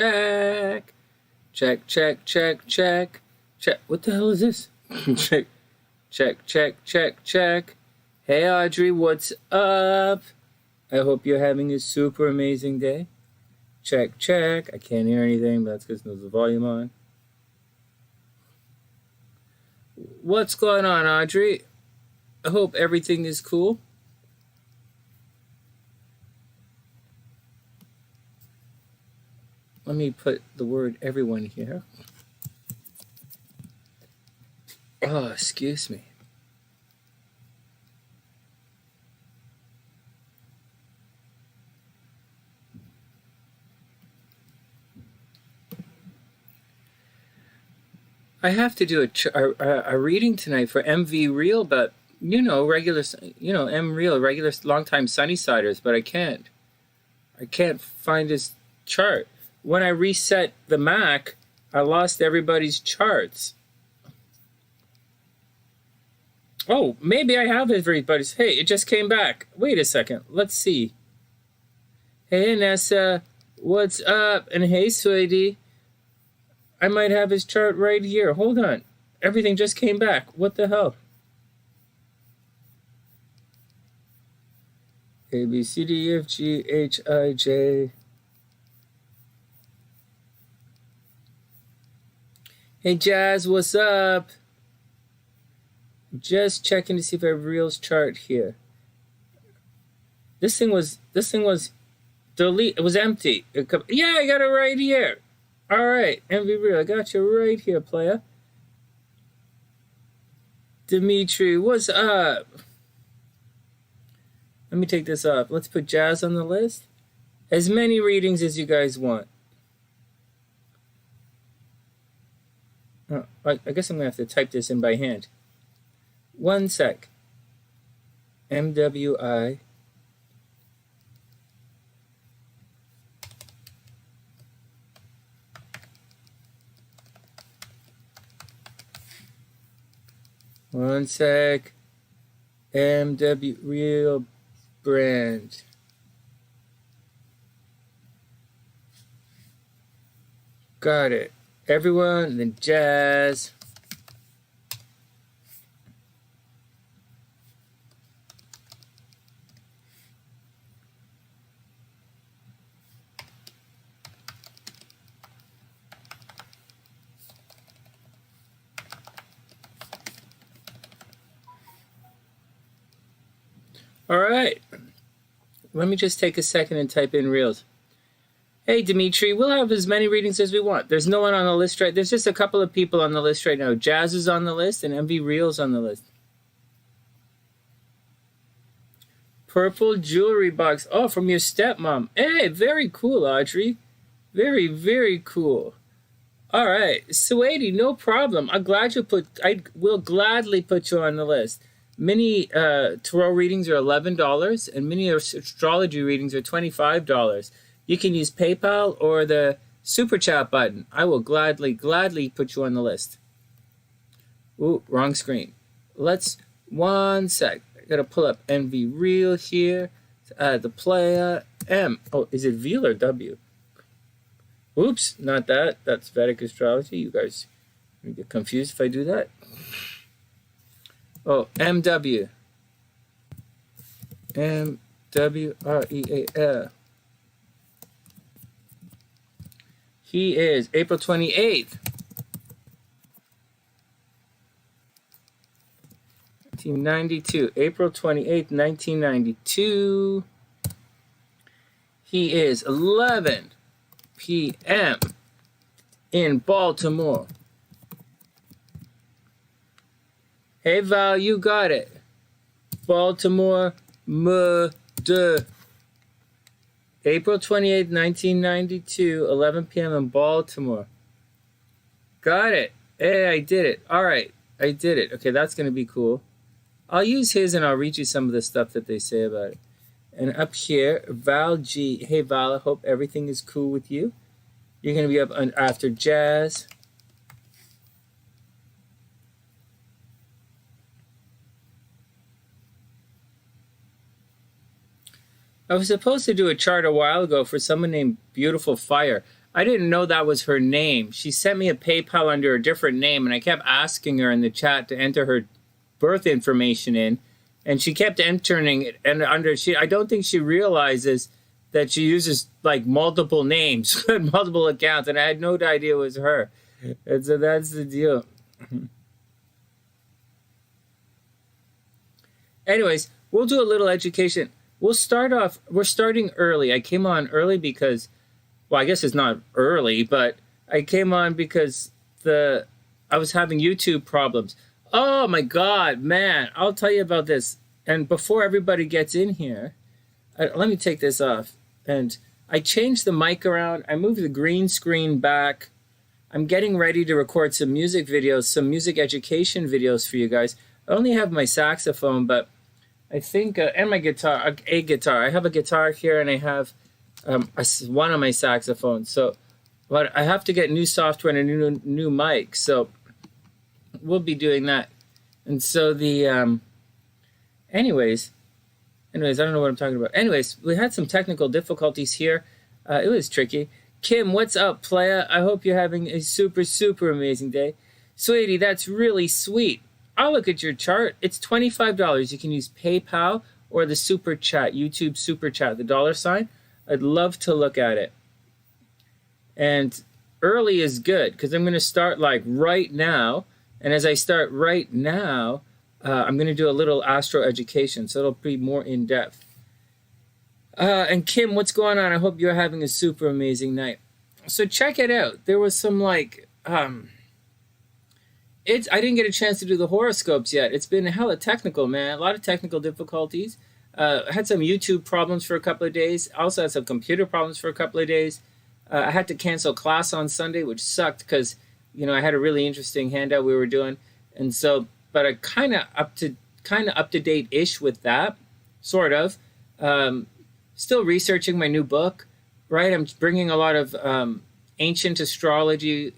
Check. Check, check, check, check. Check. What the hell is this? Check. Check, check, check, check. Hey, Audrey, what's up? I hope you're having a super amazing day. Check, check. I can't hear anything, but that's because there's the volume on. What's going on, Audrey? I hope everything is cool. Let me put the word everyone here. Oh, excuse me. I have to do a reading tonight for MWIReal, but regular, MWIReal, regular longtime Sunnysiders, but I can't find his chart. When I reset the Mac, I lost everybody's charts. Oh, maybe I have everybody's. Hey, it just came back. Wait a second. Let's see. Hey, Nessa. What's up? And hey, sweetie. I might have his chart right here. Hold on. Everything just came back. What the hell? A, B, C, D, E, F, G, H, I, J. Hey, Jazz, what's up? Just checking to see if I have Real's chart here. This thing was delete. It was empty. Yeah, I got it right here. All right, MWIReal, I got you right here, playa. Dimitri, what's up? Let me take this off. Let's put Jazz on the list. As many readings as you guys want. Oh, I guess I'm going to have to type this in by hand. One sec. MWI. One sec. MWIRealBrand. Got it. Everyone, then Jazz. All right. Let me just take a second and type in Reels. Hey, Dimitri, we'll have as many readings as we want. There's no one on the list right. There's just a couple of people on the list right now. Jazz is on the list and MWIReal's on the list. Purple jewelry box. Oh, from your stepmom. Hey, very cool, Audrey. Very, very cool. All right, sweetie, no problem. I will gladly put you on the list. Mini tarot readings are $11 and mini astrology readings are $25. You can use PayPal or the super chat button. I will gladly put you on the list. Ooh, wrong screen. One sec. I gotta pull up MWIReal here. The player M. Oh, is it V or W? Oops, not that. That's Vedic Astrology. You guys get confused if I do that. Oh, MW. MWREAL. He is April 28th. 1992. April 28th, 1992. He is 11 p.m. in Baltimore. Hey, Val, you got it. Baltimore, April 28, 1992, 11 p.m. in Baltimore. Got it. Hey, I did it. All right, I did it. Okay, that's going to be cool. I'll use his and I'll read you some of the stuff that they say about it. And up here, ValG. Hey, Val, I hope everything is cool with you. You're going to be up after Jazz. I was supposed to do a chart a while ago for someone named BeautifulFire. I didn't know that was her name. She sent me a PayPal under a different name, and I kept asking her in the chat to enter her birth information in, and she kept entering it. And I don't think she realizes that she uses like multiple names, multiple accounts, and I had no idea it was her. And so that's the deal. Anyways, we'll do a little education. We're starting early. I came on early because, well, I guess it's not early, but I came on because I was having YouTube problems. Oh my God, man, I'll tell you about this. And before everybody gets in here, let me take this off. And I changed the mic around. I moved the green screen back. I'm getting ready to record some music videos, some music education videos for you guys. I only have my saxophone, but I think, and my guitar, a guitar. I have a guitar here, and I have one on my saxophone. So, but I have to get new software and a new mic. So we'll be doing that. And so anyways, I don't know what I'm talking about. Anyways, we had some technical difficulties here. It was tricky. Kim, what's up, playa? I hope you're having a super, super amazing day. Sweetie, that's really sweet. I'll look at your chart. It's $25. You can use PayPal or the super chat, YouTube super chat, the $sign. I'd love to look at it. And early is good because I'm going to start like right now. And as I start right now, I'm going to do a little astro education, so it'll be more in depth. And Kim, what's going on? I hope you're having a super amazing night. So check it out. There was some like, I didn't get a chance to do the horoscopes yet. It's been hella technical, man. A lot of technical difficulties. I had some YouTube problems for a couple of days. I also had some computer problems for a couple of days. I had to cancel class on Sunday, which sucked because, I had a really interesting handout we were doing. And so, but I kind of up to date-ish with that, sort of. Still researching my new book, right? I'm bringing a lot of ancient astrology,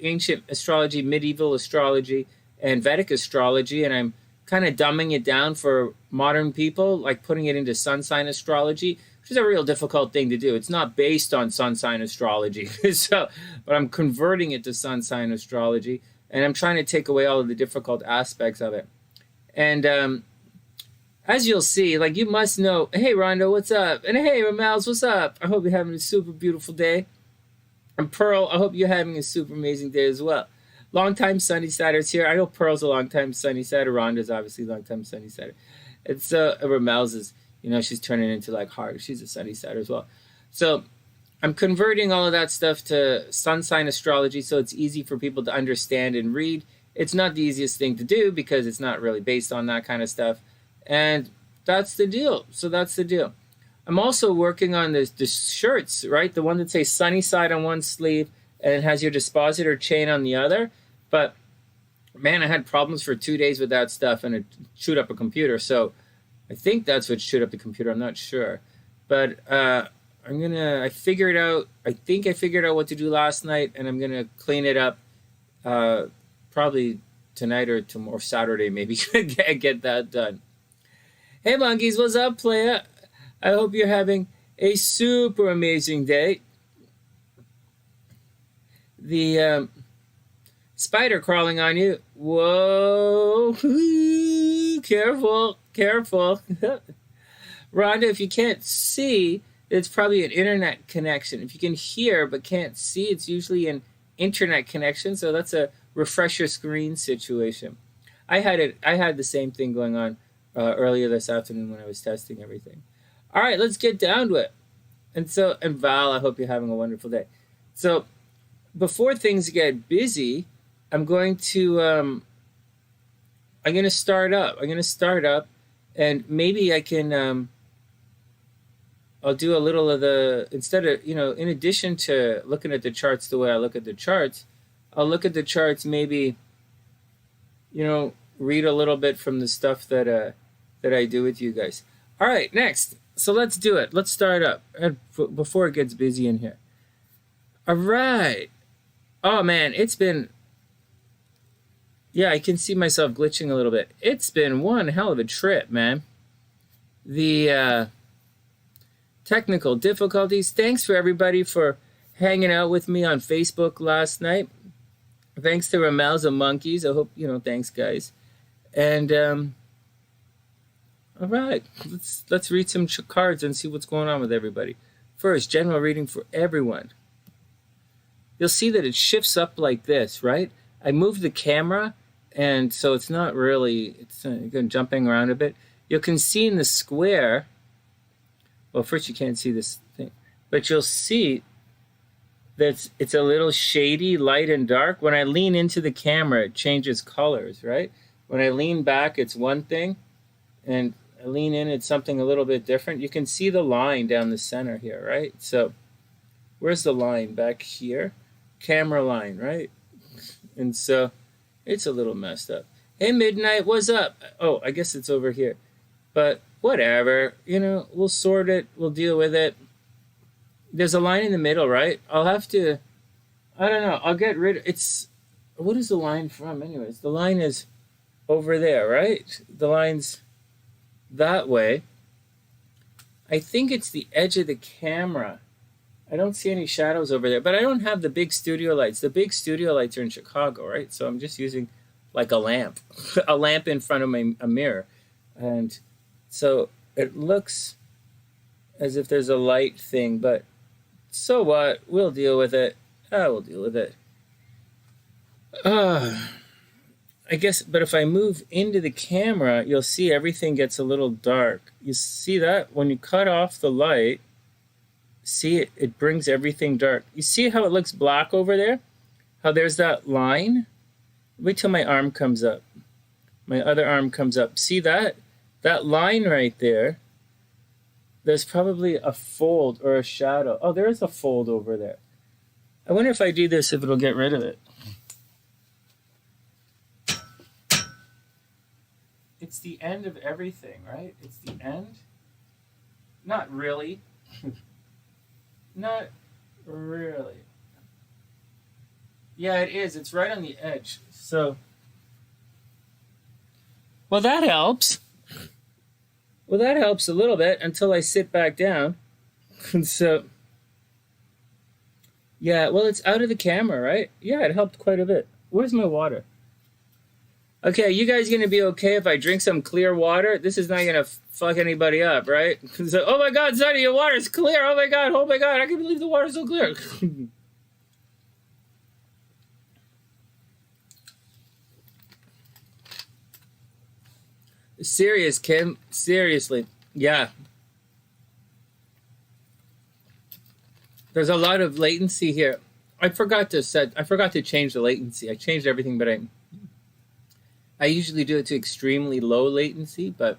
medieval astrology, and Vedic astrology, and I'm kind of dumbing it down for modern people, like putting it into sun sign astrology, which is a real difficult thing to do. It's not based on sun sign astrology, but I'm converting it to sun sign astrology, and I'm trying to take away all of the difficult aspects of it. And as you'll see, like you must know, hey Rhonda, what's up? And hey Ramals, what's up? I hope you're having a super beautiful day. And Pearl, I hope you're having a super amazing day as well. Longtime Sunnysiders here. I know Pearl's a longtime Sunnysider. Rhonda's obviously a longtime Sunnysider. It's Ramels is, she's turning into like hard. She's a Sunnysider as well. So I'm converting all of that stuff to sun sign astrology so it's easy for people to understand and read. It's not the easiest thing to do because it's not really based on that kind of stuff. And that's the deal. So that's the deal. I'm also working on the shirts, right? The one that says sunny side on one sleeve and it has your dispositor chain on the other. But man, I had problems for 2 days with that stuff and it chewed up a computer. So I think that's what chewed up the computer. I'm not sure. But I figured out what to do last night and I'm going to clean it up probably tonight or tomorrow, Saturday maybe, get that done. Hey monkeys, what's up, playa? I hope you're having a super amazing day. The spider crawling on you. Whoa. Careful, careful. Rhonda, if you can't see, it's probably an internet connection. If you can hear but can't see, it's usually an internet connection. So that's a refresh your screen situation. I had the same thing going on earlier this afternoon when I was testing everything. All right, let's get down to it. And Val, I hope you're having a wonderful day. So before things get busy, I'm going to start up, and maybe I can I'll do a little of the, instead of, in addition to looking at the charts the way I look at the charts, I'll look at the charts, maybe, read a little bit from the stuff that I do with you guys. All right, next. So let's do it. Let's start up before it gets busy in here. All right. Oh, man, it's been, I can see myself glitching a little bit. It's been one hell of a trip, man. The technical difficulties. Thanks for everybody for hanging out with me on Facebook last night. Thanks to Ramel's and Monkeys. I hope, thanks, guys. And, all right, let's read some cards and see what's going on with everybody. First, general reading for everyone. You'll see that it shifts up like this, right? I moved the camera, and so it's not really, it's jumping around a bit. You can see in the square, well, first you can't see this thing, but you'll see that it's a little shady, light and dark. When I lean into the camera, it changes colors, right? When I lean back, it's one thing, and I lean in, it's something a little bit different. You can see the line down the center here, right? So where's the line? Back here? Camera line, right? And so it's a little messed up. Hey, Midnight, what's up? Oh, I guess it's over here. But whatever, we'll sort it. We'll deal with it. There's a line in the middle, right? I'll have to, I don't know. I'll get rid of it's. What is the line from anyways? The line is over there, right? The line's that way. I think it's the edge of the camera. I don't see any shadows over there, but I don't have the big studio lights. The big studio lights are in Chicago, right? So I'm just using like a lamp, a lamp in front of a mirror. And so it looks as if there's a light thing, but so what? We'll deal with it. We'll deal with it. I guess, but if I move into the camera, you'll see everything gets a little dark. You see that? When you cut off the light, see it brings everything dark. You see how it looks black over there? How there's that line? Wait till my arm comes up. My other arm comes up. See that? That line right there, there's probably a fold or a shadow. Oh, there is a fold over there. I wonder if I do this, if it'll get rid of it. It's the end of everything, right? It's the end? Not really. Not really. Yeah, it is. It's right on the edge. So, well, that helps. Well, that helps a little bit until I sit back down. And so, yeah, well, it's out of the camera, right? Yeah, it helped quite a bit. Where's my water? Okay, you guys going to be okay if I drink some clear water? This is not going to fuck anybody up, right? So, oh my God, Sonny, your water's clear. Oh my God, I can't believe the water's so clear. Serious, Kim. Seriously. Yeah. There's a lot of latency here. I forgot to change the latency. I changed everything, but I usually do it to extremely low latency, but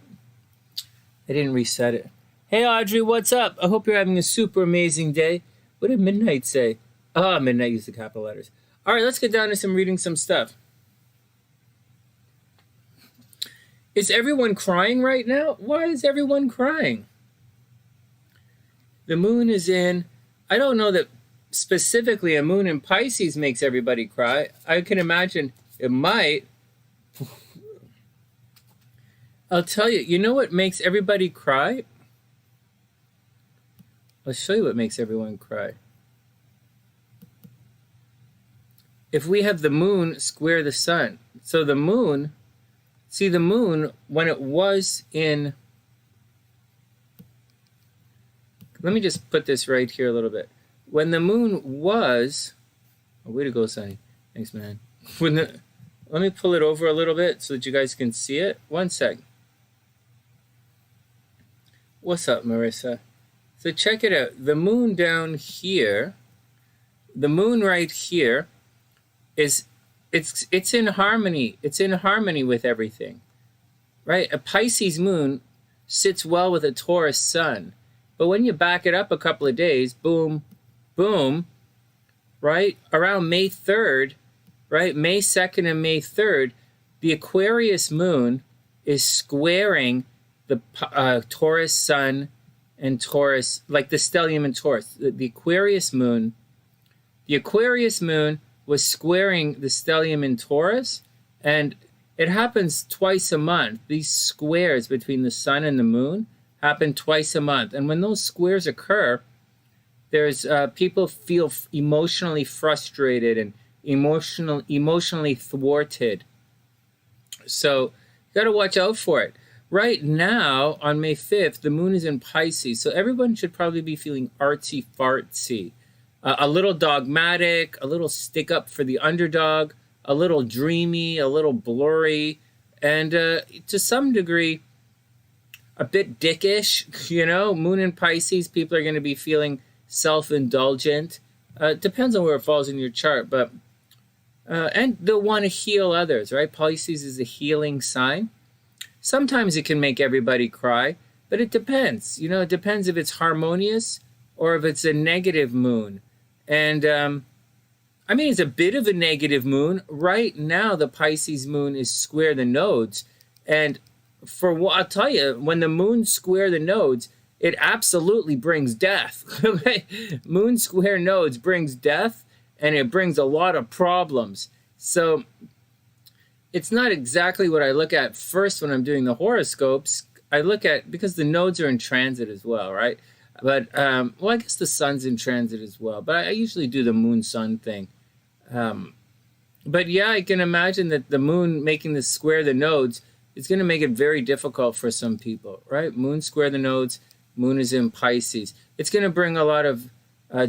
I didn't reset it. Hey, Audrey, what's up? I hope you're having a super amazing day. What did Midnight say? Midnight used the capital letters. All right, let's get down to reading some stuff. Is everyone crying right now? Why is everyone crying? The moon is in, I don't know that specifically a moon in Pisces makes everybody cry. I can imagine it might. I'll tell you, you know what makes everybody cry? I'll show you what makes everyone cry. If we have the moon square the sun. So the moon, see the moon, when it was in, let me just put this right here a little bit. When the moon was, way to go, Sonny. Thanks, man. Let me pull it over a little bit so that you guys can see it. One sec. What's up, Marissa? So check it out. The moon down here, the moon right here, it's in harmony. It's in harmony with everything, right? A Pisces moon sits well with a Taurus sun, but when you back it up a couple of days, boom, boom, right? Around May 3rd, right? May 2nd and May 3rd, the Aquarius moon is squaring the Taurus sun and Taurus, like the stellium and Taurus. The Aquarius moon was squaring the stellium in Taurus, and it happens twice a month. These squares between the sun and the moon happen twice a month. And when those squares occur, There's people feel emotionally frustrated and emotionally thwarted. So you got to watch out for it. Right now, on May 5th, the moon is in Pisces, so everyone should probably be feeling artsy-fartsy. A little dogmatic, a little stick up for the underdog, a little dreamy, a little blurry, and to some degree, a bit dickish. You know, moon in Pisces, people are going to be feeling self-indulgent. Depends on where it falls in your chart, but and they'll want to heal others, right? Pisces is a healing sign. Sometimes it can make everybody cry, but it depends. You know, it depends if it's harmonious or if it's a negative moon. And I mean, it's a bit of a negative moon. Right now, the Pisces moon is square the nodes. And for what I'll tell you, when the moon square the nodes, it absolutely brings death. Okay? Moon square nodes brings death, and it brings a lot of problems. So it's not exactly what I look at first when I'm doing the horoscopes. I look at, because the nodes are in transit as well, right? But, well, I guess the sun's in transit as well. But I usually do the moon-sun thing. But yeah, I can imagine that the moon making the square the nodes is going to make it very difficult for some people, right? Moon square the nodes, moon is in Pisces. It's going to bring a lot of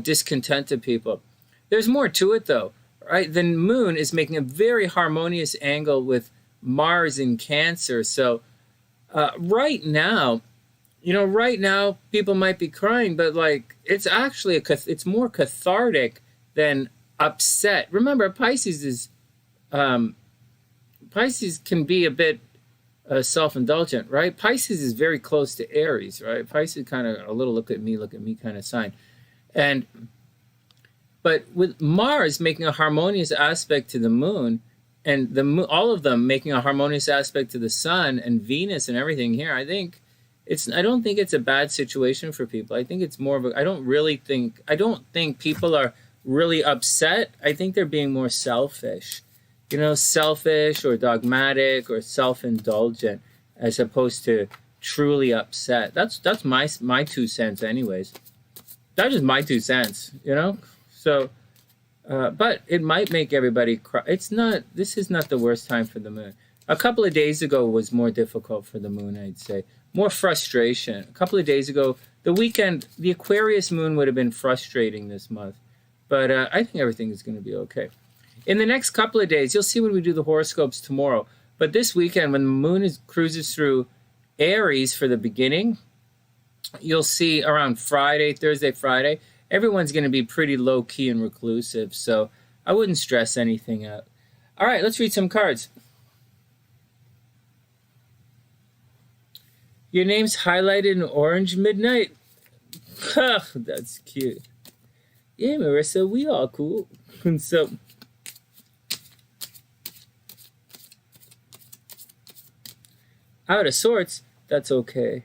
discontent to people. There's more to it, though, right? The moon is making a very harmonious angle with Mars in Cancer. So right now, you know, right now people might be crying, but like it's actually it's more cathartic than upset. Remember, Pisces is Pisces can be a bit self-indulgent, right? Pisces is very close to Aries, right? Pisces is kind of a little look at me kind of sign. But with Mars making a harmonious aspect to the moon, and all of them making a harmonious aspect to the sun and Venus and everything here, I don't think it's a bad situation for people. I think it's more of a, I don't think people are really upset. I think they're being more selfish. You know, selfish or dogmatic or self-indulgent as opposed to truly upset. That's my 2 cents anyways. That's just my 2 cents, you know? So, but it might make everybody cry. This is not the worst time for the moon. A couple of days ago was more difficult for the moon, I'd say. More frustration. A couple of days ago, the weekend, the Aquarius moon would have been frustrating this month. But I think everything is going to be okay. In the next couple of days, you'll see when we do the horoscopes tomorrow. But this weekend, when the moon cruises through Aries for the beginning, you'll see around Thursday, Friday, everyone's going to be pretty low-key and reclusive. So I wouldn't stress anything out. All right, let's read some cards. Your name's highlighted in orange midnight. That's cute. Yeah, Marissa, we all cool. So, out of sorts, that's okay.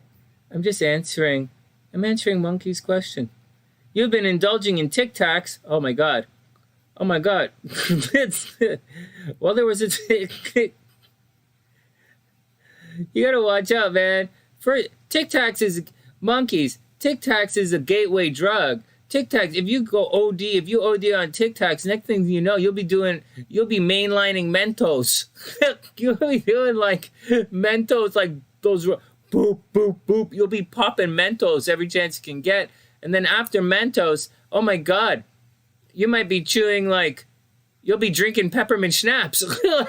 I'm answering Monkey's question. You've been indulging in Tic Tacs. Oh my God. Well, there was you gotta watch out, man. Tic Tacs is monkeys. Tic Tacs is a gateway drug. Tic Tacs, if you OD on Tic Tacs, next thing you know, you'll be mainlining Mentos. You'll be doing like Mentos, like those boop, boop, boop. You'll be popping Mentos every chance you can get. And then after Mentos, oh my God, you might be chewing you'll be drinking peppermint schnapps.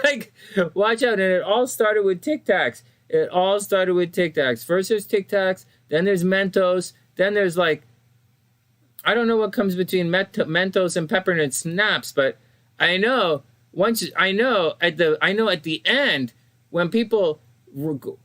Like, watch out. And it all started with Tic Tacs. First there's Tic Tacs, then there's Mentos, then there's I don't know what comes between Mentos and peppermint schnapps, but I know at the end when people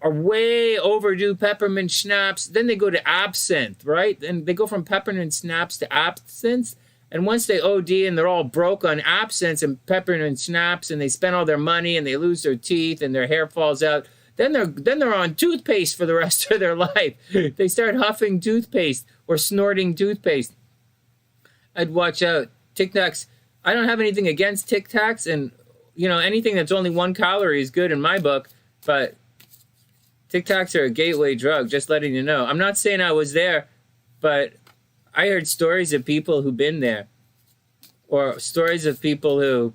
are way overdue peppermint schnapps, then they go to absinthe, right? And they go from peppermint schnapps to absinthe. And once they OD and they're all broke on absinthe and peppermint schnapps, and they spend all their money and they lose their teeth and their hair falls out, then they're on toothpaste for the rest of their life. They start huffing toothpaste or snorting toothpaste. I'd watch out. Tic Tacs. I don't have anything against Tic Tacs, and anything that's only 1 calorie is good in my book. But Tic Tacs are a gateway drug. Just letting you know. I'm not saying I was there, but I heard stories of people who've been there, or stories of people who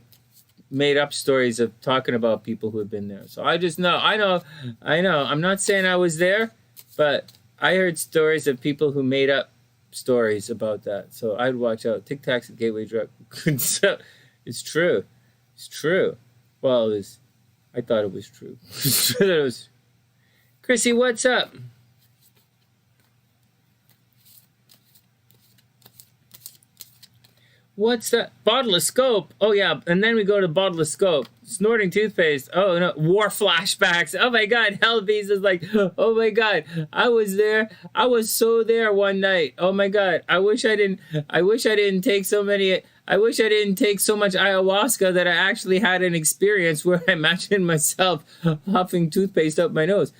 made up stories of talking about people who have been there. So I just know. I know. I'm not saying I was there, but I heard stories of people who made up stories about that. So I'd watch out. Tic Tac's a gateway drug. So it's true. It's true. Well, I thought it was true. Chrissy, what's up? What's that? BeautifulScope. Oh, yeah. And then we go to BeautifulScope. Snorting toothpaste. Oh, no. War flashbacks. Oh, my God. Hellbeast is like, oh, my God. I was there. I was so there one night. Oh, my God. I wish I didn't take so much ayahuasca that I actually had an experience where I imagined myself huffing toothpaste up my nose.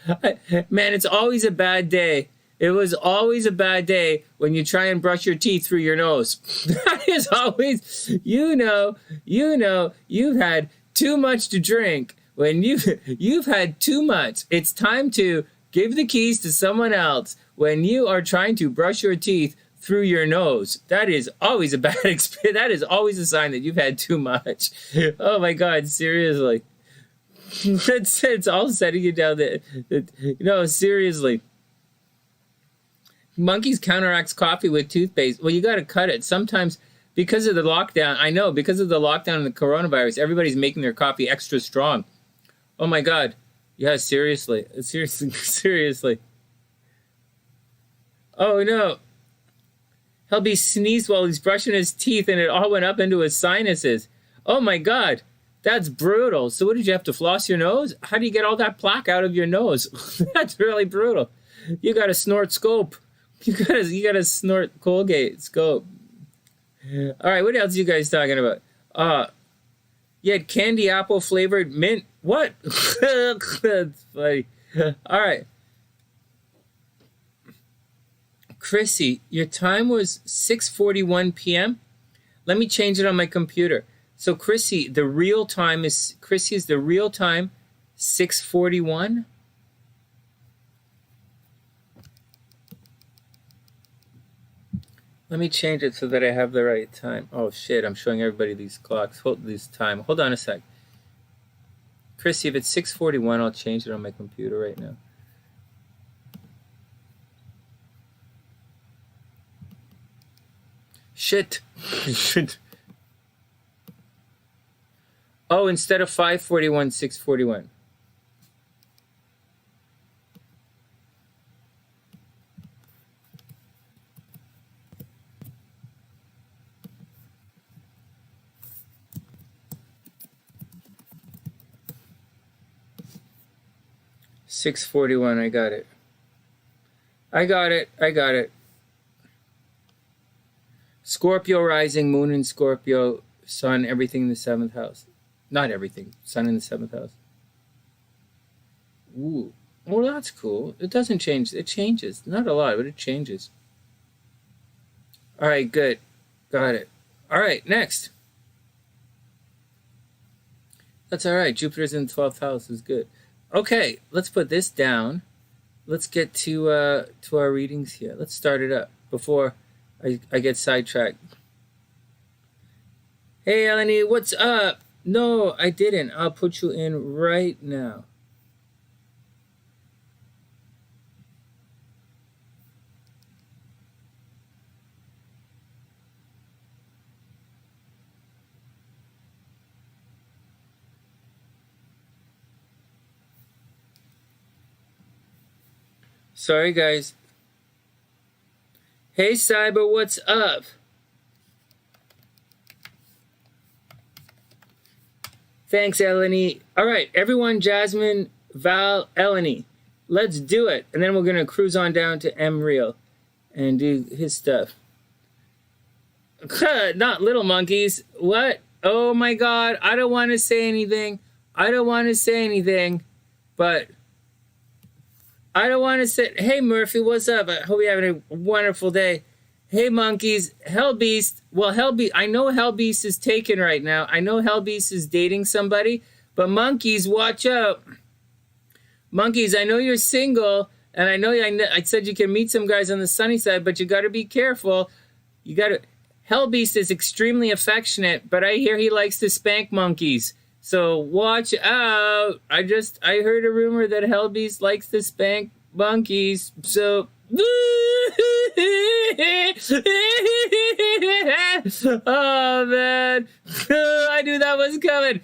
Man, it's always a bad day. It was always a bad day when you try and brush your teeth through your nose. That is always, you've had too much to drink. When you've had too much, it's time to give the keys to someone else when you are trying to brush your teeth through your nose. That is always a bad experience. That is always a sign that you've had too much. Oh my God, seriously. It's all setting you down there. Seriously. Monkeys counteracts coffee with toothpaste. Well, you got to cut it. Sometimes, because of the lockdown, I know, because of the lockdown and the coronavirus, everybody's making their coffee extra strong. Oh, my God. Yeah, seriously. Seriously. Oh, no. Helby sneezed while he's brushing his teeth, and it all went up into his sinuses. Oh, my God. That's brutal. So what, did you have to floss your nose? How do you get all that plaque out of your nose? That's really brutal. You got to snort scope. You gotta snort Colgate scope. All right, what else are you guys talking about? You had candy apple flavored mint. What? That's funny. All right, Chrissy, your time was 6:41 p.m. Let me change it on my computer. So Chrissy, the real time is 6:41. Let me change it so that I have the right time. Oh, shit, I'm showing everybody these clocks. Hold on a sec. Chrissy, if it's 6:41, I'll change it on my computer right now. Shit. Oh, instead of 5:41, 6:41. $6:41. I got it. Scorpio rising, moon in Scorpio, sun, everything in the 7th house. Not everything, sun in the 7th house. Ooh, well, that's cool. It doesn't change. It changes. Not a lot, but it changes. All right, good. Got it. All right, next. That's all right. Jupiter's in the 12th house is good. Okay, let's put this down. Let's get to our readings here. Let's start it up before I get sidetracked. Hey, EleniG, what's up? No, I didn't. I'll put you in right now. Sorry, guys. Hey, Cyber, what's up? Thanks, EleniG. All right, everyone, Jasmine, Val, EleniG. Let's do it. And then we're going to cruise on down to MReal and do his stuff. Not little monkeys. What? Oh, my God. I don't want to say anything. But I don't want to say, hey, Murphy, what's up? I hope you're having a wonderful day. Hey, monkeys, Hellbeast. Well, Hellbeast, I know Hellbeast is taken right now. I know Hellbeast is dating somebody, but monkeys, watch out. Monkeys, I know you're single, and I know I said you can meet some guys on the sunny side, but you got to be careful. You gotta... Hellbeast is extremely affectionate, but I hear he likes to spank monkeys. So watch out. I heard a rumor that Hellbeast likes to spank monkeys. So... Oh, man. I knew that was coming.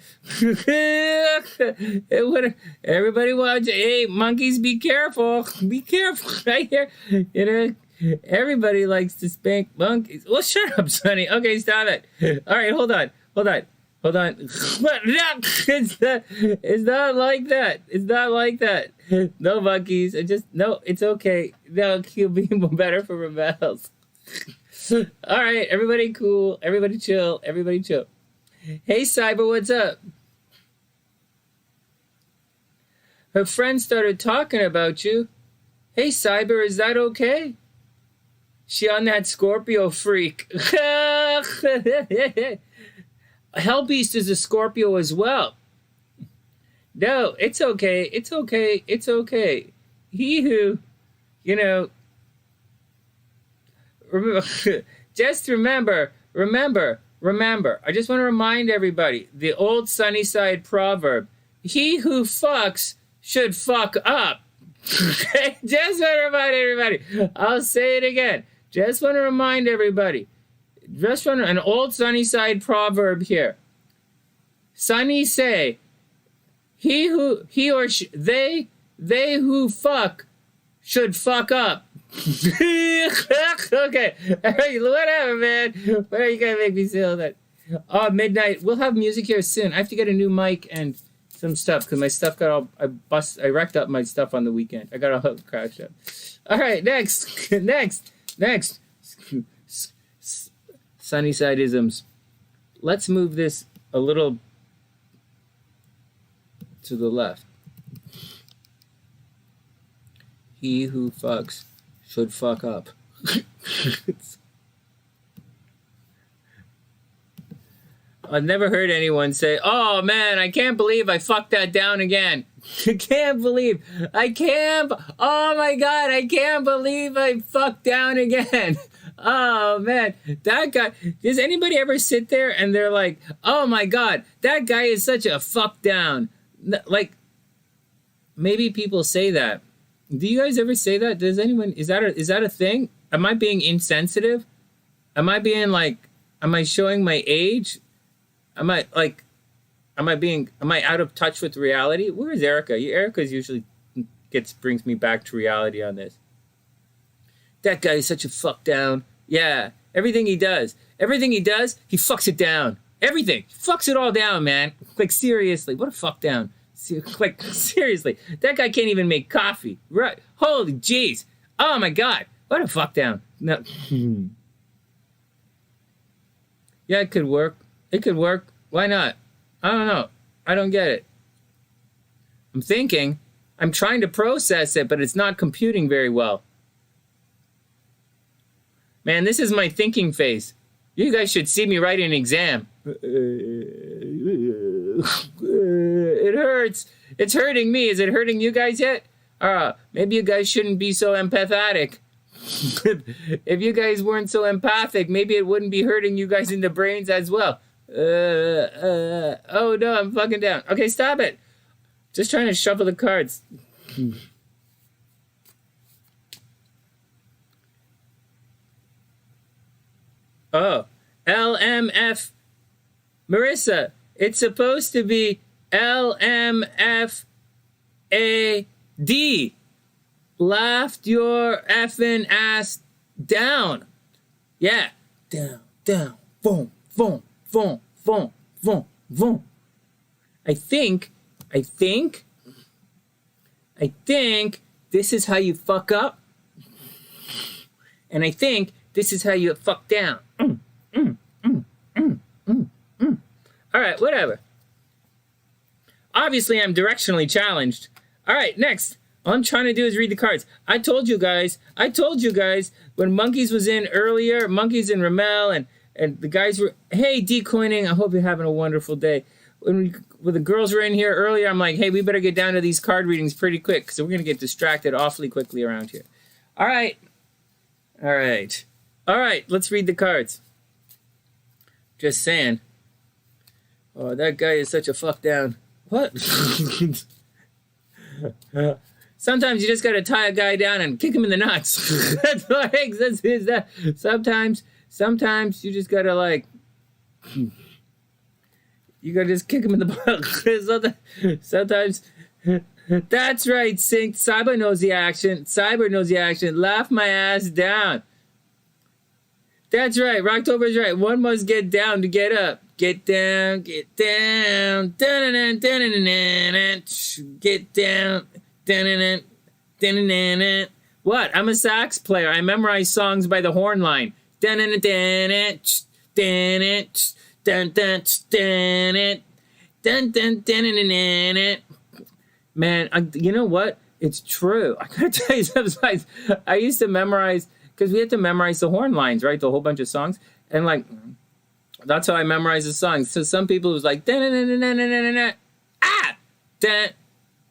Everybody watch. Hey, monkeys, be careful. Be careful. Right here. You know... Everybody likes to spank monkeys. Well, shut up, Sonny. Okay, stop it. All right, hold on. It's not like that. It's not like that. No monkeys. No, it's okay. No, it'll be better for rebels. All right, everybody cool. Everybody chill. Everybody chill. Hey, Cyber, what's up? Her friend started talking about you. Hey, Cyber, is that okay? She on that Scorpio freak. Hellbeast is a Scorpio as well. No, it's okay. It's okay. It's okay. He who, you know, just remember. I just want to remind everybody, the old SunnySide proverb, he who fucks should fuck up. Okay? Just want to remind everybody. I'll say it again. Just want to remind everybody. An old SunnySide proverb here. Sunny say, they who fuck should fuck up. Okay. Whatever, man. Why are you gonna make me say all that? Oh, midnight. We'll have music here soon. I have to get a new mic and some stuff because my stuff got all I wrecked up my stuff on the weekend. I got all crashed up. All right, next. SunnySide-isms. Let's move this a little to the left. He who fucks should fuck up. I've never heard anyone say, oh man, I can't believe I fucked that down again. Oh my God, I can't believe I fucked down again. Oh man, that guy, does anybody ever sit there and they're like, oh my God, that guy is such a fuck down. Like, maybe people say that. Do you guys ever say that? Does anyone, is that a thing? Am I being insensitive? Am I being like, am I showing my age? Am I out of touch with reality? Where is Erica? Erica's usually brings me back to reality on this. That guy is such a fuck down. Yeah, everything he does, he fucks it down. Everything. He fucks it all down, man. Like, seriously, what a fuck down. Like, seriously, that guy can't even make coffee. Right. Holy jeez. Oh my God. What a fuck down. No. Yeah, it could work. It could work. Why not? I don't know. I don't get it. I'm thinking. I'm trying to process it, but it's not computing very well. Man, this is my thinking phase. You guys should see me write an exam. It hurts. It's hurting me. Is it hurting you guys yet? Maybe you guys shouldn't be so empathetic. If you guys weren't so empathic, maybe it wouldn't be hurting you guys in the brains as well. Oh no, I'm fucking down. Okay, stop it. Just trying to shuffle the cards. Oh, LMF. Marissa, it's supposed to be LMFAD. Laughed your effing ass down. Yeah. Down, boom, boom, boom, boom, boom, boom. I think this is how you fuck up. And I think this is how you fuck down. All right, whatever. Obviously, I'm directionally challenged. All right, next. All I'm trying to do is read the cards. I told you guys when Monkeys was in earlier, Monkeys and Ramel and the guys were, hey, decoining, I hope you're having a wonderful day. When the girls were in here earlier, I'm like, hey, we better get down to these card readings pretty quick because we're going to get distracted awfully quickly around here. All right. All right, let's read the cards. Just saying. Oh, that guy is such a fuck down. What? Sometimes you just gotta tie a guy down and kick him in the nuts. That's what exists. Is that sometimes you just gotta like, you gotta just kick him in the butt. Sometimes. That's right, Sync. Cyber knows the action. Cyber knows the action. Laugh my ass down. That's right. Rocktober's right. One must get down to get up. Get down, get down. Get down. What? I'm a sax player. I memorize songs by the horn line. Man, you know what? It's true. I gotta tell you something. I used to memorize, because we had to memorize the horn lines, right? The whole bunch of songs. And like, that's how I memorize the songs. So some people, it was like, ah! Dun,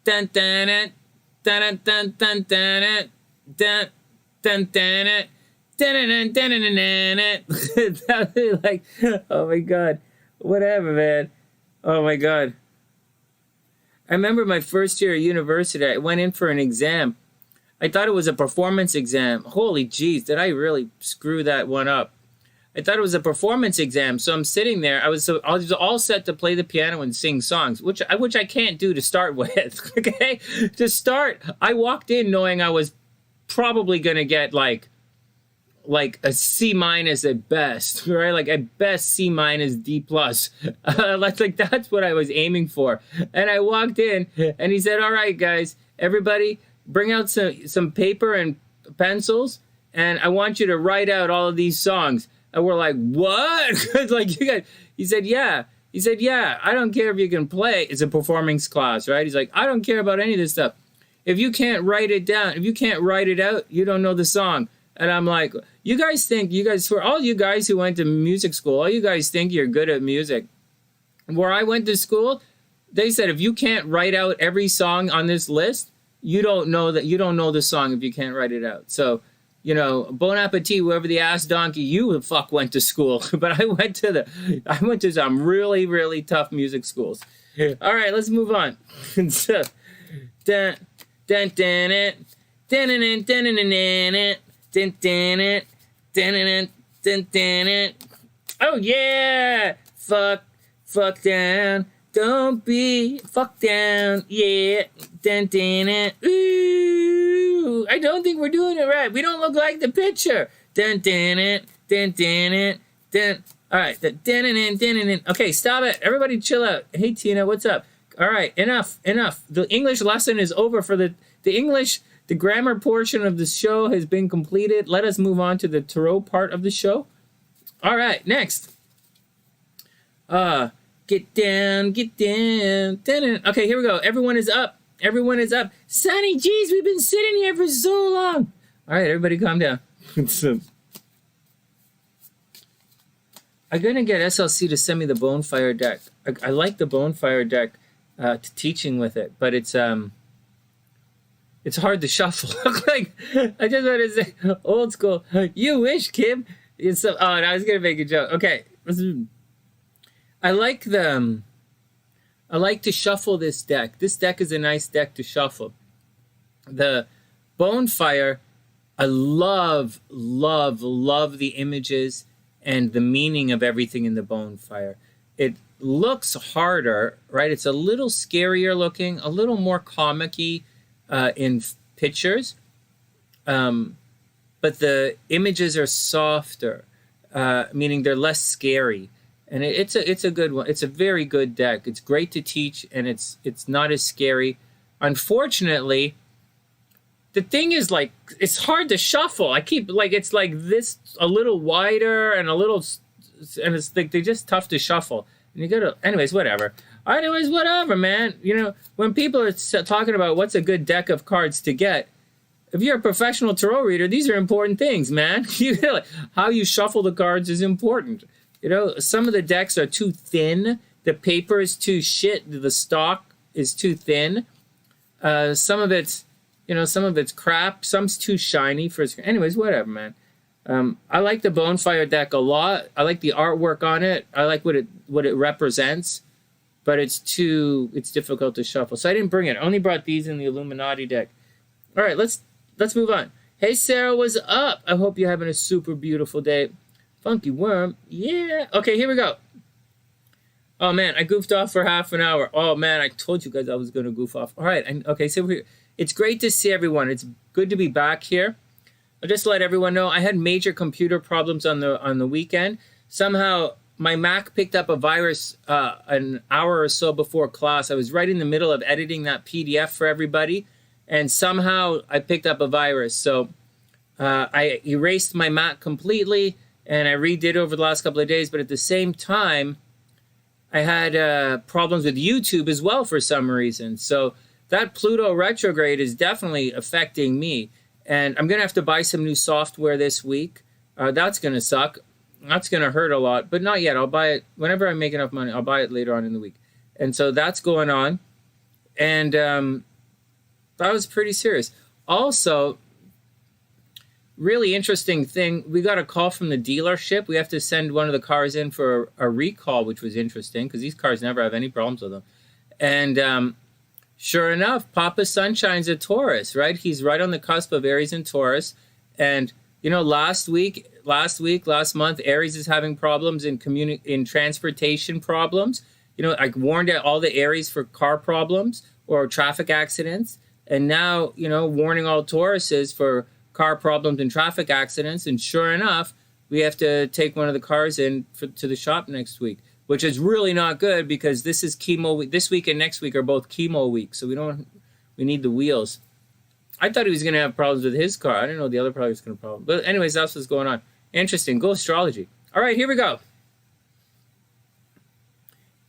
dun, dun, dun, dun, dun, dun, dun, dun, dun, dun, like, oh my God. Whatever, man. Oh my God. I remember my first year at university, I went in for an exam. I thought it was a performance exam. Holy jeez, did I really screw that one up? I thought it was a performance exam. So I'm sitting there. I was all set to play the piano and sing songs, which I can't do to start with. Okay? To start, I walked in knowing I was probably going to get like a C- at best, right? Like at best C-, D+. Like that's what I was aiming for. And I walked in and he said, all right, guys, everybody bring out some paper and pencils. And I want you to write out all of these songs. And we're like, what? Like, you guys, he said, yeah. He said, yeah, I don't care if you can play. It's a performance class, right? He's like, I don't care about any of this stuff. If you can't write it down, if you can't write it out, you don't know the song. And I'm like, for all you guys who went to music school, all you guys think you're good at music. Where I went to school, they said, if you can't write out every song on this list, you don't know the song if you can't write it out. So, you know, bon appetit, whoever the ass donkey you fuck went to school. But I went to some really, really tough music schools. All right, let's move on. So, dun, dun, dun, dun, dun, dun, dun, dun, dun. Oh yeah, fuck down, don't be fuck down, yeah, ooh, I don't think we're doing it right. We don't look like the picture. All right, okay, stop it. Everybody chill out. Hey Tina, what's up? All right, enough. The English lesson is over for the English. The grammar portion of the show has been completed. Let us move on to the tarot part of the show. All right, next. Get down. Okay, here we go. Everyone is up. Sonny, geez, we've been sitting here for so long. All right, everybody calm down. I'm going to get SLC to send me the Bonefire deck. I like the Bonefire deck teaching with it, but it's hard to shuffle. Like, I just want to say, old school. You wish, Kim. I was gonna make a joke. Okay, I like to shuffle this deck. This deck is a nice deck to shuffle. The Bonefire, I love the images and the meaning of everything in the Bonefire. It looks harder, right? It's a little scarier looking, a little more comic-y. In pictures, but the images are softer, meaning they're less scary, and it's a good one. It's a very good deck. It's great to teach, and it's not as scary. Unfortunately, the thing is, like, it's hard to shuffle. I keep it's like this a little wider and it's like they're just tough to shuffle. And you gotta, anyways, whatever, man. You know, when people are talking about what's a good deck of cards to get, if you're a professional tarot reader, these are important things, man. How you shuffle the cards is important. You know, some of the decks are too thin. The paper is too shit. The stock is too thin. Some of it's crap. Some's too shiny for. Anyways, whatever, man. I like the Bonfire deck a lot. I like the artwork on it. I like what it represents, but it's difficult to shuffle. So I didn't bring it. I only brought these in the Illuminati deck. All right, let's move on. Hey Sarah, what's up? I hope you're having a super beautiful day. Funky Worm, yeah. Okay, here we go. Oh man, I goofed off for half an hour. Oh man, I told you guys I was gonna goof off. All right, okay, so we're here. It's great to see everyone. It's good to be back here. I'll just let everyone know I had major computer problems on the weekend. Somehow my Mac picked up a virus an hour or so before class. I was right in the middle of editing that PDF for everybody, and somehow I picked up a virus. So I erased my Mac completely, and I redid over the last couple of days. But at the same time, I had problems with YouTube as well for some reason. So that Pluto retrograde is definitely affecting me. And I'm going to have to buy some new software this week. That's going to suck. That's going to hurt a lot. But not yet. I'll buy it whenever I make enough money. I'll buy it later on in the week. And so that's going on. And that was pretty serious. Also, really interesting thing. We got a call from the dealership. We have to send one of the cars in for a recall, which was interesting because these cars never have any problems with them. And sure enough, Papa Sunshine's a Taurus, right? He's right on the cusp of Aries and Taurus. And, you know, last month, Aries is having problems in transportation problems. You know, I warned all the Aries for car problems or traffic accidents. And now, you know, warning all Tauruses for car problems and traffic accidents. And sure enough, we have to take one of the cars in to the shop next week, which is really not good because this is chemo week. This week and next week are both chemo weeks, so we need the wheels. I thought he was going to have problems with his car. I didn't know the other product was going to have problems. But anyways, that's what's going on. Interesting. Go astrology. All right, here we go.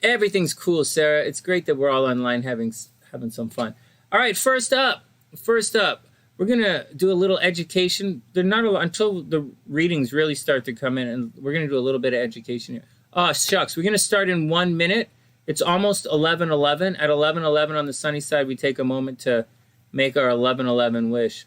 Everything's cool, Sarah. It's great that we're all online having some fun. All right, first up, we're going to do a little education. They're not until the readings really start to come in, and we're going to do a little bit of education here. Oh, shucks. We're going to start in 1 minute. It's almost 11:11. At 11:11 on the sunny side, we take a moment to make our 11:11 wish.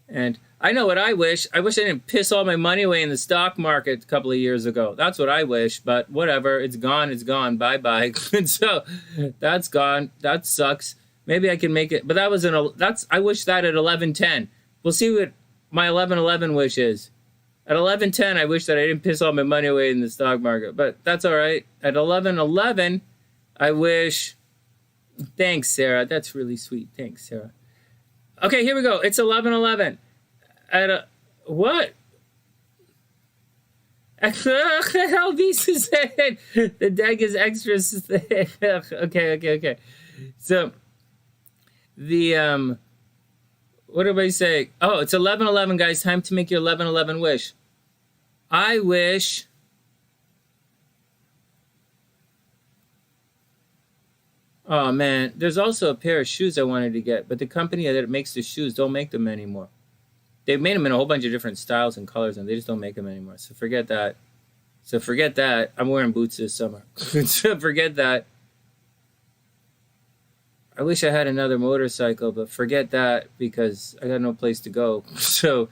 And I know what I wish. I wish I didn't piss all my money away in the stock market a couple of years ago. That's what I wish, but whatever. It's gone. It's gone. Bye-bye. And so that's gone. That sucks. Maybe I can make it. But I wish that at 11:10. We'll see what my 11:11 wish is. At 11:10, I wish that I didn't piss all my money away in the stock market, but that's all right. At 11:11, I wish. Thanks, Sarah. That's really sweet. Thanks, Sarah. Okay, here we go. It's 11:11. What? Elvis is saying the deck is extra. Okay. So the what do I say? Oh, it's 11:11, guys. Time to make your 11:11 wish. I wish oh man, there's also a pair of shoes I wanted to get, but the company that makes the shoes don't make them anymore. They've made them in a whole bunch of different styles and colors, and they just don't make them anymore. So forget that. I'm wearing boots this summer. So forget that. I wish I had another motorcycle, but forget that because I got no place to go. So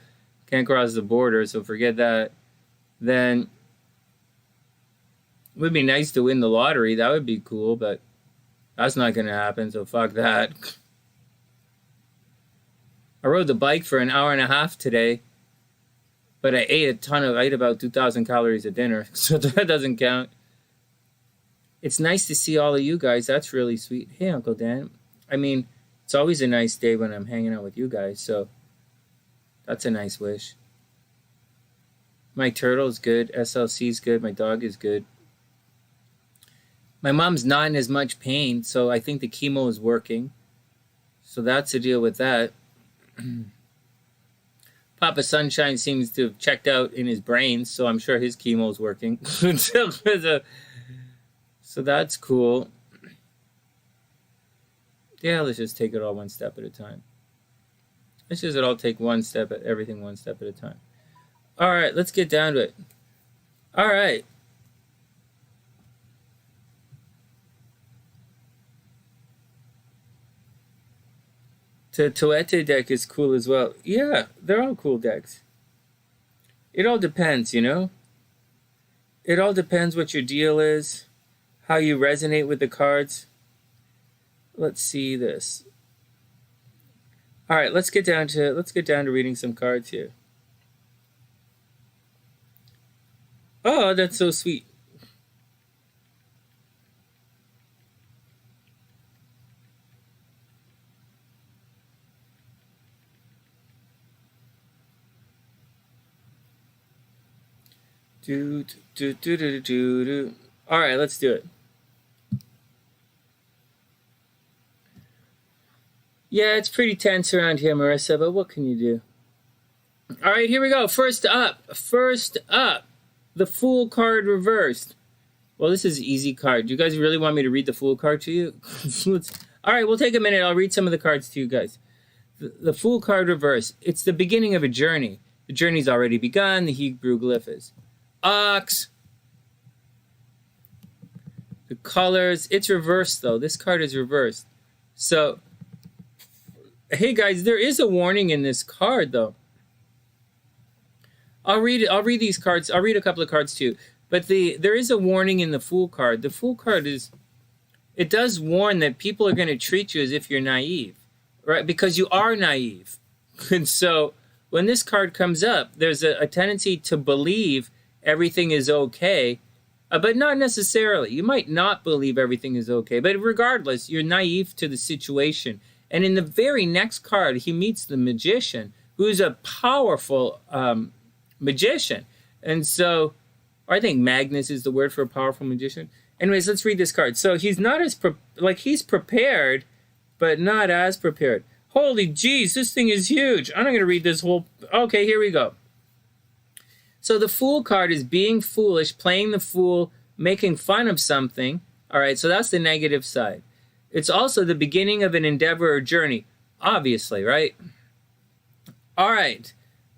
can't cross the border, so forget that. Then it would be nice to win the lottery. That would be cool, but that's not going to happen, so fuck that. I rode the bike for an hour and a half today, but I ate about 2,000 calories at dinner, so that doesn't count. It's nice to see all of you guys. That's really sweet. Hey, Uncle Dan. I mean, it's always a nice day when I'm hanging out with you guys, so that's a nice wish. My turtle's good. SLC's good. My dog is good. My mom's not in as much pain, so I think the chemo is working. So that's the deal with that. Papa Sunshine seems to have checked out in his brain, so I'm sure his chemo is working. So that's cool. Yeah, let's just take it all one step at a time. Let's just all take everything one step at a time. All right, let's get down to it. All right. The Toete deck is cool as well. Yeah, they're all cool decks. It all depends, you know? It all depends what your deal is, how you resonate with the cards. Let's see this. All right, let's get down to reading some cards here. Oh, that's so sweet. All right, let's do it. Yeah, it's pretty tense around here, Marissa, but what can you do? All right, here we go. First up, the Fool card reversed. Well, this is an easy card. Do you guys really want me to read the Fool card to you? All right, we'll take a minute. I'll read some of the cards to you guys. The Fool card reversed. It's the beginning of a journey. The journey's already begun. The Hebrew glyph is ox. The colors, it's reversed though. This card is reversed. So, hey guys, there is a warning in this card though. I'll read these cards. I'll read a couple of cards too. But there is a warning in the Fool card. The Fool card it does warn that people are going to treat you as if you're naive, right? Because you are naive. And so when this card comes up, there's a tendency to believe everything is okay, but not necessarily. You might not believe everything is okay, but regardless, you're naive to the situation. And in the very next card, he meets the magician, who's a powerful magician. And so, I think Magnus is the word for a powerful magician. Anyways, let's read this card. So he's not as, he's prepared, but not as prepared. Holy jeez, this thing is huge. I'm not going to read this whole, okay, here we go. So the Fool card is being foolish, playing the fool, making fun of something. All right, so that's the negative side. It's also the beginning of an endeavor or journey, obviously, right? All right,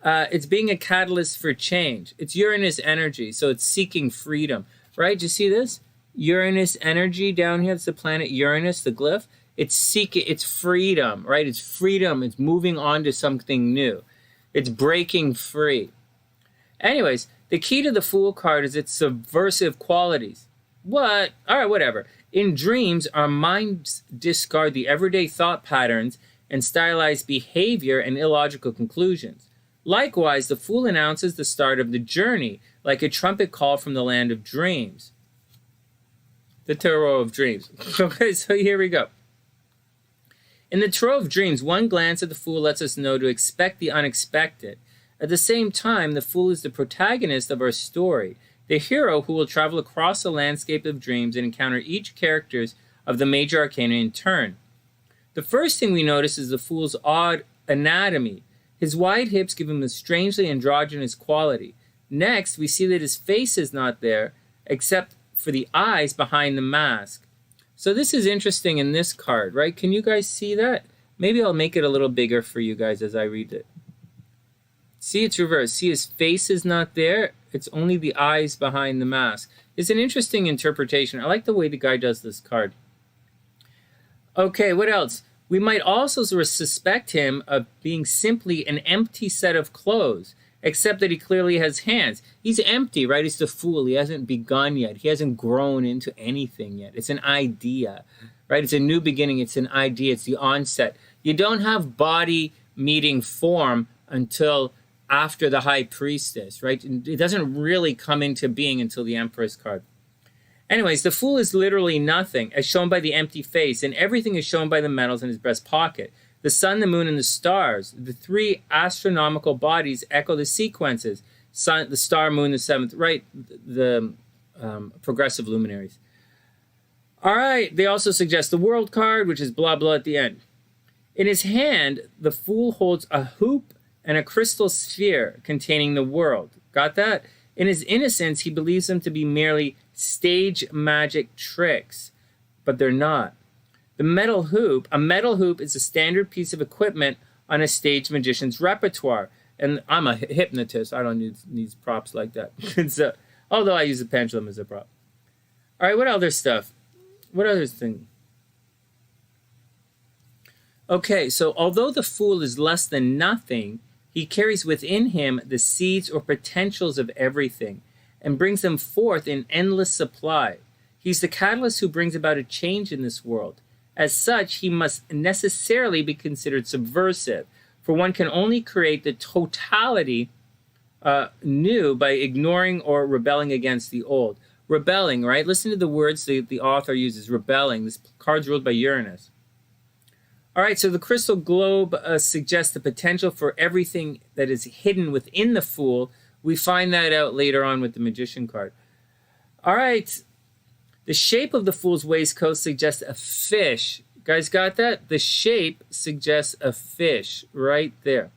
it's being a catalyst for change. It's Uranus energy, so it's seeking freedom, right? Do you see this? Uranus energy down here, it's the planet Uranus, the glyph. It's seeking, it's freedom, right? It's freedom, it's moving on to something new. It's breaking free. Anyways, the key to the Fool card is its subversive qualities. What? All right, whatever. In dreams, our minds discard the everyday thought patterns and stylized behavior and illogical conclusions. Likewise, the Fool announces the start of the journey, like a trumpet call from the land of dreams. The Tarot of Dreams. Okay, so here we go. In the Tarot of Dreams, one glance at the Fool lets us know to expect the unexpected. At the same time, the Fool is the protagonist of our story, the hero who will travel across the landscape of dreams and encounter each characters of the major arcana in turn. The first thing we notice is the Fool's odd anatomy. His wide hips give him a strangely androgynous quality. Next, we see that his face is not there, except for the eyes behind the mask. So this is interesting in this card, right? Can you guys see that? Maybe I'll make it a little bigger for you guys as I read it. See, it's reversed. See, his face is not there. It's only the eyes behind the mask. It's an interesting interpretation. I like the way the guy does this card. Okay, what else? We might also sort of suspect him of being simply an empty set of clothes, except that he clearly has hands. He's empty, right? He's the Fool. He hasn't begun yet. He hasn't grown into anything yet. It's an idea, right? It's a new beginning. It's an idea. It's the onset. You don't have body meeting form until after the High Priestess, right? It doesn't really come into being until the Empress card. Anyways, the Fool is literally nothing, as shown by the empty face, and everything is shown by the medals in his breast pocket. The sun, the moon, and the stars, the three astronomical bodies echo the sequences. Sun, the star, moon, the seventh, right? The progressive luminaries. All right, they also suggest the World card, which is blah, blah at the end. In his hand, the Fool holds a hoop and a crystal sphere containing the world. Got that? In his innocence, he believes them to be merely stage magic tricks, but they're not. The metal hoop, a metal hoop is a standard piece of equipment on a stage magician's repertoire. And I'm a hypnotist. I don't need props like that. So, although I use a pendulum as a prop. All right, what other stuff? What other thing? Okay, so although the Fool is less than nothing, He carries within him the seeds or potentials of everything and brings them forth in endless supply. He's the catalyst who brings about a change in this world. As such, he must necessarily be considered subversive, for one can only create the totality new by ignoring or rebelling against the old. Rebelling, right? Listen to the words the author uses, rebelling. This card's ruled by Uranus. All right, so the crystal globe suggests the potential for everything that is hidden within the Fool. We find that out later on with the Magician card. All right, the shape of the Fool's waistcoat suggests a fish. You guys got that? The shape suggests a fish right there.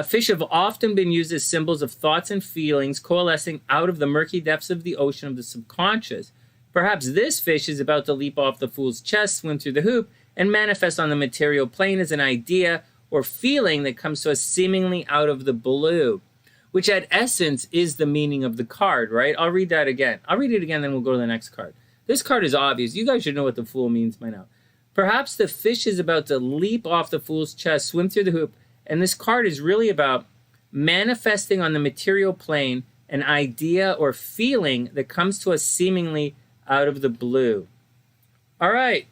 Fish have often been used as symbols of thoughts and feelings coalescing out of the murky depths of the ocean of the subconscious. Perhaps this fish is about to leap off the Fool's chest, swim through the hoop, and manifest on the material plane as an idea or feeling that comes to us seemingly out of the blue, which at essence is the meaning of the card, right? I'll read that again. I'll read it again, then we'll go to the next card. This card is obvious. You guys should know what the Fool means by now. Perhaps the fish is about to leap off the Fool's chest, swim through the hoop, and this card is really about manifesting on the material plane an idea or feeling that comes to us seemingly out of the blue. All right.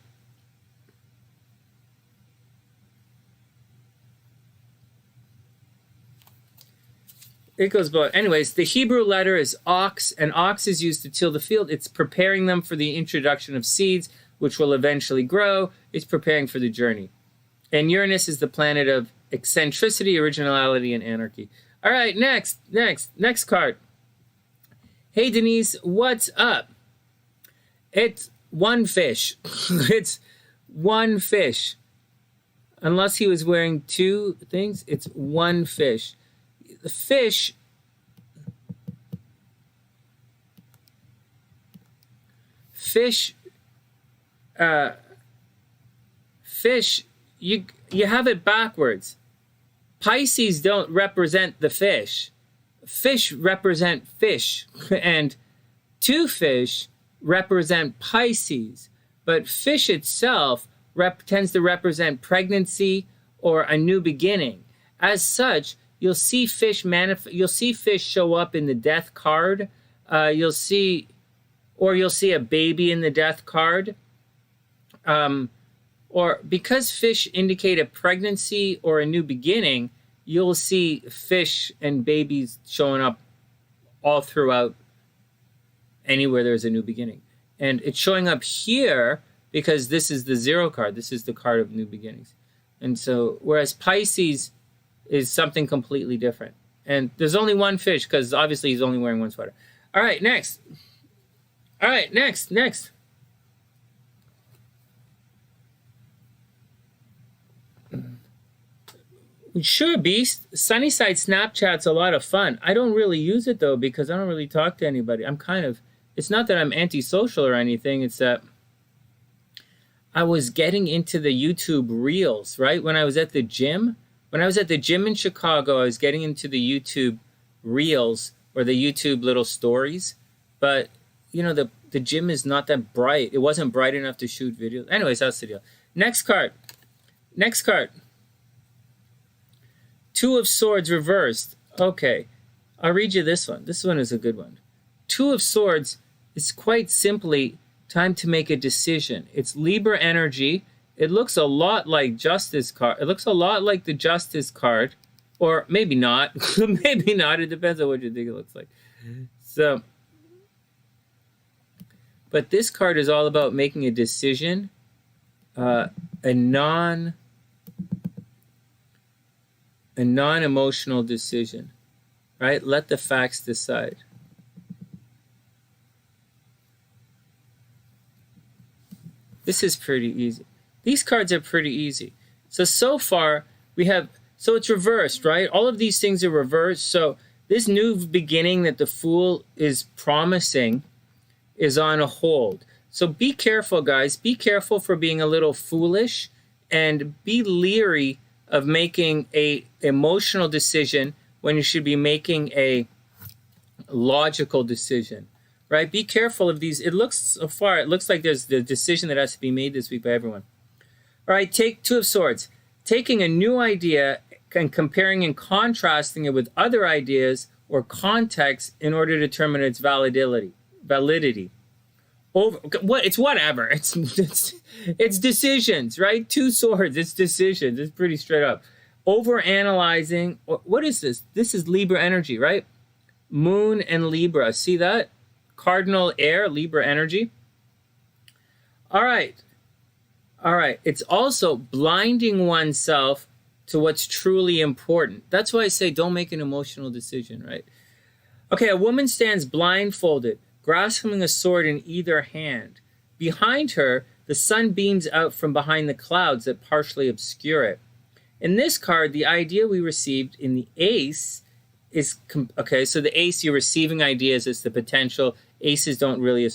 It goes below. Anyways, the Hebrew letter is ox, and ox is used to till the field. It's preparing them for the introduction of seeds, which will eventually grow. It's preparing for the journey. And Uranus is the planet of eccentricity, originality, and anarchy. All right, next card. Hey, Denise, what's up? It's one fish. It's one fish. Unless he was wearing two things, it's one fish. The fish you have it backwards. Pisces don't represent the fish. Fish represent fish, and two fish represent Pisces. But fish itself tends to represent pregnancy or a new beginning. As such, you'll see fish show up in the death card. You'll see a baby in the death card. Or because fish indicate a pregnancy or a new beginning, you'll see fish and babies showing up all throughout anywhere there's a new beginning. And it's showing up here because this is the zero card. This is the card of new beginnings. And so, whereas Pisces is something completely different. And there's only one fish because obviously he's only wearing one sweater. All right, next. Sure, Beast. SunnySide Snapchat's a lot of fun. I don't really use it, though, because I don't really talk to anybody. It's not that I'm antisocial or anything. It's that I was getting into the YouTube Reels, right? When I was at the gym in Chicago, I was getting into the YouTube Reels or the YouTube little stories. But, the gym is not that bright. It wasn't bright enough to shoot videos. Anyways, that's the deal. Next card. Two of Swords reversed. Okay, I'll read you this one. This one is a good one. Two of Swords is quite simply time to make a decision. It's Libra energy. It looks a lot like Justice card. It looks a lot like the Justice card, or maybe not. Maybe not. It depends on what you think it looks like. So, but this card is all about making a decision, a non-emotional decision, right? Let the facts decide. This is pretty easy. These cards are pretty easy. So far we have, so it's reversed, right? All of these things are reversed. So this new beginning that the Fool is promising is on a hold. So be careful, guys. Be careful for being a little foolish and be leery of making a emotional decision when you should be making a logical decision, right? Be careful of these. It looks like there's the decision that has to be made this week by everyone. All right, take Two of Swords. Taking a new idea, and comparing and contrasting it with other ideas or contexts in order to determine its validity. It's whatever. It's decisions, right? Two swords. It's decisions. It's pretty straight up. Over analyzing. What is this? This is Libra energy, right? Moon and Libra. See that? Cardinal air, Libra energy. All right. It's also blinding oneself to what's truly important. That's why I say don't make an emotional decision, right? Okay, a woman stands blindfolded, grasping a sword in either hand. Behind her, the sun beams out from behind the clouds that partially obscure it. In this card, the idea we received in the ace is, okay, so the ace, you're receiving ideas as the potential. Aces don't really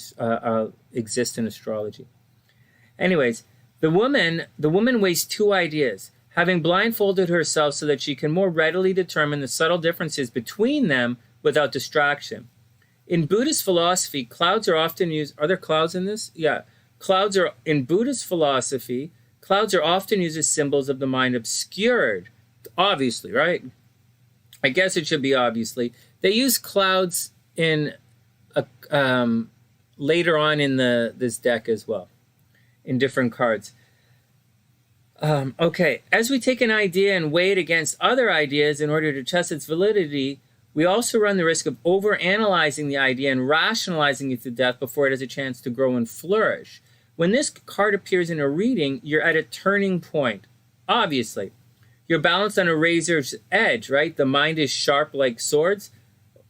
exist in astrology. Anyways, the woman weighs two ideas, having blindfolded herself so that she can more readily determine the subtle differences between them without distraction. In Buddhist philosophy, clouds are often used. Are there clouds in this? Yeah. In Buddhist philosophy, clouds are often used as symbols of the mind obscured. Obviously, right? I guess it should be obviously. They use clouds in later on in this deck as well, in different cards. Okay, as we take an idea and weigh it against other ideas in order to test its validity, we also run the risk of overanalyzing the idea and rationalizing it to death before it has a chance to grow and flourish. When this card appears in a reading, you're at a turning point. Obviously, you're balanced on a razor's edge, right? The mind is sharp like swords,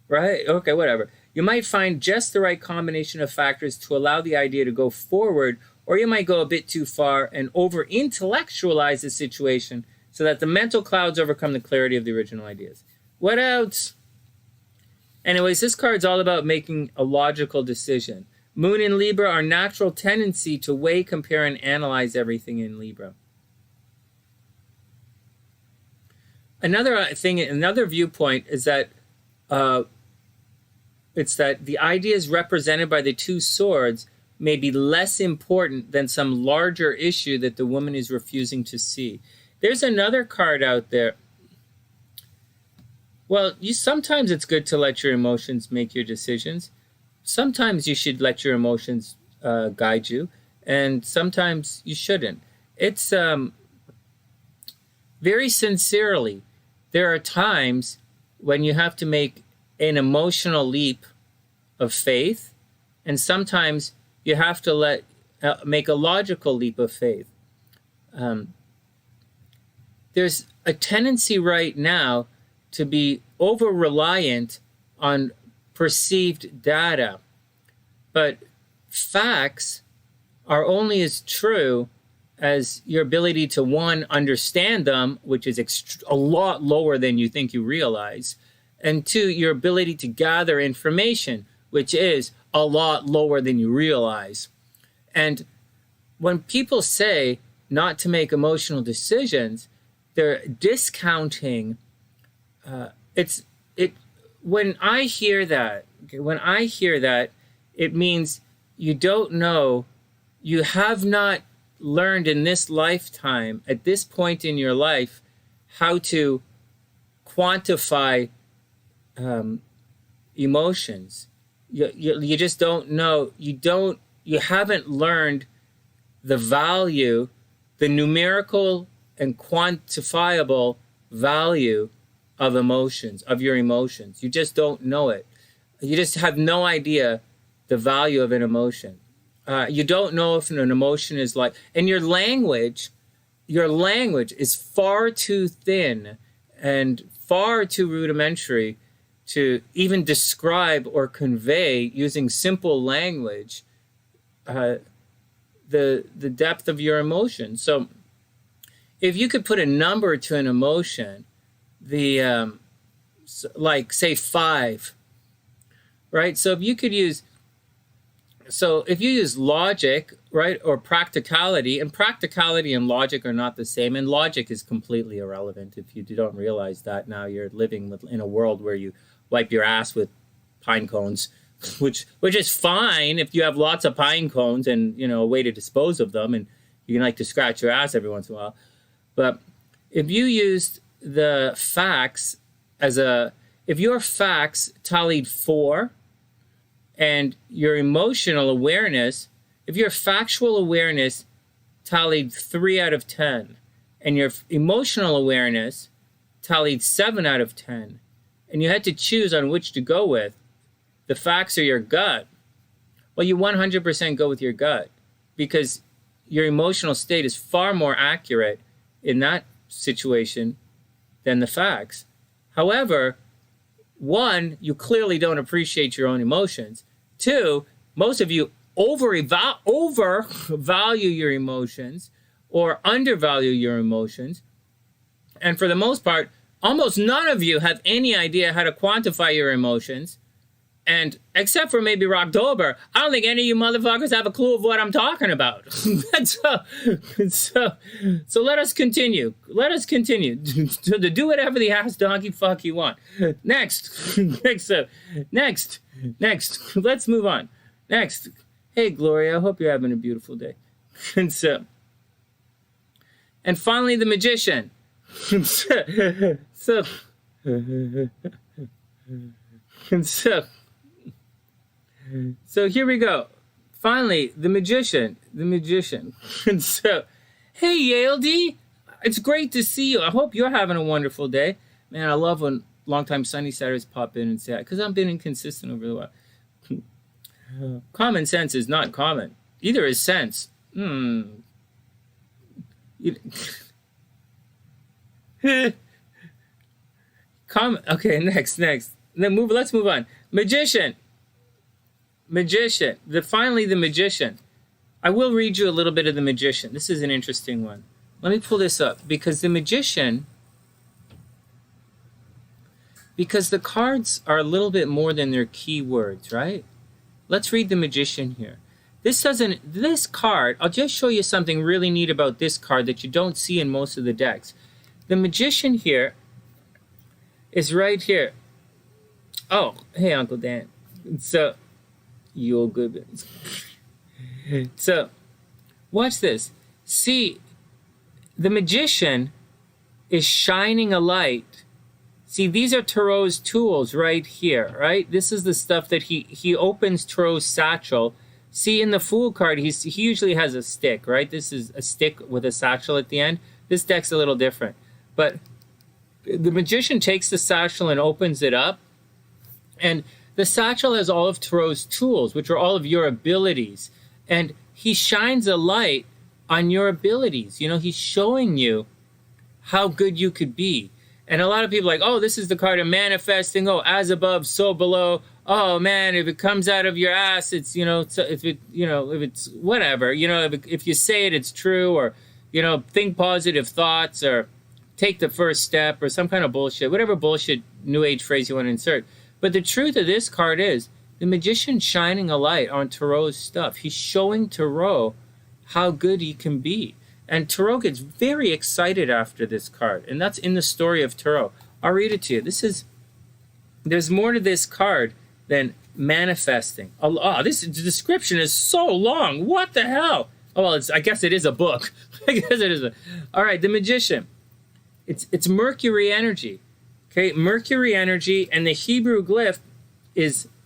right? Okay, whatever. You might find just the right combination of factors to allow the idea to go forward, or you might go a bit too far and over-intellectualize the situation so that the mental clouds overcome the clarity of the original ideas. What else? Anyways, this card's all about making a logical decision. Moon and Libra, our natural tendency to weigh, compare, and analyze everything in Libra. Another viewpoint is that it's that the ideas represented by the two swords may be less important than some larger issue that the woman is refusing to see. There's another card out there. Well, sometimes it's good to let your emotions make your decisions. Sometimes you should let your emotions guide you, and sometimes you shouldn't. It's very sincerely, there are times when you have to make an emotional leap of faith, and sometimes you have to make a logical leap of faith. There's a tendency right now to be over-reliant on perceived data, but facts are only as true as your ability to, one, understand them, which is a lot lower than you think you realize, and two, your ability to gather information, which is a lot lower than you realize. And when people say not to make emotional decisions, they're discounting. When I hear that, it means you don't know, you have not learned in this lifetime, at this point in your life, how to quantify emotions. You just don't know. You haven't learned the value, the numerical and quantifiable value of emotions, of your emotions. You just don't know it. You just have no idea the value of an emotion. You don't know if an emotion is like, and your language is far too thin and far too rudimentary to even describe or convey using simple language the depth of your emotion. So if you could put a number to an emotion, like say 5, right? So if you use logic, right, or practicality, and practicality and logic are not the same, and logic is completely irrelevant if you don't realize that now. You're living in a world where you wipe your ass with pine cones, which is fine if you have lots of pine cones and, a way to dispose of them, and you can like to scratch your ass every once in a while. But if you used the facts if your facts tallied 4 and your emotional awareness, if your factual awareness tallied 3 out of 10 and your emotional awareness tallied 7 out of 10, and you had to choose on which to go with, the facts or your gut, well, you 100% go with your gut, because your emotional state is far more accurate in that situation than the facts. However, 1, you clearly don't appreciate your own emotions. 2, most of you overvalue your emotions or undervalue your emotions. And for the most part, almost none of you have any idea how to quantify your emotions. And except for maybe Rocktober, I don't think any of you motherfuckers have a clue of what I'm talking about. So let us continue. Let us continue to do whatever the ass donkey fuck you want. Next. Let's move on. Next. Hey, Gloria, I hope you're having a beautiful day. And finally, the magician. So here we go. Finally, the magician. And so, hey, Yale D, it's great to see you. I hope you're having a wonderful day. Man, I love when longtime Sunnysiders pop in and say that, because I've been inconsistent over the while. Common sense is not common. Either is sense. Okay, next. Let's move on. Magician. Finally, the magician. I will read you a little bit of the magician. This is an interesting one. Let me pull this up, because the magician, because the cards are a little bit more than their keywords, right? Let's read the magician here. This card, I'll just show you something really neat about this card that you don't see in most of the decks. The magician here is right here. Oh, hey, Uncle Dan. So, you're good. So, watch this. See, the magician is shining a light. See, these are Tarot's tools right here, right? This is the stuff that he opens Tarot's satchel. See, in the Fool card, he usually has a stick, right? This is a stick with a satchel at the end. This deck's a little different. But the magician takes the satchel and opens it up. And the satchel has all of Tarot's tools, which are all of your abilities. And he shines a light on your abilities. You know, he's showing you how good you could be. And a lot of people are like, oh, this is the card of manifesting. Oh, as above, so below. Oh man, if it comes out of your ass, it's, you know, if it's whatever, you know, if you say it, it's true, or, you know, think positive thoughts, or take the first step, or some kind of bullshit, whatever bullshit new age phrase you want to insert. But the truth of this card is the magician shining a light on Tarot's stuff. He's showing Tarot how good he can be. And Tarot gets very excited after this card. And that's in the story of Tarot. I'll read it to you. There's more to this card than manifesting. Oh, this description is so long. What the hell? Oh, well, I guess it is a book. All right, the magician. It's Mercury energy. Okay, Mercury energy, and the Hebrew glyph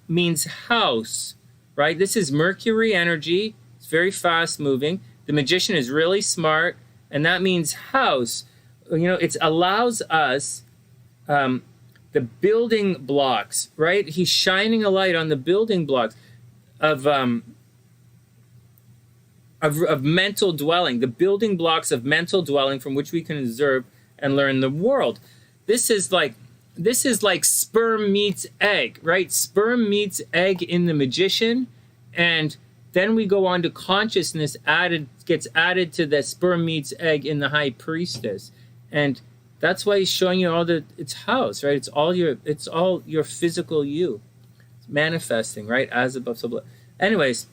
means house, right? This is Mercury energy. It's very fast moving. The magician is really smart, and that means house. You know, it allows us the building blocks, right? He's shining a light on the building blocks of mental dwelling, the building blocks of mental dwelling from which we can observe and learn the world. This is like sperm meets egg, right? Sperm meets egg in the magician, and then we go on to consciousness gets added to the sperm meets egg in the high priestess. And that's why he's showing you it's house, right? It's all your physical you. It's manifesting, right? As above, so below. Anyways,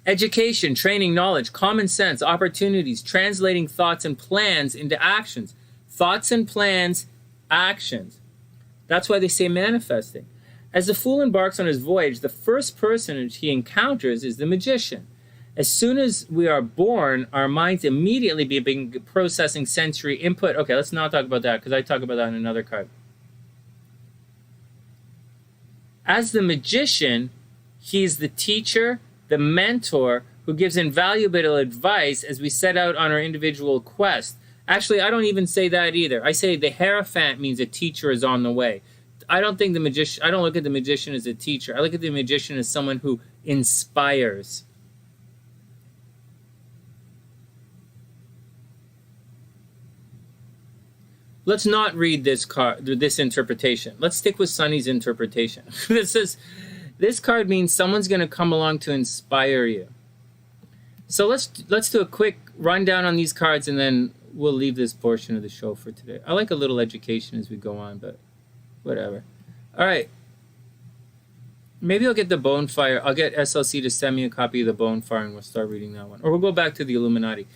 education, training, knowledge, common sense, opportunities, translating thoughts and plans into actions. Thoughts and plans, actions. That's why they say manifesting. As the Fool embarks on his voyage, the first person he encounters is the magician. As soon as we are born, our minds immediately begin processing sensory input. Okay, let's not talk about that because I talk about that in another card. As the magician, he's the teacher, the mentor, who gives invaluable advice as we set out on our individual quest. Actually, I don't even say that either. I say the Hierophant means a teacher is on the way. I don't think the magician, I don't look at the magician as a teacher. I look at the magician as someone who inspires. Let's not read this card, this interpretation. Let's stick with Sonny's interpretation. This card means someone's going to come along to inspire you. So let's do a quick rundown on these cards, and then we'll leave this portion of the show for today. I like a little education as we go on, but whatever. All right. Maybe I'll get the Bonefire. I'll get SLC to send me a copy of the Bonefire, and we'll start reading that one. Or we'll go back to the Illuminati.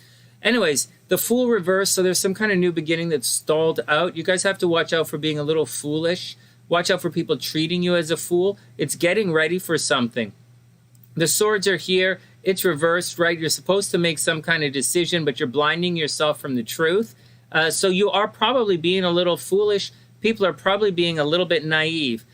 Anyways, the Fool reverse, so there's some kind of new beginning that's stalled out. You guys have to watch out for being a little foolish. Watch out for people treating you as a fool. It's getting ready for something. The Swords are here. It's reversed, right? You're supposed to make some kind of decision, but you're blinding yourself from the truth. So you are probably being a little foolish. People are probably being a little bit naive.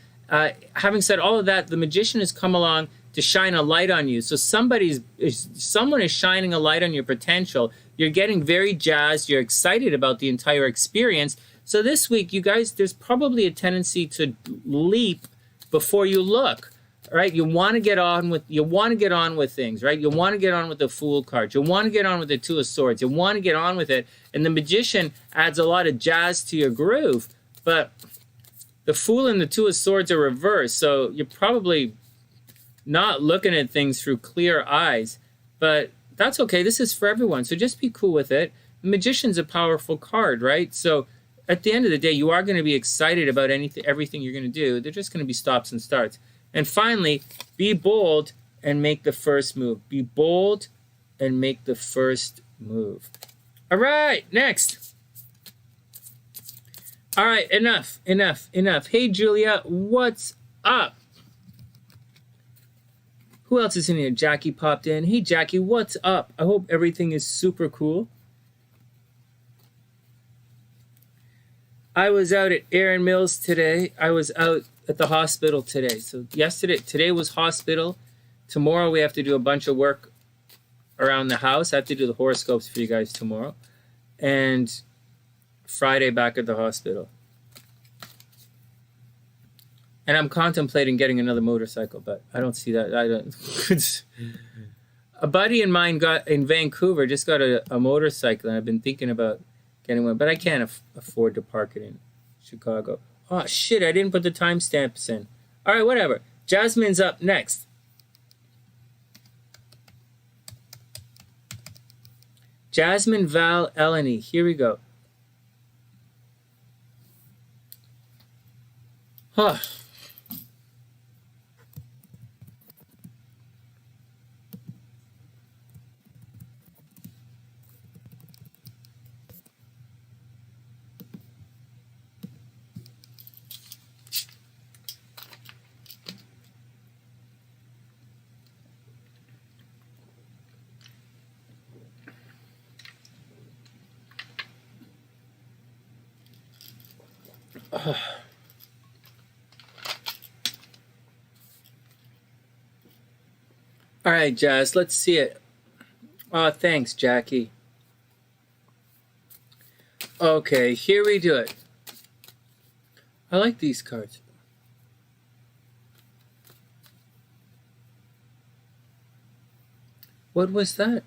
Having said all of that, the Magician has come along to shine a light on you. So someone is shining a light on your potential. You're getting very jazzed. You're excited about the entire experience. So this week, you guys, there's probably a tendency to leap before you look, right? You want to get on with things, right? You want to get on with the Fool card. You want to get on with the Two of Swords. You want to get on with it. And the Magician adds a lot of jazz to your groove. But the Fool and the Two of Swords are reversed. So you're probably not looking at things through clear eyes, but that's okay. This is for everyone, so just be cool with it. The Magician's a powerful card, right? So at the end of the day, you are going to be excited about everything you're going to do. They're just going to be stops and starts. And finally, be bold and make the first move. Be bold and make the first move. All right, next. All right, enough. Hey, Julia, what's up? Who else is in here? Jackie popped in. Hey, Jackie, what's up? I hope everything is super cool. I was out at Erin Mills today. I was out at the hospital today. So today was hospital. Tomorrow we have to do a bunch of work around the house. I have to do the horoscopes for you guys tomorrow. And Friday back at the hospital. And I'm contemplating getting another motorcycle, but I don't see that. I don't. A buddy of mine in Vancouver just got a motorcycle, and I've been thinking about getting one, but I can't afford to park it in Chicago. Oh, shit, I didn't put the timestamps in. All right, whatever. Jasmine's up next. Jasmine, Val, EleniG. Here we go. Huh. All right, Jazz, let's see it. Oh, thanks, Jackie. Okay, here we do it. I like these cards. What was that?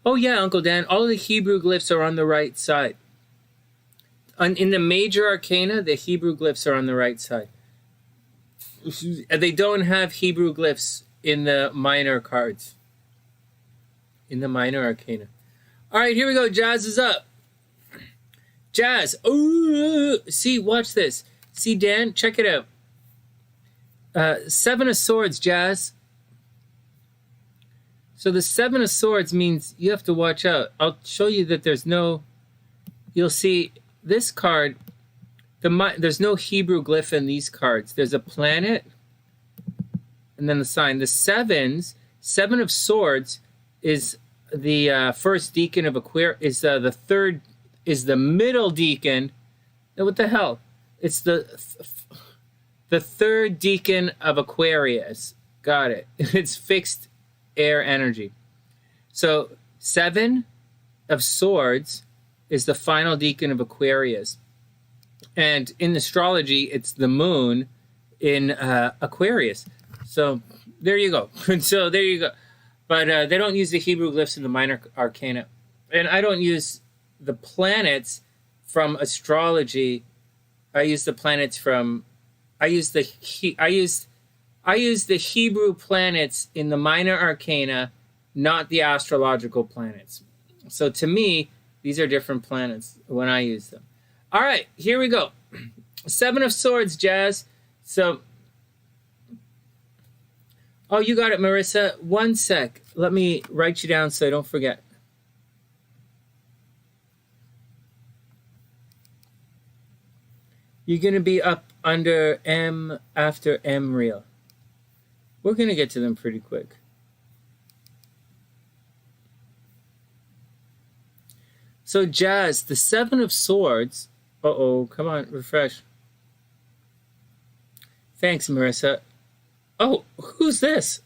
Oh, yeah, Uncle Dan, all of the Hebrew glyphs are on the right side. In the major arcana, the Hebrew glyphs are on the right side. They don't have Hebrew glyphs in the minor cards. In the minor arcana. All right, here we go. Jazz is up. Jazz. Ooh, see, watch this. See, Dan, check it out. Seven of Swords, Jazz. So the Seven of Swords means you have to watch out. I'll show you that there's no... You'll see this card... There's no Hebrew glyph in these cards. There's a planet and then the sign. The sevens, 7 of Swords is the first decan of Aquarius, is the third, is the middle decan. What the hell? It's the third decan of Aquarius. Got it. It's fixed air energy. So 7 of Swords is the final decan of Aquarius. And in astrology, it's the moon in Aquarius. So there you go. So there you go. But they don't use the Hebrew glyphs in the minor arcana. And I don't use the planets from astrology. I use the planets from, I use the Hebrew planets in the minor arcana, not the astrological planets. So to me, these are different planets when I use them. All right, here we go. 7 of Swords, Jazz. So, oh, you got it, Marissa. One sec. Let me write you down so I don't forget. You're going to be up under M after M real. We're going to get to them pretty quick. So, Jazz, the 7 of Swords. Uh-oh, come on, refresh. Thanks, Marissa. Oh, who's this?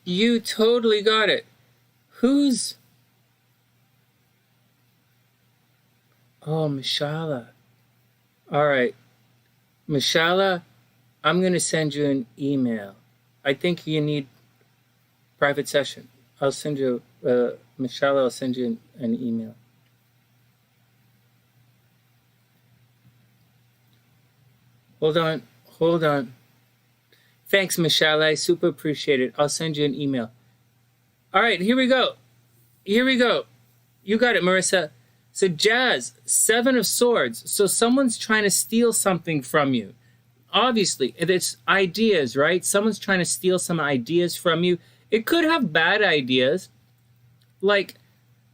You totally got it. Who's... Oh, msshalea. All right. msshalea, I'm going to send you an email. I think you need private session. I'll send you, msshalea, I'll send you an email. Hold on. Hold on. Thanks, msshalea. I super appreciate it. I'll send you an email. All right, here we go. Here we go. You got it, Marissa. So, Jazz, 7 of Swords. So someone's trying to steal something from you. Obviously, it's ideas, right? Someone's trying to steal some ideas from you. It could have bad ideas. Like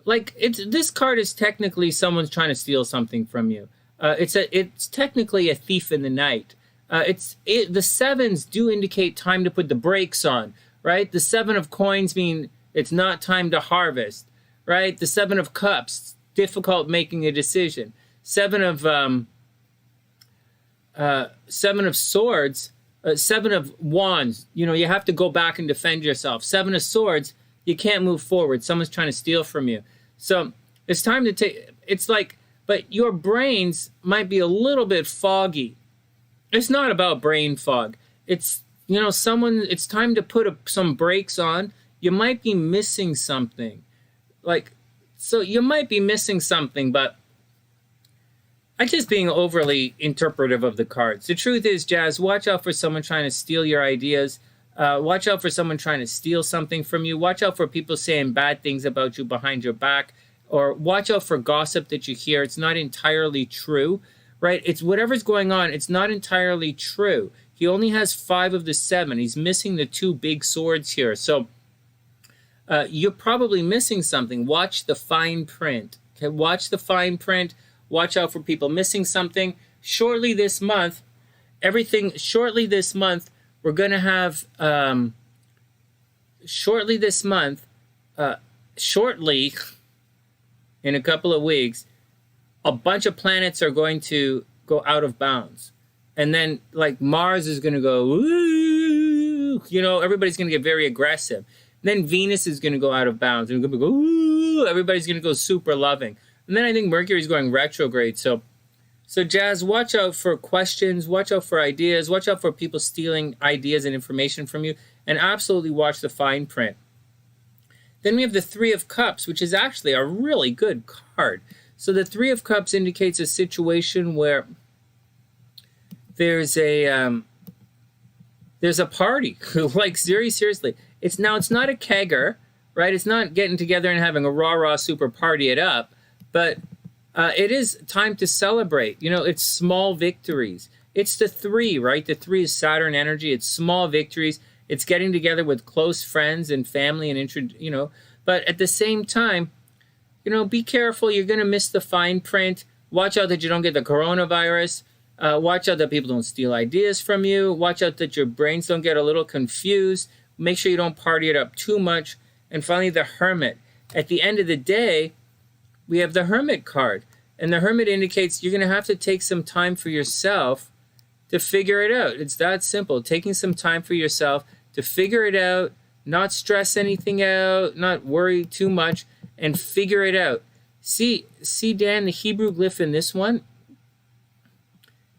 this card is technically someone's trying to steal something from you. It's technically a thief in the night. The 7s do indicate time to put the brakes on, right? The 7 of Coins mean it's not time to harvest, right? The 7 of Cups, difficult making a decision. 7 of Swords, 7 of Wands, you know, you have to go back and defend yourself. 7 of Swords, you can't move forward. Someone's trying to steal from you. So it's time to take, it's like, but your brains might be a little bit foggy. It's not about brain fog. It's, you know, it's time to put some brakes on. You might be missing something. So you might be missing something, but I'm just being overly interpretive of the cards. The truth is, Jazz, watch out for someone trying to steal your ideas. Watch out for someone trying to steal something from you. Watch out for people saying bad things about you behind your back. Or watch out for gossip that you hear. It's not entirely true, right? It's whatever's going on. It's not entirely true. He only has 5 of the 7. He's missing the 2 big swords here. So you're probably missing something. Watch the fine print. Okay, watch the fine print. Watch out for people missing something. Shortly this month, we're going to have, shortly, in a couple of weeks, a bunch of planets are going to go out of bounds. And then, like, Mars is going to go, ooh, you know, everybody's going to get very aggressive. Then Venus is going to go out of bounds. And we're going to go, ooh, everybody's going to go super loving. And then I think Mercury's going retrograde. So Jazz, watch out for questions. Watch out for ideas. Watch out for people stealing ideas and information from you. And absolutely watch the fine print. Then we have the 3 of Cups, which is actually a really good card. So the 3 of Cups indicates a situation where there's a party, like very seriously. It's not a kegger, right? It's not getting together and having a rah-rah super party it up, but it is time to celebrate. You know, it's small victories. It's the 3, right? The 3 is Saturn energy. It's small victories. It's getting together with close friends and family and, you know, but at the same time, you know, be careful. You're going to miss the fine print. Watch out that you don't get the coronavirus. Watch out that people don't steal ideas from you. Watch out that your brains don't get a little confused. Make sure you don't party it up too much. And finally, the Hermit. At the end of the day, we have the Hermit card. And the Hermit indicates you're going to have to take some time for yourself to figure it out. It's that simple. Taking some time for yourself to figure it out, not stress anything out, not worry too much, and figure it out. See, Dan, the Hebrew glyph in this one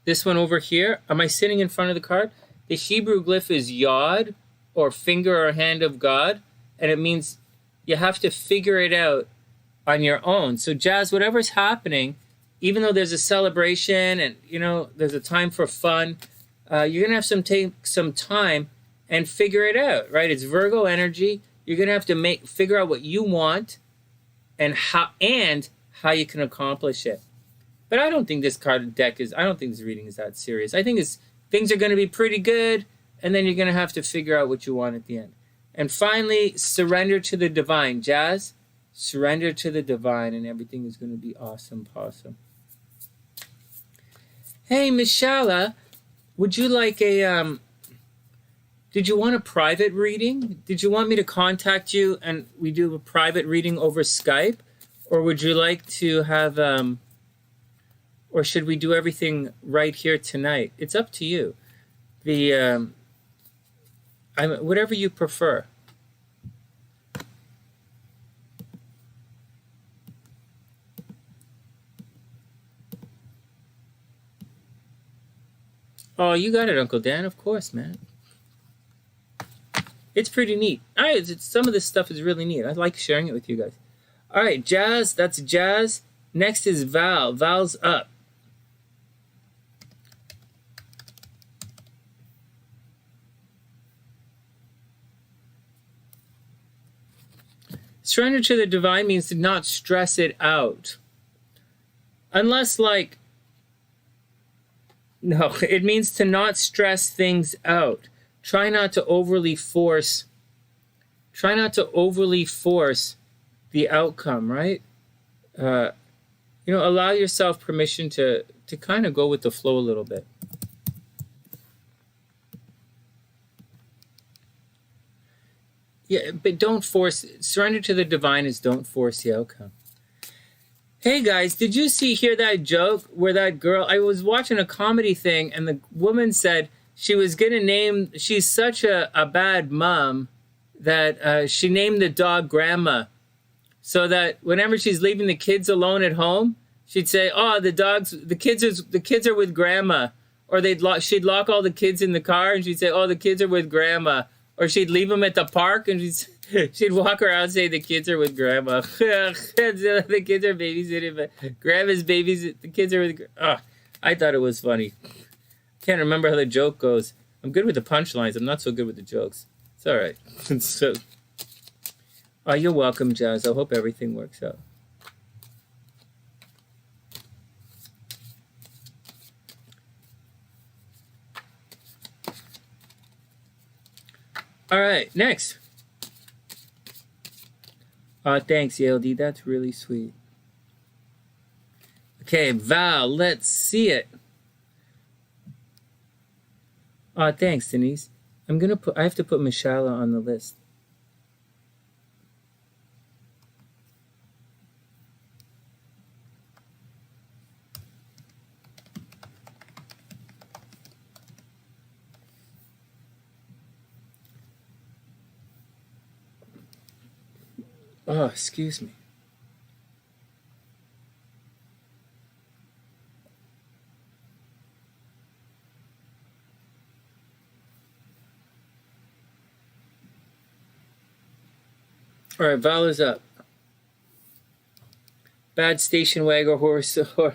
over here. Am I sitting in front of the card? The Hebrew glyph is Yod, or finger or hand of God, and it means you have to figure it out on your own. So Jazz, whatever's happening, even though there's a celebration and, you know, there's a time for fun, you're going to have to take some time and figure it out, right? It's Virgo energy. You're going to have to figure out what you want and how you can accomplish it. But I don't think this card deck I don't think this reading is that serious. I think things are going to be pretty good, and then you're going to have to figure out what you want at the end. And finally, surrender to the divine. Jazz, surrender to the divine, and everything is going to be awesome possum. Hey, msshalea, would you like a, did you want a private reading? Did you want me to contact you and we do a private reading over Skype? Or would you like to have, or should we do everything right here tonight? It's up to you. Whatever you prefer. Oh, you got it, Uncle Dan. Of course, man. It's pretty neat. Some of this stuff is really neat. I like sharing it with you guys. All right, Jazz. That's Jazz. Next is Val. Val's up. Surrender to the divine means to not stress it out. Unless, like, no, it means to not stress things out. Try not to overly force the outcome, right? You know, allow yourself permission to kind of go with the flow a little bit. Yeah, but don't force. Surrender to the divine is don't force the outcome. Hey guys, did you hear that joke where that girl, I was watching a comedy thing and the woman said she was going to name, she's such a bad mom that she named the dog Grandma. So that whenever she's leaving the kids alone at home, she'd say, oh, the kids are with Grandma. Or she'd lock all the kids in the car and she'd say, oh, the kids are with Grandma. Or she'd leave them at the park and she'd walk around and say the kids are with Grandma. The kids are babysitting, but Grandma's babies, the kids are with... I thought it was funny. Can't remember how the joke goes. I'm good with the punchlines. I'm not so good with the jokes. It's all right. So, you're welcome, Jazz. I hope everything works out. All right, next. Thanks, ELD. That's really sweet. Okay, Val, let's see it. Thanks, Denise. I have to put msshalea on the list. Oh, excuse me. All right, Val is up. Bad station wagon horse. Oh,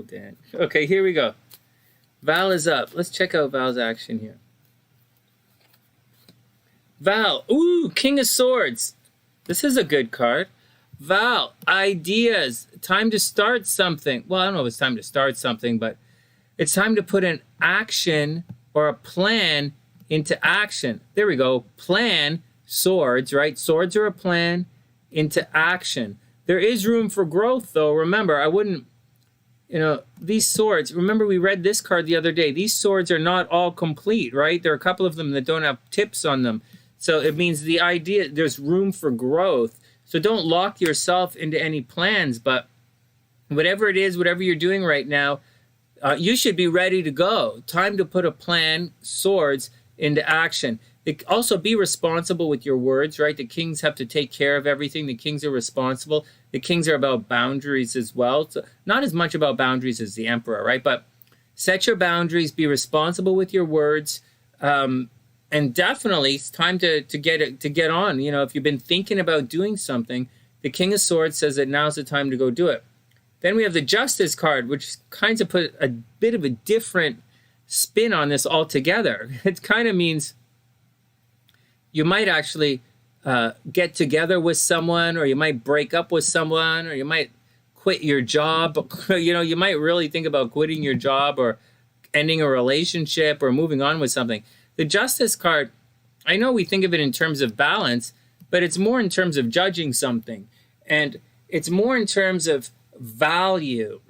Dan. Okay, here we go. Val is up. Let's check out Val's action here. Val. Ooh, King of Swords. This is a good card. Val, ideas. Time to start something. Well, I don't know if it's time to start something, but it's time to put an action or a plan into action. There we go. Plan, swords, right? Swords are a plan into action. There is room for growth, though. Remember, I wouldn't, these swords, remember we read this card the other day. These swords are not all complete, right? There are a couple of them that don't have tips on them. So it means the idea, there's room for growth. So don't lock yourself into any plans, but whatever it is, whatever you're doing right now, you should be ready to go. Time to put a plan, swords, into action. Also be responsible with your words, right? The kings have to take care of everything. The kings are responsible. The kings are about boundaries as well. So not as much about boundaries as the emperor, right? But set your boundaries, be responsible with your words, and definitely it's time to get on. If you've been thinking about doing something, the King of Swords says that now's the time to go do it. Then we have the Justice card, which kind of put a bit of a different spin on this altogether. It kind of means you might actually get together with someone, or you might break up with someone, or you might quit your job. You might really think about quitting your job or ending a relationship or moving on with something. The Justice card, I know we think of it in terms of balance, but it's more in terms of judging something. And it's more in terms of value,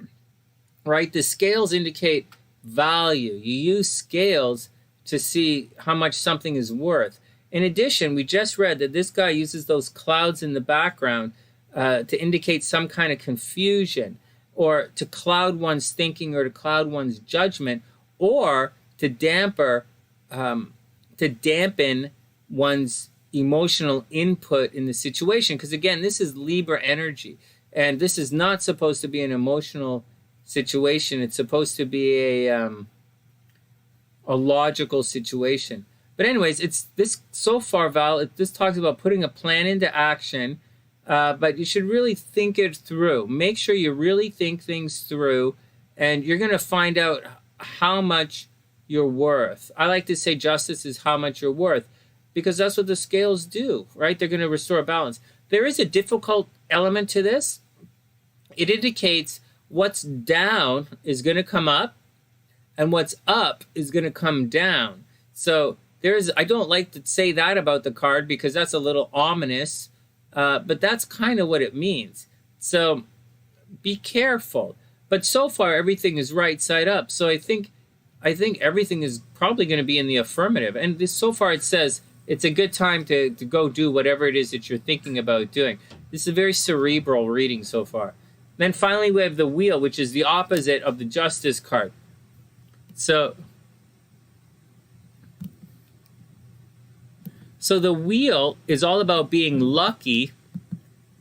right? The scales indicate value. You use scales to see how much something is worth. In addition, we just read that this guy uses those clouds in the background to indicate some kind of confusion, or to cloud one's thinking, or to cloud one's judgment, or to dampen one's emotional input in the situation. Because again, this is Libra energy, and this is not supposed to be an emotional situation. It's supposed to be a logical situation. But anyways, it's this so far, Val. This talks about putting a plan into action, but you should really think it through. Make sure you really think things through, and you're going to find out how much you're worth. I like to say justice is how much you're worth, because that's what the scales do, right? They're going to restore balance. There is a difficult element to this. It indicates what's down is going to come up, and what's up is going to come down. So I don't like to say that about the card, because that's a little ominous, but that's kind of what it means. So be careful. But so far, everything is right side up. So I think everything is probably going to be in the affirmative. And so far it says it's a good time to go do whatever it is that you're thinking about doing. This is a very cerebral reading so far. Then finally we have the Wheel, which is the opposite of the Justice card. So the Wheel is all about being lucky,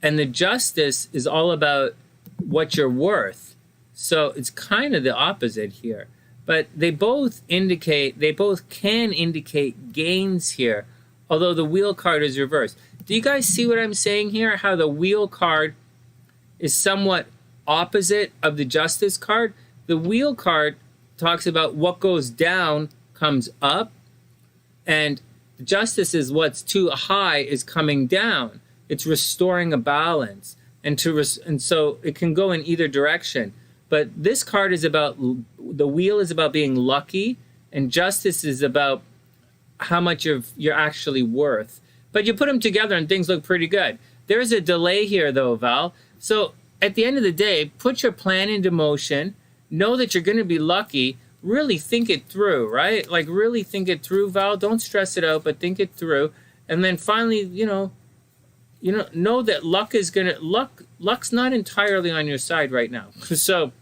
and the Justice is all about what you're worth. So it's kind of the opposite here. But they both can indicate gains here, although the Wheel card is reversed. Do you guys see what I'm saying here? How the Wheel card is somewhat opposite of the Justice card? The Wheel card talks about what goes down comes up, and the Justice is what's too high is coming down. It's restoring a balance, and so it can go in either direction. But this card is about, the Wheel is about being lucky, and Justice is about how much you're actually worth. But you put them together and things look pretty good. There's a delay here though, Val. So at the end of the day, put your plan into motion. Know that you're going to be lucky. Really think it through, right? Like really think it through, Val. Don't stress it out, but think it through. And then finally, know that luck's not entirely on your side right now. So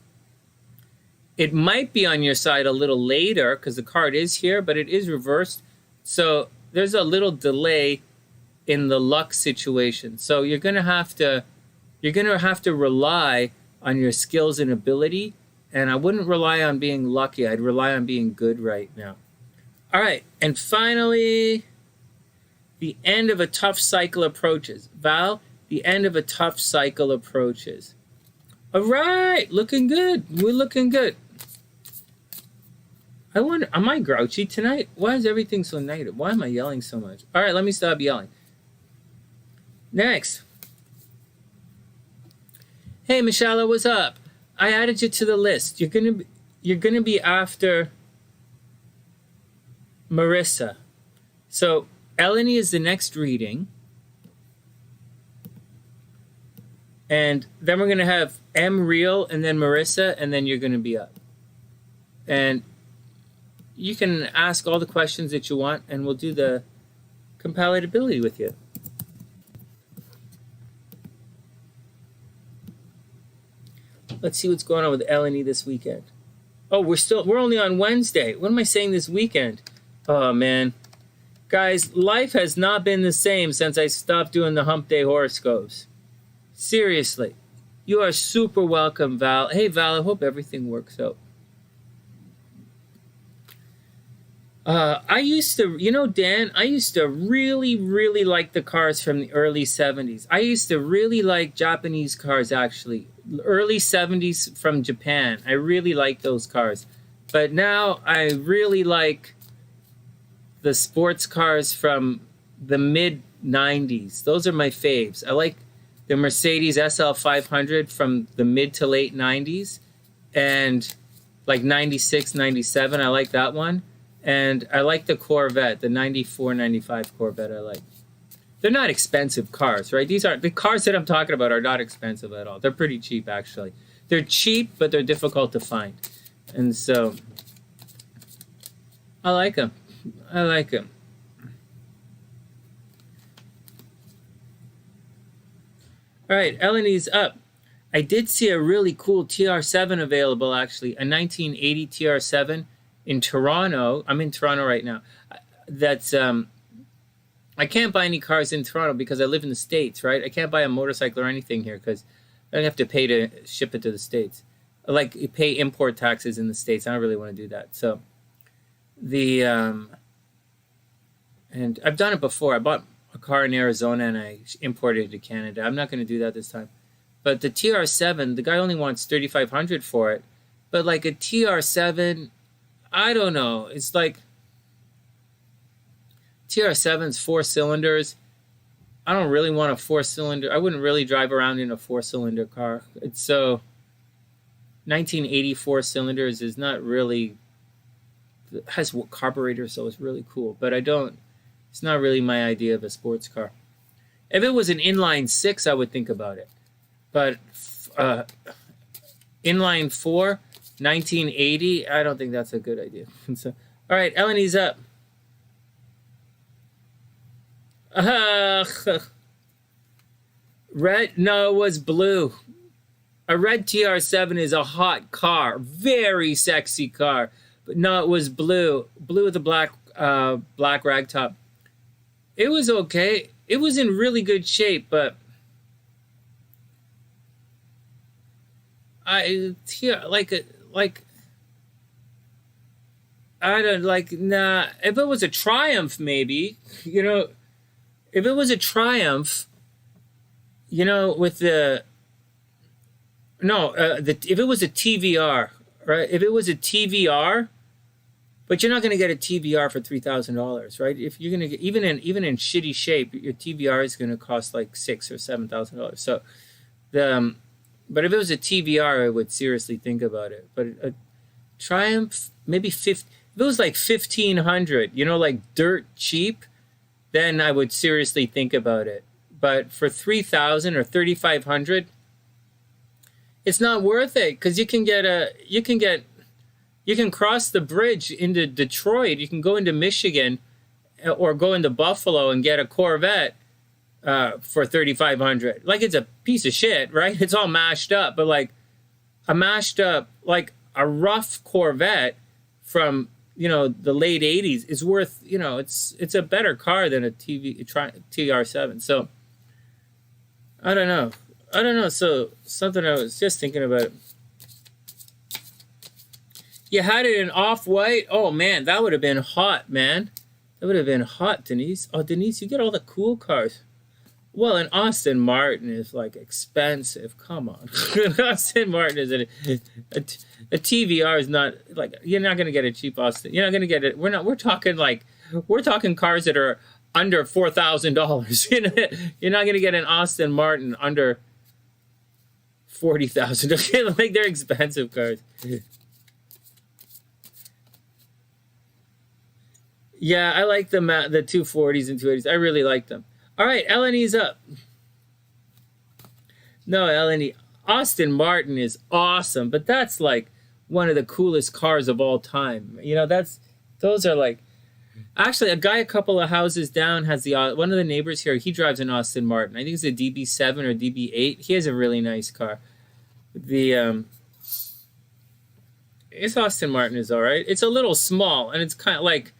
it might be on your side a little later, because the card is here, but it is reversed. So there's a little delay in the luck situation. So you're gonna have to rely on your skills and ability. And I wouldn't rely on being lucky. I'd rely on being good right now. All right, and finally, the end of a tough cycle approaches. Val, the end of a tough cycle approaches. All right, looking good. We're looking good. I wonder, am I grouchy tonight? Why is everything so negative? Why am I yelling so much? All right, let me stop yelling. Next, Hey, Mishala, what's up? I added you to the list. You're gonna be after Marissa. So EleniG is the next reading. And then we're gonna have MReal and then Marissa, and then you're gonna be up. And you can ask all the questions that you want, and we'll do the compatibility with you. Let's see what's going on with EleniG this weekend. Oh, we're only on Wednesday. What am I saying this weekend? Oh man. Guys, life has not been the same since I stopped doing the hump day horoscopes. Seriously. You are super welcome, Val. Hey Val, I hope everything works out. I used to, Dan, I used to really, really like the cars from the early 70s. I used to really like Japanese cars, actually. Early 70s from Japan. I really like those cars. But now I really like the sports cars from the mid 90s. Those are my faves. I like the Mercedes SL 500 from the mid to late 90s. And like 96, 97, I like that one. And I like the Corvette, the 94, 95 Corvette I like. They're not expensive cars, right? The cars that I'm talking about are not expensive at all. They're pretty cheap, actually. They're cheap, but they're difficult to find. And so, I like them. I like them. All right, EleniG's up. I did see a really cool TR7 available, actually. A 1980 TR7 in Toronto. I'm in Toronto right now. That's I can't buy any cars in Toronto because I live in the States, right? I can't buy a motorcycle or anything here because I have to pay to ship it to the States. Like, you pay import taxes in the States. I don't really want to do that. So and I've done it before. I bought a car in Arizona and I imported it to Canada. I'm not going to do that this time. But the TR7, the guy only wants $3,500 for it. But like a TR7, I don't know. It's like TR7's 4 cylinders. I don't really want a 4-cylinder. I wouldn't really drive around in a 4-cylinder car. It's so 1984 cylinders is not really, it has carburetors, so it's really cool. But it's not really my idea of a sports car. If it was an inline 6, I would think about it. But inline 4, 1980, I don't think that's a good idea. So, all right, EleniG's up. Red? No, it was blue. A red TR7 is a hot car. Very sexy car. But no, it was blue. Blue with a black rag top. It was okay. It was in really good shape, but I don't like, nah. If it was a Triumph, maybe, if it was a Triumph, with if it was a TVR, right? If it was a TVR, but you're not going to get a TVR for $3,000, right? If you're going to get, even in shitty shape, your TVR is going to cost like $6,000 or $7,000. So but if it was a TVR, I would seriously think about it. But a Triumph, maybe 50. If it was like $1,500, like dirt cheap, then I would seriously think about it. But for $3,000 or $3,500, it's not worth it because you can cross the bridge into Detroit. You can go into Michigan or go into Buffalo and get a Corvette for $3,500. Like, it's a piece of shit, right? It's all mashed up, but like a rough Corvette from the late 80s is worth, it's a better car than a TR7. So I don't know. So something I was just thinking about. You had it in off-white? Oh man, that would have been hot, man. That would have been hot, Denise. Oh, Denise, you get all the cool cars. Well, an Aston Martin is like expensive. Come on. Aston Martin is a TVR is not like, you're not going to get a cheap Aston. You're not going to get it. We're talking cars that are under $4,000. You're not going to get an Aston Martin under 40,000. Okay, like they're expensive cards. Yeah, I like the 240s and 280s. I really like them. All right, EleniG's up. No, EleniG. Aston Martin is awesome, but that's like one of the coolest cars of all time. You know, those are like, actually a guy a couple of houses down has one of the neighbors here, he drives an Aston Martin. I think it's a DB7 or DB8. He has a really nice car. His Aston Martin is all right. It's a little small, and it's kind of like,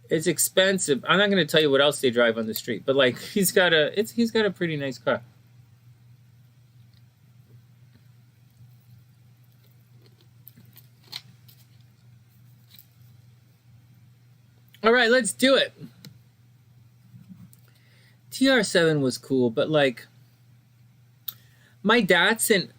it's expensive. I'm not going to tell you what else they drive on the street, but like he's got a pretty nice car. All right, let's do it. TR7 was cool, but like my Datsun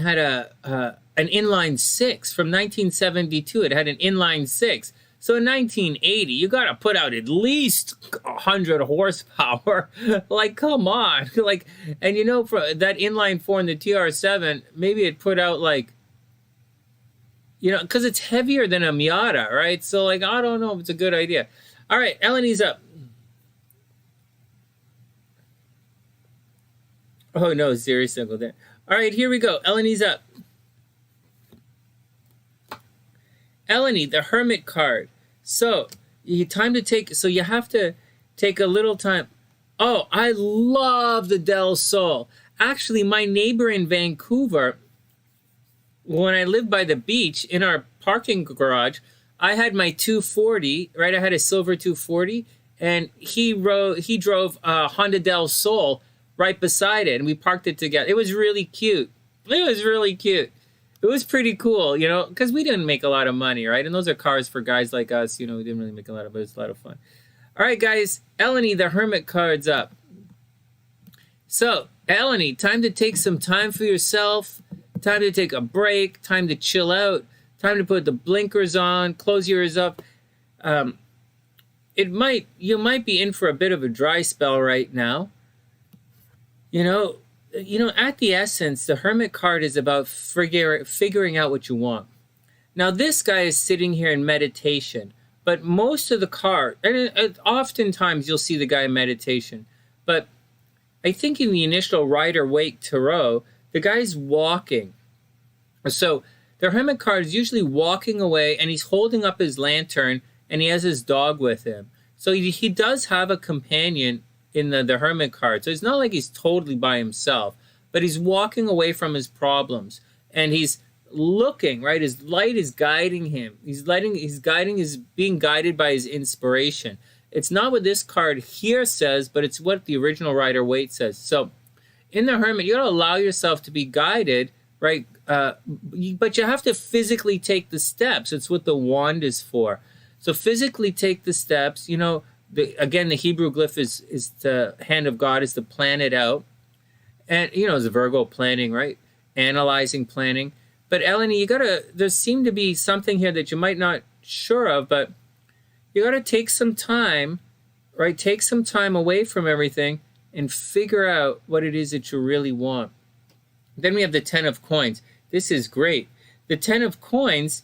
had an inline 6 from 1972. It had an inline 6. So in 1980, you got to put out at least 100 horsepower. Like, come on. Like, and you know, for that inline 4 in the TR7, maybe it put out like, you know, because it's heavier than a Miata, right? So like, I don't know if it's a good idea. All right, EleniG's up. Oh no, Zeri single there. All right, here we go. EleniG's up. EleniG, the Hermit card. So you have to take a little time. Oh, I love the Del Sol. Actually, my neighbor in Vancouver, when I lived by the beach in our parking garage, I had my 240, right? I had a silver 240, and he drove a Honda Del Sol right beside it, and we parked it together. It was really cute. It was really cute. It was pretty cool, you know, because we didn't make a lot of money, right? And those are cars for guys like us, you know, we didn't really make a lot of, but it's a lot of fun. All right, guys, EleniG, the Hermit card's up. So, EleniG, time to take some time for yourself, time to take a break, time to chill out, time to put the blinkers on, close your ears up. You might be in for a bit of a dry spell right now. You know, at the essence, the Hermit card is about figuring out what you want. Now, this guy is sitting here in meditation, but most of the card, and oftentimes you'll see the guy in meditation, but I think in the initial Rider-Waite Tarot, the guy's walking. So the Hermit card is usually walking away, and he's holding up his lantern, and he has his dog with him. So he does have a companion in the Hermit card. So it's not like he's totally by himself, but he's walking away from his problems, and he's looking, right? His light is guiding him. He's being guided by his inspiration. It's not what this card here says, but it's what the original Rider-Waite says. So in the Hermit, you got to allow yourself to be guided, right? But you have to physically take the steps. It's what the wand is for. So physically take the steps. You know, again, the Hebrew glyph is the hand of God, is to plan it out. And, you know, it's Virgo planning, right? Analyzing, planning. But EleniG, there seemed to be something here that you might not sure of, but you got to take some time, right? Take some time away from everything and figure out what it is that you really want. Then we have the 10 of coins. This is great. The 10 of coins,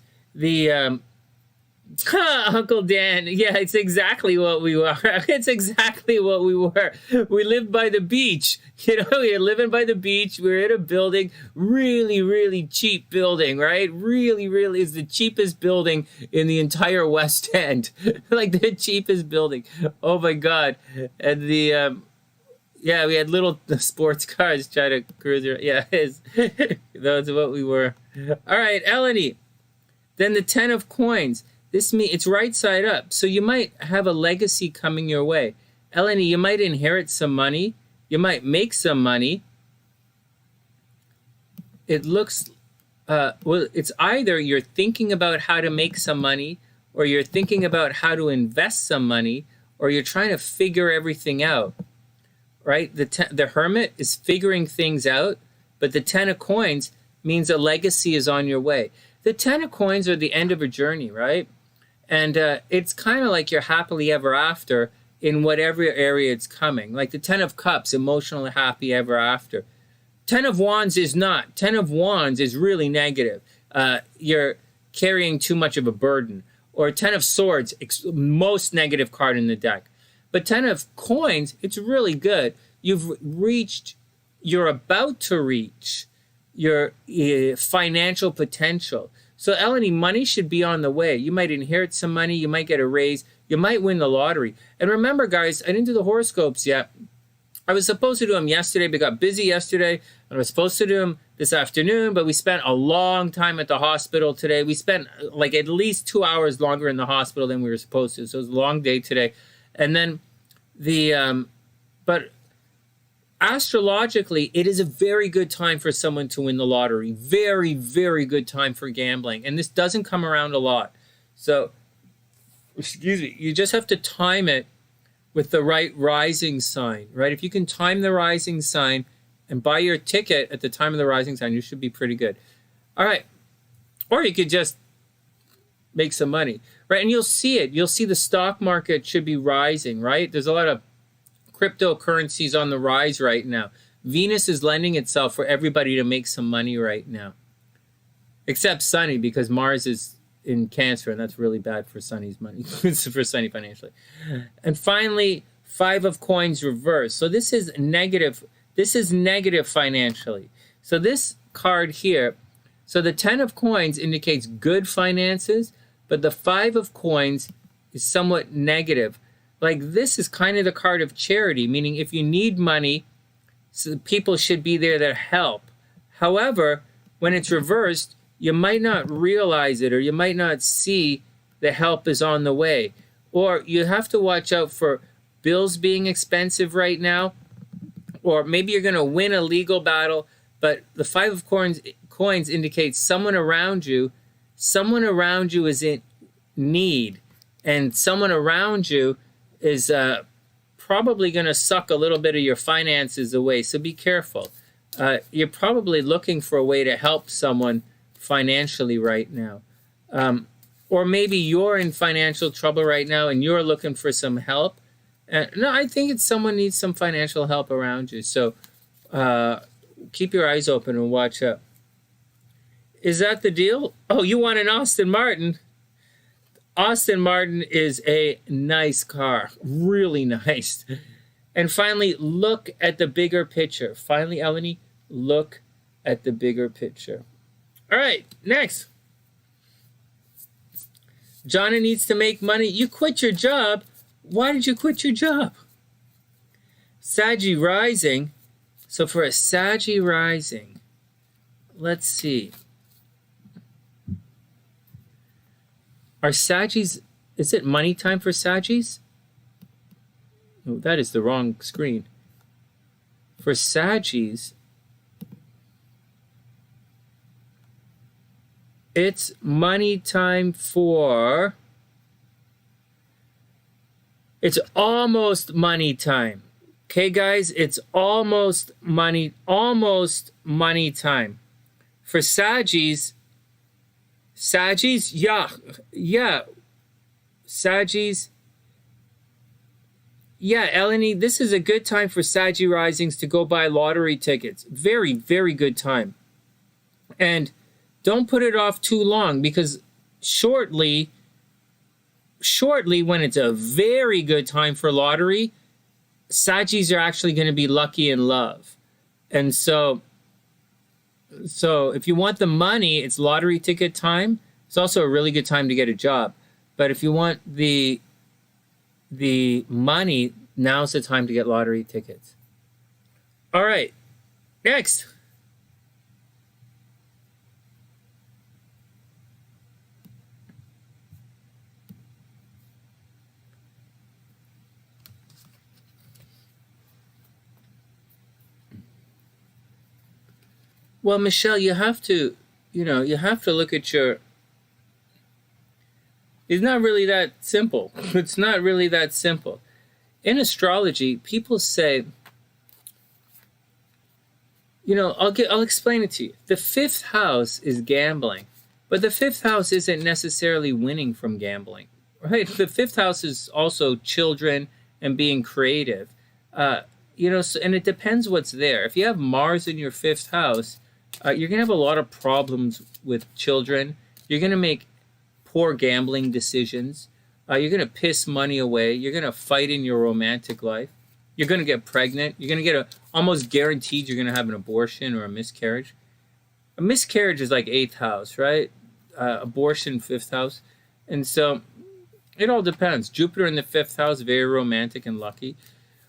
Uncle Dan, yeah, it's exactly what we were. It's exactly what we were. We lived by the beach. You know, we were living by the beach. We were in a building, really, really cheap building, right? Really, really is the cheapest building in the entire West End. Like the cheapest building. Oh my God. And we had little sports cars trying to cruise around. Yeah, that's what we were. All right, EleniG. Then the 10 of coins. This means it's right side up. So you might have a legacy coming your way. EleniG, you might inherit some money. You might make some money. It looks, it's either you're thinking about how to make some money, or you're thinking about how to invest some money, or you're trying to figure everything out, right? The Hermit is figuring things out, but the 10 of coins means a legacy is on your way. The 10 of coins are the end of a journey, right? And it's kind of like you're happily ever after in whatever area it's coming. Like the 10 of cups, emotionally happy ever after. Ten of Wands is not. Ten of Wands is really negative. You're carrying too much of a burden. Or Ten of Swords, most negative card in the deck. But Ten of Coins, it's really good. You're about to reach your financial potential. So EleniG, money should be on the way. You might inherit some money. You might get a raise. You might win the lottery. And remember, guys, I didn't do the horoscopes yet. I was supposed to do them yesterday, but got busy yesterday. And I was supposed to do them this afternoon, but we spent a long time at the hospital today. We spent like at least 2 hours longer in the hospital than we were supposed to. So it was a long day today. And then but astrologically, it is a very good time for someone to win the lottery. Very, very good time for gambling. And this doesn't come around a lot. So, excuse me, you just have to time it with the right rising sign, right? If you can time the rising sign and buy your ticket at the time of the rising sign, you should be pretty good. All right. Or you could just make some money, right? And you'll see it. You'll see the stock market should be rising, right? There's a lot of cryptocurrencies on the rise right now. Venus is lending itself for everybody to make some money right now. Except Sonny, because Mars is in Cancer, and that's really bad for Sonny's money, for Sonny financially. And finally, Five of Coins reverse. So this is negative. This is negative financially. So this card here, so the Ten of Coins indicates good finances, but the Five of Coins is somewhat negative. Like this is kind of the card of charity, meaning if you need money, so people should be there to help. However, when it's reversed, you might not realize it, or you might not see the help is on the way. Or you have to watch out for bills being expensive right now, or maybe you're going to win a legal battle, but the Five of Coins indicates someone around you is in need, and someone around you is probably going to suck a little bit of your finances away. So be careful. You're probably looking for a way to help someone financially right now. Or maybe you're in financial trouble right now and you're looking for some help. No, I think it's someone needs some financial help around you. So keep your eyes open and watch out. Is that the deal? Oh, you want an Aston Martin? Aston Martin is a nice car, really nice. And finally, look at the bigger picture. Finally, EleniG, look at the bigger picture. All right, next. Johnny needs to make money. You quit your job. Why did you quit your job? Saggy rising. So for a Saggy rising, let's see. Are Saggies, is it money time for Saggies? Oh, that is the wrong screen. For Saggies, it's money time for, it's almost money time. Okay, guys, it's almost money time. For Saggies, yeah. Saggies. Yeah, EleniG, this is a good time for Saggy risings to go buy lottery tickets. Very, very good time. And don't put it off too long, because shortly when it's a very good time for lottery, Saggies are actually going to be lucky in love. And so if you want the money, it's lottery ticket time. It's also a really good time to get a job. But if you want the money, now's the time to get lottery tickets. All right, next. Well, Michelle, you have to look at your, it's not really that simple. It's not really that simple. In astrology, people say, I'll explain it to you. The fifth house is gambling, but the fifth house isn't necessarily winning from gambling, right? The fifth house is also children and being creative. you know, so, and it depends what's there. If you have Mars in your 5th house, you're going to have a lot of problems with children. You're going to make poor gambling decisions. You're going to piss money away. You're going to fight in your romantic life. You're going to get pregnant. You're going to get almost guaranteed you're going to have an abortion or a miscarriage. A miscarriage is like 8th house, right? Abortion, 5th house. And so it all depends. Jupiter in the 5th house, very romantic and lucky.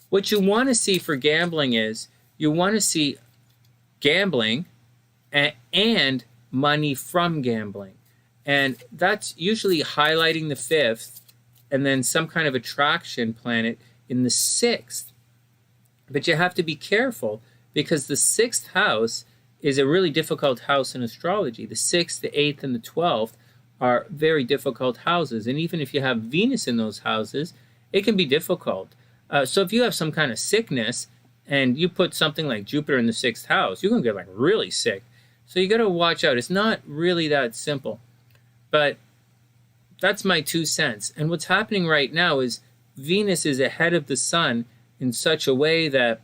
What you want to see for gambling is you want to see gambling and money from gambling. And that's usually highlighting the 5th and then some kind of attraction planet in the 6th. But you have to be careful because the 6th house is a really difficult house in astrology. The 6th, the 8th, and the 12th are very difficult houses. And even if you have Venus in those houses, it can be difficult. So if you have some kind of sickness and you put something like Jupiter in the 6th house, you're going to get like really sick. So you got to watch out. It's not really that simple. But that's my 2 cents. And what's happening right now is Venus is ahead of the Sun in such a way that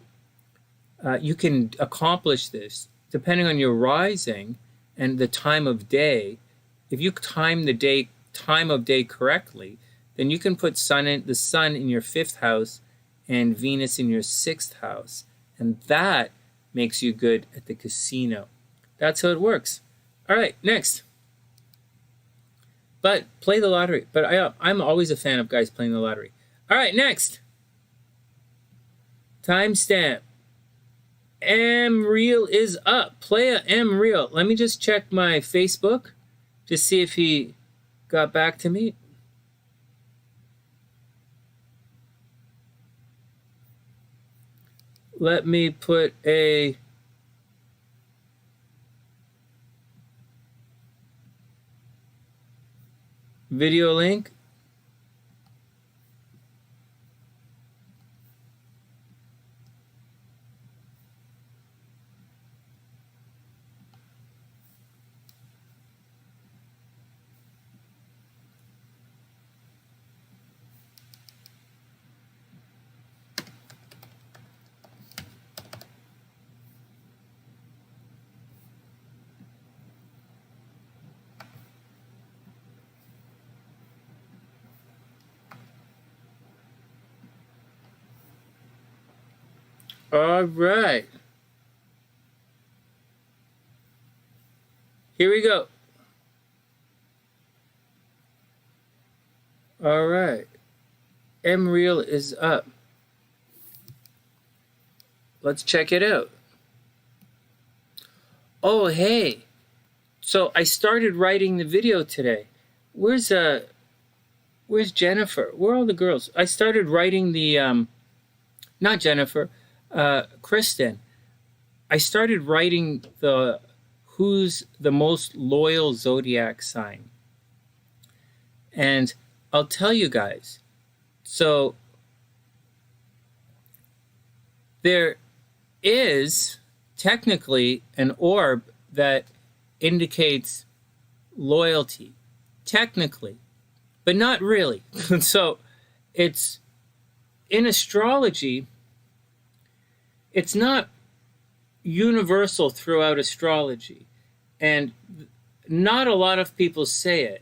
you can accomplish this depending on your rising and the time of day. If you time of day correctly, then you can put the Sun in your 5th house and Venus in your 6th house. And that makes you good at the casino. That's how it works. All right, next. But play the lottery. But I'm always a fan of guys playing the lottery. All right, next. Timestamp. MReal is up. Playa MReal. Let me just check my Facebook to see if he got back to me. Let me put a video link. All right. Here we go. All right. MReal is up. Let's check it out. Oh, hey. So I started writing the video today. Where's Jennifer? Where are all the girls? I started writing the not Jennifer. Kristen, I started writing who's the most loyal zodiac sign. And I'll tell you guys, so there is technically an orb that indicates loyalty, technically, but not really. So it's in astrology. It's not universal throughout astrology, and not a lot of people say it,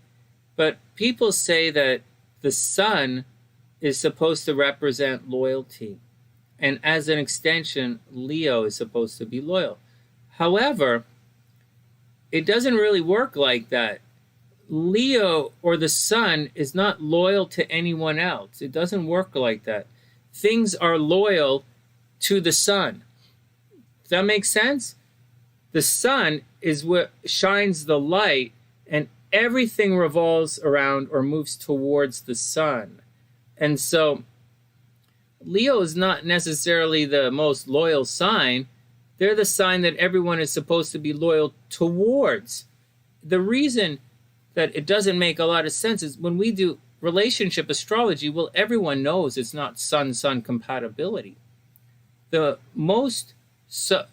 but people say that the Sun is supposed to represent loyalty, and as an extension, Leo is supposed to be loyal. However, it doesn't really work like that. Leo or the Sun is not loyal to anyone else. It doesn't work like that. Things are loyal to the Sun. Does that make sense? The Sun is what shines the light, and everything revolves around or moves towards the Sun. And so Leo is not necessarily the most loyal sign. They're the sign that everyone is supposed to be loyal towards. The reason that it doesn't make a lot of sense is when we do relationship astrology, well, everyone knows it's not Sun-Sun compatibility. The most,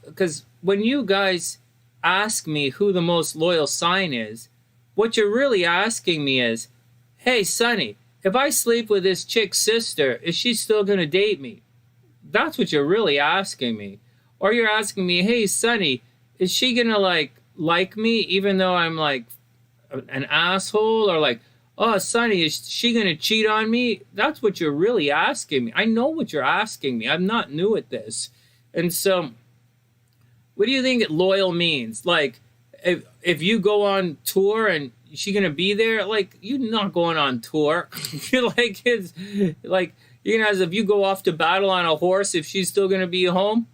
because when you guys ask me who the most loyal sign is, what you're really asking me is, hey, Sonny, if I sleep with this chick's sister, is she still going to date me? That's what you're really asking me. Or you're asking me, hey, Sonny, is she going to like me even though I'm like an asshole? Or like, oh, Sonny, is she going to cheat on me? That's what you're really asking me. I know what you're asking me. I'm not new at this. And so what do you think loyal means? Like, if you go on tour and is she going to be there? Like, you're not going on tour. You're like, it's like, you know, as if you go off to battle on a horse, if she's still going to be home.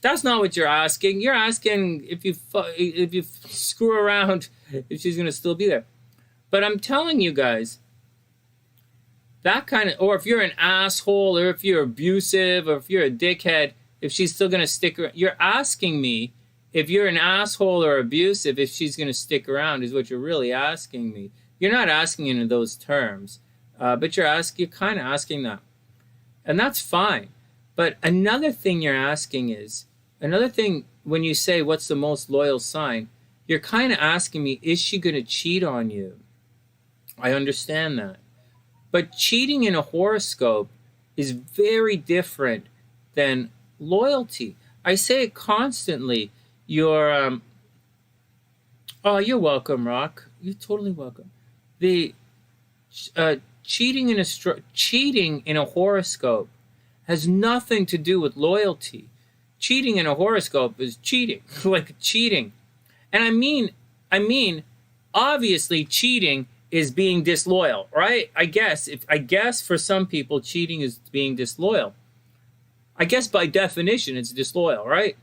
That's not what you're asking. You're asking if you screw around, if she's going to still be there. But I'm telling you guys, that kind of, or if you're an asshole, or if you're abusive, or if you're a dickhead, if she's still going to stick around. You're asking me if you're an asshole or abusive, if she's going to stick around, is what you're really asking me. You're not asking in those terms, but you're kind of asking that. And that's fine. But another thing you're asking is, another thing when you say, what's the most loyal sign? You're kind of asking me, is she going to cheat on you? I understand that. But cheating in a horoscope is very different than loyalty. I say it constantly. You're welcome, Rock. You're totally welcome. The cheating in a horoscope has nothing to do with loyalty. Cheating in a horoscope is cheating, like cheating. And I mean, obviously cheating is being disloyal, right? I guess for some people cheating is being disloyal. I guess by definition it's disloyal, right?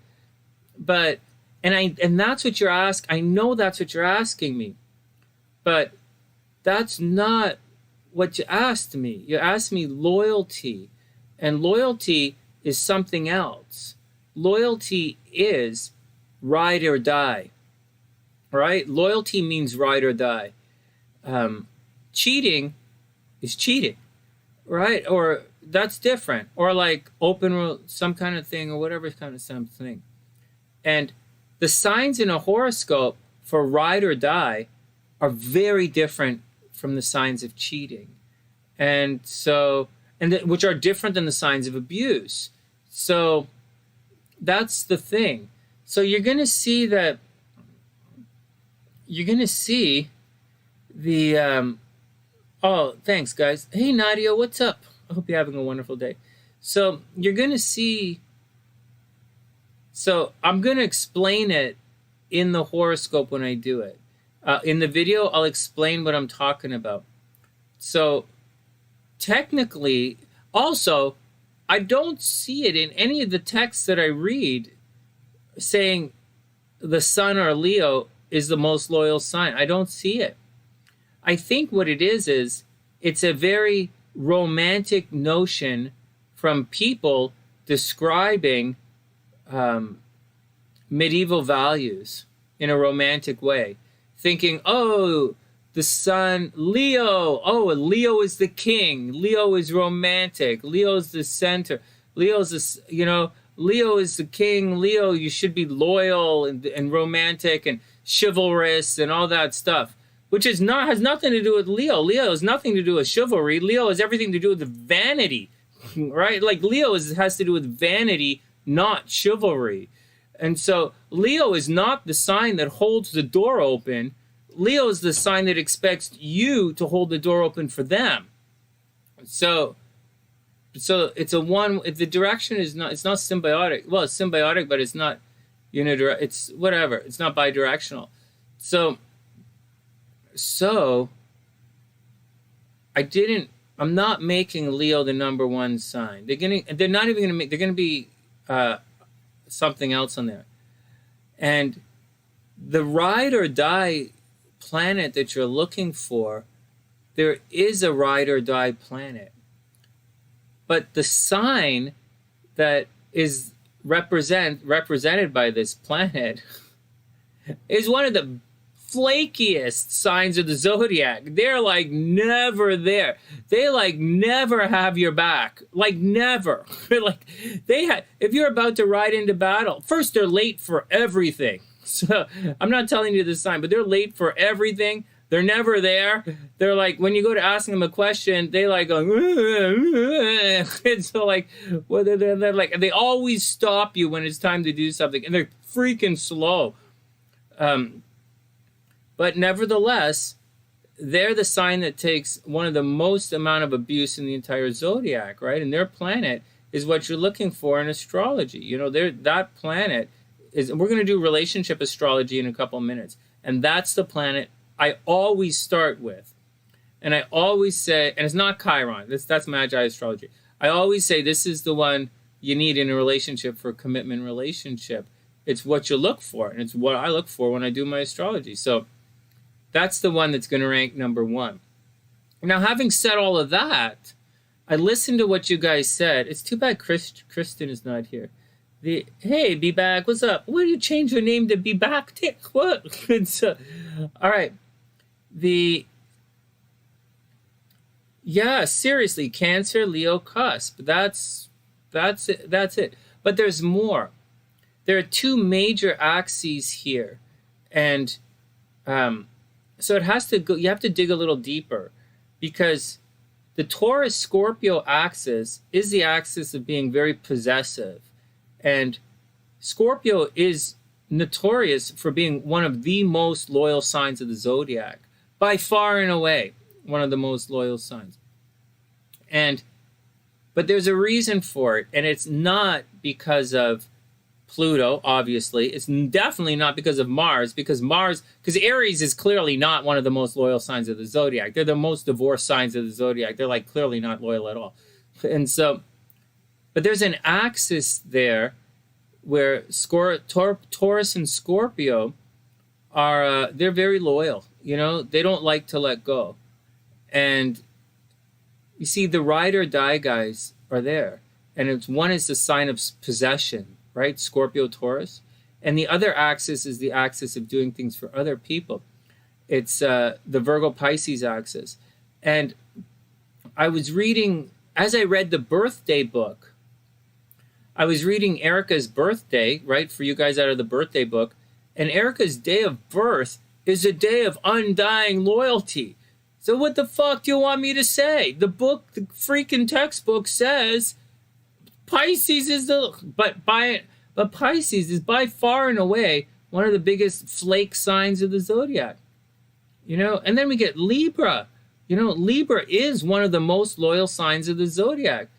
But and that's what you're asking. I know that's what you're asking me. But that's not what you asked me. You asked me loyalty. And loyalty is something else. Loyalty is ride or die, right? Loyalty means ride or die. Cheating is cheating, right? Or that's different. Or like some kind of thing, or whatever kind of something. And the signs in a horoscope for ride or die are very different from the signs of cheating. And so, which are different than the signs of abuse. So that's the thing. So you're going to see the, oh, thanks guys. Hey Nadia, what's up? I hope you're having a wonderful day. So you're going to see, so I'm going to explain it in the horoscope when I do it. In the video, I'll explain what I'm talking about. So technically, also, I don't see it in any of the texts that I read saying the Sun or Leo is the most loyal sign. I don't see it. I think what it is it's a very romantic notion from people describing medieval values in a romantic way. Thinking, oh, the Sun, Leo, oh, Leo is the king. Leo is romantic. Leo is the center. Leo is the king. Leo, you should be loyal and romantic and chivalrous and all that stuff, which has nothing to do with Leo. Leo has nothing to do with chivalry. Leo has everything to do with vanity, right? Like Leo has to do with vanity, not chivalry. And so Leo is not the sign that holds the door open. Leo is the sign that expects you to hold the door open for them. So it's a one, if the direction is not, it's not symbiotic. Well, it's symbiotic, but it's not unidirectional. It's whatever. It's not bidirectional. So I'm not making Leo the number one sign. They're going to be something else on there. And the ride or die planet that you're looking for, there is a ride or die planet. But the sign that is represented by this planet is one of the flakiest signs of the Zodiac. They're like never there. They like never have your back. Like never. Like if you're about to ride into battle, first they're late for everything. So I'm not telling you this sign, but they're late for everything. They're never there. They're like, when you go to asking them a question, they like go, and so like, well, they're like, they always stop you when it's time to do something, and they're freaking slow. But nevertheless, they're the sign that takes one of the most amount of abuse in the entire zodiac, right? And their planet is what you're looking for in astrology. You know, that planet is, we're going to do relationship astrology in a couple of minutes. And that's the planet I always start with. And I always say, and it's not Chiron, that's Magi astrology. I always say this is the one you need in a relationship for a commitment relationship. It's what you look for, and it's what I look for when I do my astrology. So that's the one that's going to rank number 1. Now, having said all of that, I listened to what you guys said. It's too bad Kristen is not here. Hey, Be Back, what's up? Why do you change your name to Be Back? What? All right. Yeah, seriously, Cancer, Leo, cusp. That's it. But there's more. There are 2 major axes here, and so it has to go. You have to dig a little deeper, because the Taurus-Scorpio axis is the axis of being very possessive, and Scorpio is notorious for being one of the most loyal signs of the zodiac, by far and away, one of the most loyal signs. But there's a reason for it, and it's not because of Pluto, obviously. It's definitely not because of Mars, because Aries is clearly not one of the most loyal signs of the zodiac. They're the most divorced signs of the zodiac. They're like clearly not loyal at all. And so, but there's an axis there where Taurus and Scorpio are, they're very loyal. You know, they don't like to let go. And you see, the ride or die guys are there. And one is the sign of possession, right? Scorpio, Taurus. And the other axis is the axis of doing things for other people. It's the Virgo Pisces axis. And I was reading, as I read the BeDay Book, I was reading Erica's birthday, right? For you guys out of the BeDay Book. And Erica's day of birth is a day of undying loyalty. So what the fuck do you want me to say? The book, the freaking textbook says Pisces is but Pisces is by far and away one of the biggest flake signs of the zodiac. You know, and then we get Libra. You know, Libra is one of the most loyal signs of the zodiac,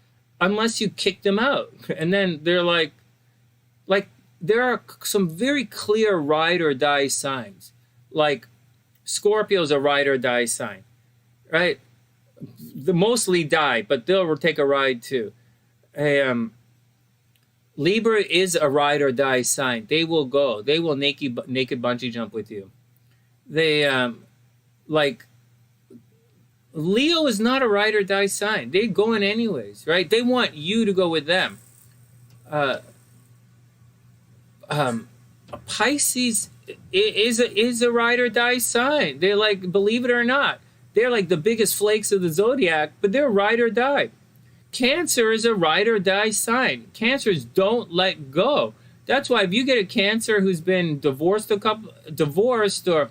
unless you kick them out. And then they're like there are some very clear ride or die signs. Like Scorpio's a ride or die sign, right? They mostly die, but they'll take a ride too. Libra is a ride or die sign. They will go. They will naked bungee jump with you. They like Leo is not a ride or die sign. They're going anyways, right? They want you to go with them. Pisces is a ride or die sign. They're like, believe it or not, they're like the biggest flakes of the zodiac, but they're ride or die. Cancer is a ride or die sign. Cancers don't let go. That's why if you get a Cancer who's been divorced, or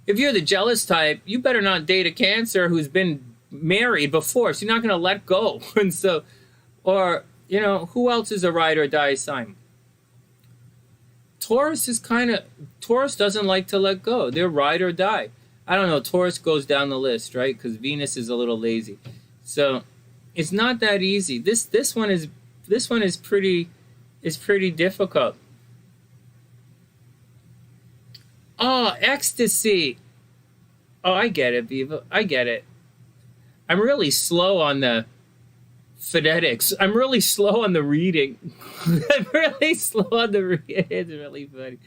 if you're the jealous type, you better not date a Cancer who's been married before, so you're not going to let go. And so, or, you know, who else is a ride or die sign? Taurus doesn't like to let go. They're ride or die. I don't know, Taurus goes down the list, right? Because Venus is a little lazy. So it's not that easy. This one is pretty difficult. Oh, ecstasy. Oh, I get it, Viva. I get it. I'm really slow on the phonetics. I'm really slow on the reading. I'm really slow on the reading. It's really funny.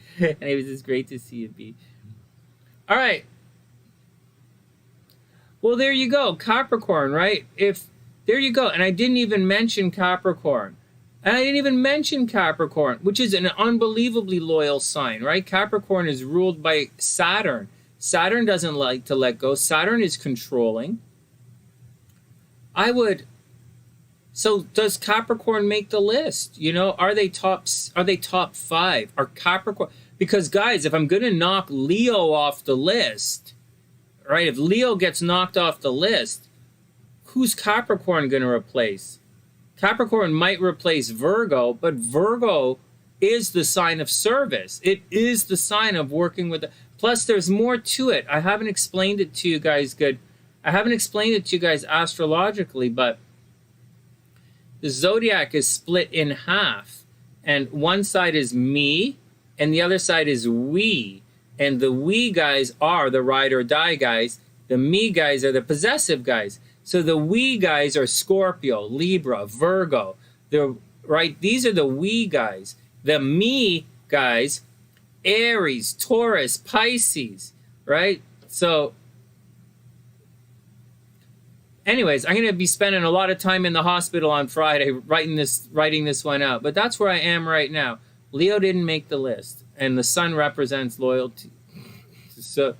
Anyways, it's great to see you, B. All right. Well, there you go. Capricorn, right? There you go. And I didn't even mention Capricorn. Which is an unbelievably loyal sign, right? Capricorn is ruled by Saturn. Saturn doesn't like to let go. Saturn is controlling. So does Capricorn make the list? You know, are they top 5? Are Because, guys, if I'm going to knock Leo off the list, right, if Leo gets knocked off the list, who's Capricorn going to replace? Capricorn might replace Virgo, but Virgo is the sign of service. It is the sign of working with... Plus, there's more to it. I haven't explained it to you guys good. I haven't explained it to you guys astrologically, but the zodiac is split in half. And one side is me, and the other side is we. And the we guys are the ride or die guys. The me guys are the possessive guys. So the we guys are Scorpio, Libra, Virgo. Right? These are the we guys. The me guys, Aries, Taurus, Pisces, right? So anyways, I'm going to be spending a lot of time in the hospital on Friday writing this one out. But that's where I am right now. Leo didn't make the list, and the sun represents loyalty to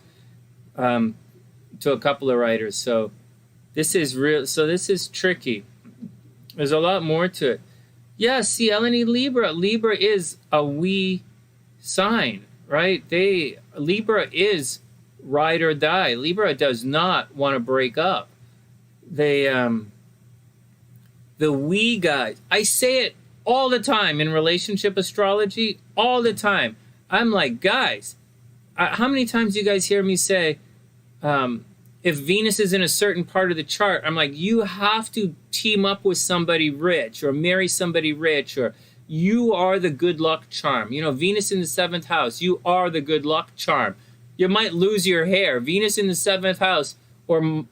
a couple of writers. So this is real. So this is tricky. There's a lot more to it. Yeah, see, EleniG, Libra. Libra is a we sign, right? Libra is ride or die. Libra does not want to break up. The we guys. I say it all the time in relationship astrology, all the time. I'm like, guys, how many times do you guys hear me say, if Venus is in a certain part of the chart, I'm like, you have to team up with somebody rich or marry somebody rich, or you are the good luck charm. You know, Venus in the 7th house, you are the good luck charm. You might lose your hair. Venus in the 7th house, or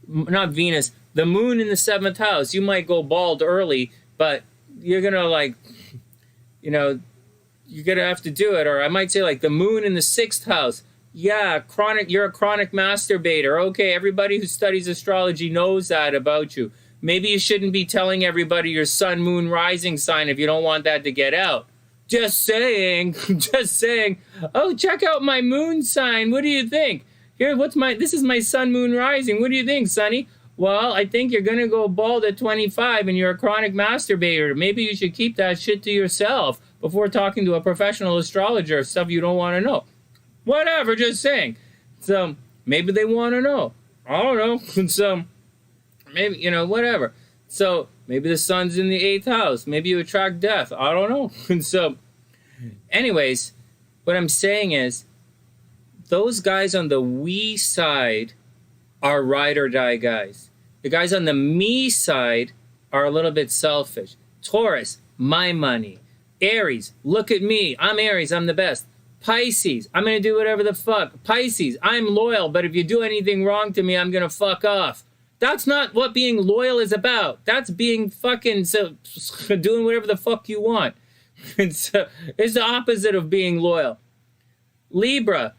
not Venus, the moon in the 7th house, you might go bald early, but you're going to, like, you know, you're going to have to do it. Or I might say, like, the moon in the 6th house. Yeah, you're a chronic masturbator. Okay, everybody who studies astrology knows that about you. Maybe you shouldn't be telling everybody your sun, moon, rising sign if you don't want that to get out. Just saying. Just saying. Oh, check out my moon sign. What do you think? Here, this is my sun, moon, rising. What do you think, Sonny? Well, I think you're going to go bald at 25 and you're a chronic masturbator. Maybe you should keep that shit to yourself before talking to a professional astrologer, stuff you don't want to know. Whatever, just saying. So maybe they want to know. I don't know. So maybe, you know, whatever. So maybe the sun's in the 8th house. Maybe you attract death. I don't know. And so anyways, what I'm saying is those guys on the we side are ride or die guys. The guys on the me side are a little bit selfish. Taurus, my money. Aries, look at me. I'm Aries. I'm the best. Pisces, I'm going to do whatever the fuck. Pisces, I'm loyal, but if you do anything wrong to me, I'm going to fuck off. That's not what being loyal is about. That's being fucking doing whatever the fuck you want. It's the opposite of being loyal. Libra,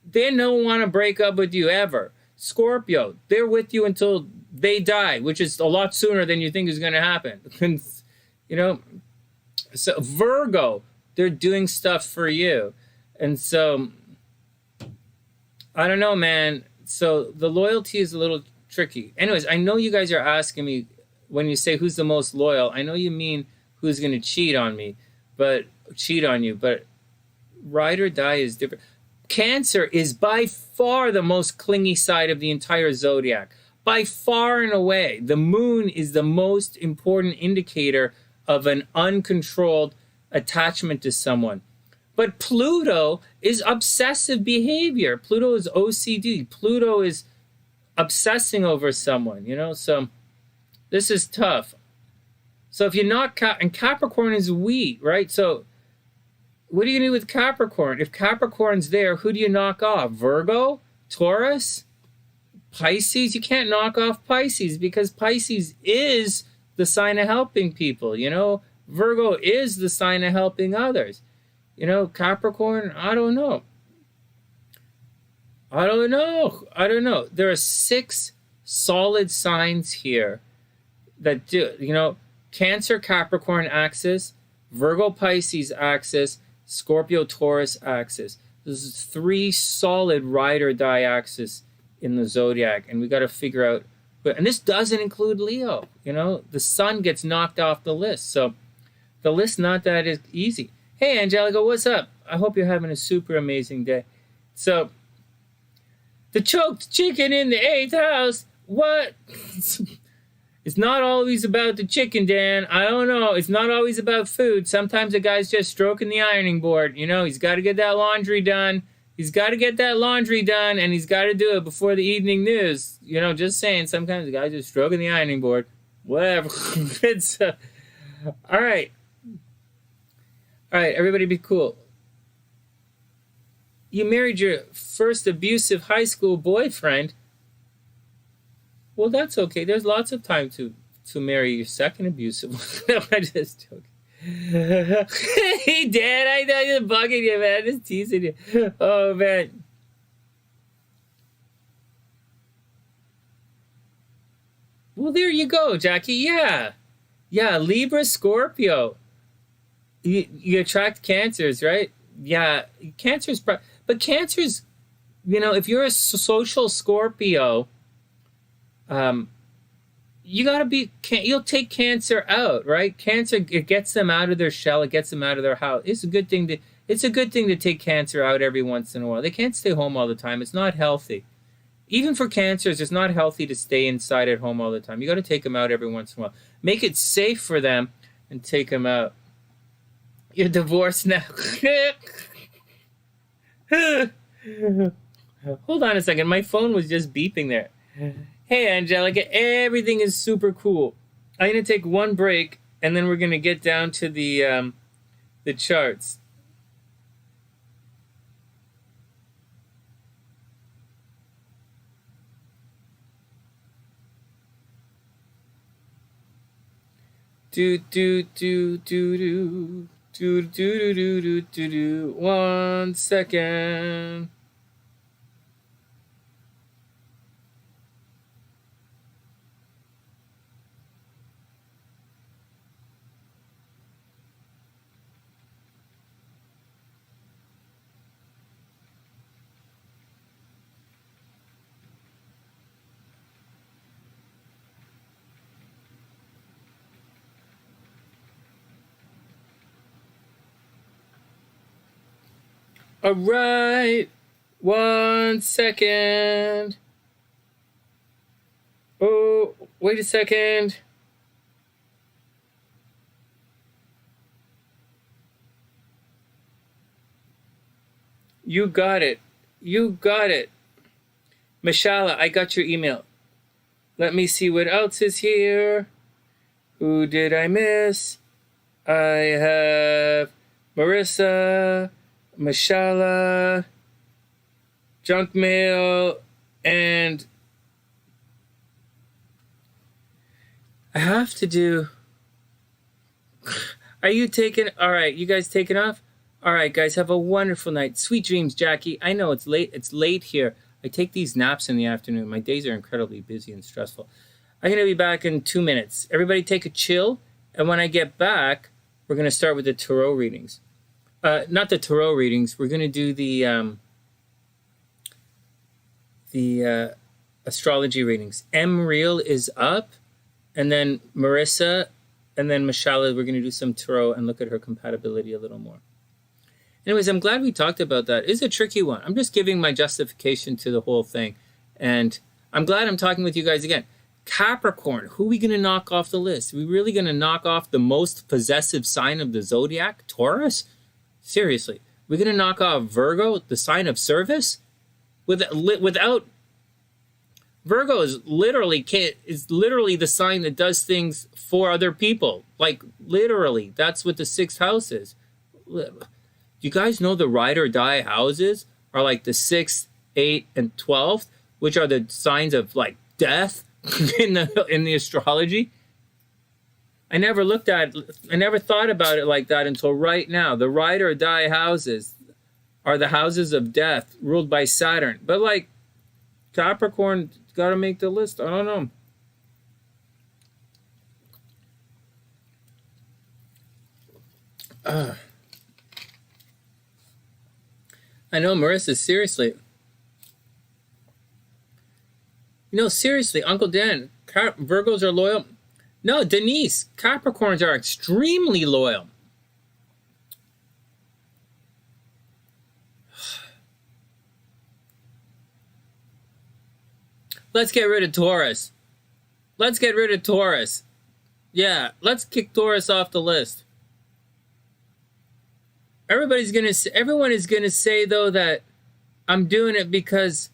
they don't want to break up with you ever. Scorpio, they're with you until they die, which is a lot sooner than you think is going to happen. You know, so Virgo, they're doing stuff for you. And so, I don't know, man. So the loyalty is a little tricky. Anyways, I know you guys are asking me when you say who's the most loyal. I know you mean who's going to cheat on you, but ride or die is different. Cancer is by far the most clingy side of the entire zodiac. By far and away, the moon is the most important indicator of an uncontrolled attachment to someone. But Pluto is obsessive behavior. Pluto is OCD. Pluto is obsessing over someone, you know? So this is tough. So if you're not, and Capricorn is we, right? So what are you going to do with Capricorn? If Capricorn's there, who do you knock off? Virgo? Taurus? Pisces? You can't knock off Pisces because Pisces is the sign of helping people, you know? Virgo is the sign of helping others. You know, Capricorn, I don't know. There are 6 solid signs here that do, you know, Cancer, Capricorn axis, Virgo, Pisces axis, Scorpio, Taurus axis. This is 3 solid ride or die axis in the zodiac. And we got to figure out, and this doesn't include Leo, you know, the sun gets knocked off the list. So the list not that easy. Hey, Angelica, what's up? I hope you're having a super amazing day. So, the choked chicken in the 8th house. What? It's not always about the chicken, Dan. I don't know. It's not always about food. Sometimes a guy's just stroking the ironing board. You know, he's got to get that laundry done. He's got to get that laundry done, and he's got to do it before the evening news. You know, just saying, sometimes the guy's just stroking the ironing board. Whatever. It's, all right. All right, everybody be cool. You married your first abusive high school boyfriend. Well, that's okay. There's lots of time to marry your second abusive one. No, I'm just joking. Hey, Dad, I know you're bugging you, man. Just teasing you. Oh, man. Well, there you go, Jackie. Yeah. Yeah, Libra, Scorpio. You attract Cancers, right? Yeah, Cancers. But Cancers, you know, if you're a social Scorpio, you gotta be. You'll take Cancer out, right? Cancer, it gets them out of their shell. It gets them out of their house. It's a good thing to take Cancer out every once in a while. They can't stay home all the time. It's not healthy. Even for Cancers, it's not healthy to stay inside at home all the time. You got to take them out every once in a while. Make it safe for them and take them out. You're divorced now. Hold on a second. My phone was just beeping there. Hey, Angelica, everything is super cool. I'm going to take one break, and then we're going to get down to the charts. Do do do do do do do do do do do. 1 second. All right, 1 second. Oh, wait a second. You got it. You got it. Mashallah, I got your email. Let me see what else is here. Who did I miss? I have Marissa, Mashallah, junk mail, and I have to do. Are you taking? All right, you guys taking off? All right, guys, have a wonderful night. Sweet dreams, Jackie. I know it's late. It's late here. I take these naps in the afternoon. My days are incredibly busy and stressful. I'm going to be back in 2 minutes. Everybody take a chill. And when I get back, we're going to start with the tarot readings. Not the tarot readings. We're going to do the astrology readings. MReal is up. And then Marissa and then Mashallah, we're going to do some tarot and look at her compatibility a little more. Anyways, I'm glad we talked about that. It's a tricky one. I'm just giving my justification to the whole thing. And I'm glad I'm talking with you guys again. Capricorn, who are we going to knock off the list? Are we really going to knock off the most possessive sign of the Zodiac, Taurus? Seriously. We're going to knock off Virgo, the sign of service? Without... Virgo is literally the sign that does things for other people. Like, literally. That's what the 6th house is. You guys know the ride or die houses are like the 6th, 8th, and 12th, which are the signs of like death in the astrology. I never thought about it like that until right now. The ride or die houses are the houses of death ruled by Saturn. But like Capricorn got to make the list. I don't know. I know, Marissa, seriously. You know, seriously, Uncle Dan, Virgos are loyal. No, Denise, Capricorns are extremely loyal. let's get rid of Taurus. Let's get rid of Taurus. Yeah, let's kick Taurus off the list. Everyone is gonna say though that I'm doing it because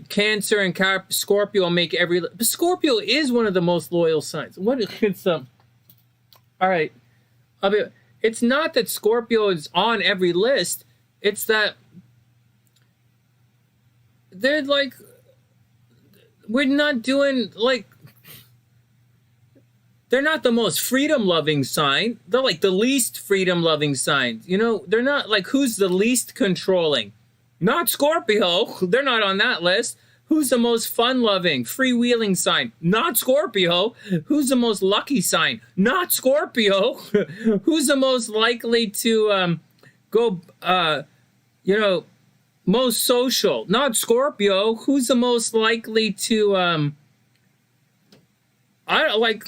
Cancer and Scorpio make every. Scorpio is one of the most loyal signs. What it's all right. It's not that Scorpio is on every list. It's that they're like, we're not doing like. They're not the most freedom-loving sign. They're like the least freedom-loving sign. You know, they're not like, who's the least controlling? Not Scorpio. They're not on that list. Who's the most fun-loving, freewheeling sign? Not Scorpio. Who's the most lucky sign? Not Scorpio. Who's the most likely to go, most social? Not Scorpio. Who's the most likely to, I don't like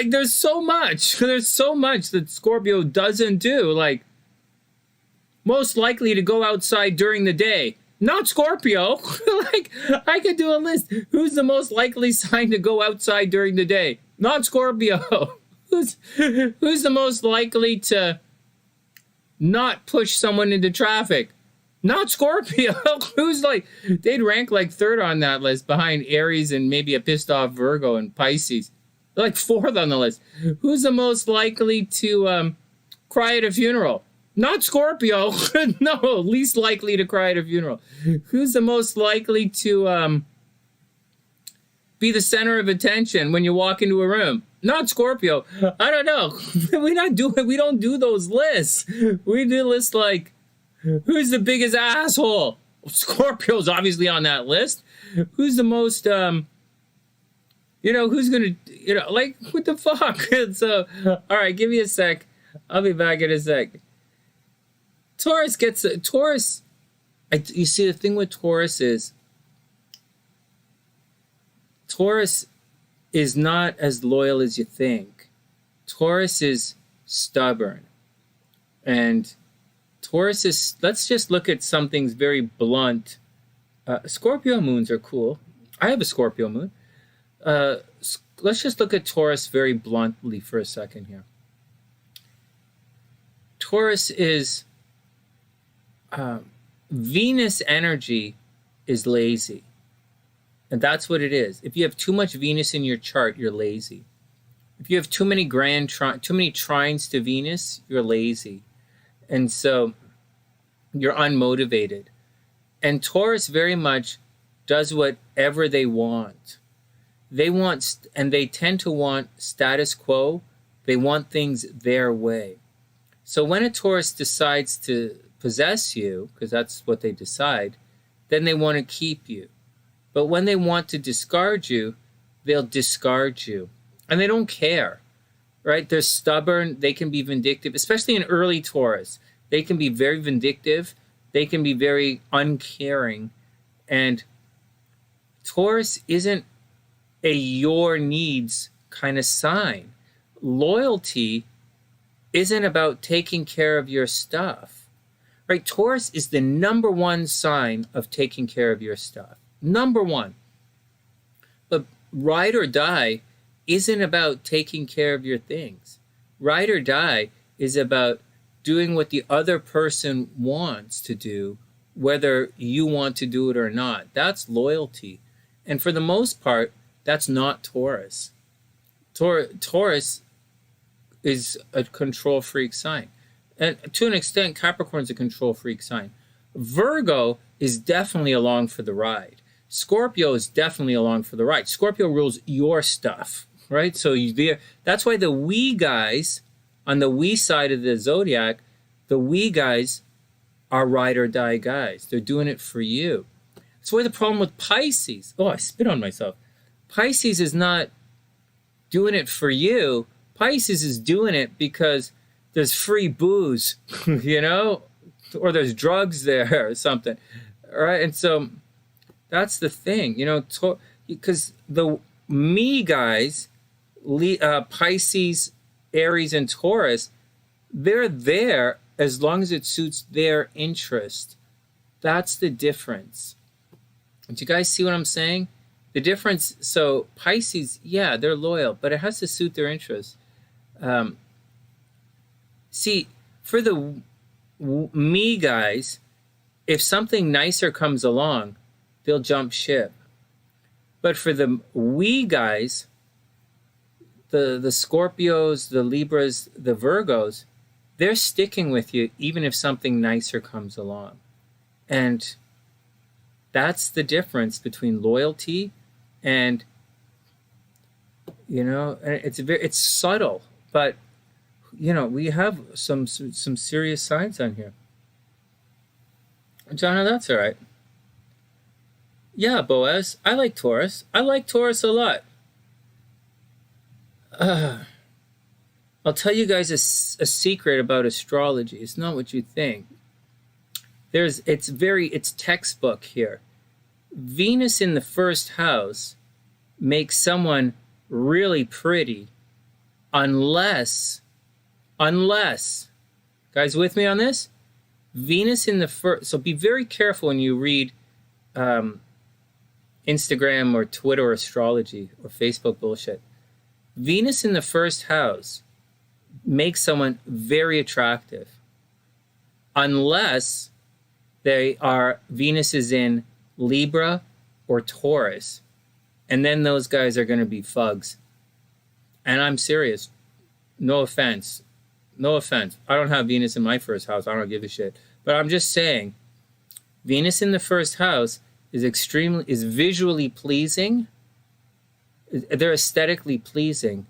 there's so much that Scorpio doesn't do. Like, most likely to go outside during the day. Not Scorpio. Like, I could do a list. Who's the most likely sign to go outside during the day? Not Scorpio. Who's the most likely to not push someone into traffic? Not Scorpio. Who's like, they'd rank like third on that list behind Aries and maybe a pissed off Virgo and Pisces. They're like fourth on the list. Who's the most likely to cry at a funeral? Not Scorpio. No, least likely to cry at a funeral. Who's the most likely to be the center of attention when you walk into a room? Not Scorpio. I don't know. We don't do those lists. We do lists like, who's the biggest asshole? Scorpio's obviously on that list. Who's the most who's gonna, like, what the fuck? So, all right, give me a sec. I'll be back in a sec. Taurus, you see, the thing with Taurus is not as loyal as you think. Taurus is stubborn. And Taurus is, let's just look at something very blunt. Scorpio moons are cool. I have a Scorpio moon. Let's just look at Taurus very bluntly for a second here. Taurus is Venus energy is lazy. And that's what it is. If you have too much Venus in your chart, you're lazy. If you have too many trines to Venus, you're lazy. And so you're unmotivated. And Taurus very much does whatever they want. And they tend to want status quo. They want things their way. So when a Taurus decides to possess you, because that's what they decide, then they want to keep you. But when they want to discard you, they'll discard you. And they don't care, right? They're stubborn. They can be vindictive, especially in early Taurus. They can be very vindictive. They can be very uncaring. And Taurus isn't a your needs kind of sign. Loyalty isn't about taking care of your stuff, right? Taurus is the number one sign of taking care of your stuff. Number one. But ride or die isn't about taking care of your things. Ride or die is about doing what the other person wants to do, whether you want to do it or not. That's loyalty. And for the most part, that's not Taurus. Taurus is a control freak sign. And to an extent, Capricorn's a control freak sign. Virgo is definitely along for the ride. Scorpio is definitely along for the ride. Scorpio rules your stuff, right? So that's why the we guys, on the we side of the zodiac, the we guys are ride or die guys. They're doing it for you. That's why the problem with Pisces, I spit on myself. Pisces is not doing it for you. Pisces is doing it because there's free booze, or there's drugs there or something, all right? And so that's the thing, because the me guys, Pisces, Aries, and Taurus, they're there as long as it suits their interest. That's the difference. Do you guys see what I'm saying? The difference, so Pisces, yeah, they're loyal, but it has to suit their interests. See, for the me guys, if something nicer comes along, they'll jump ship. But for the we guys, the Scorpios, the Libras, the Virgos, they're sticking with you even if something nicer comes along. And that's the difference between loyalty and, you know, it's subtle, but, you know, we have some serious signs on here. Jonna, that's all right. Yeah, Boaz, I like Taurus. I like Taurus a lot. I'll tell you guys a secret about astrology. It's not what you think. It's textbook here. Venus in the first house makes someone really pretty unless, guys with me on this? Venus in the first, so be very careful when you read Instagram or Twitter astrology or Facebook bullshit. Venus in the first house makes someone very attractive unless Venus is in Libra or Taurus, and then those guys are going to be fugs. And I'm serious. No offense. I don't have Venus in my first house. I don't give a shit. But I'm just saying, Venus in the first house is visually pleasing. They're aesthetically pleasing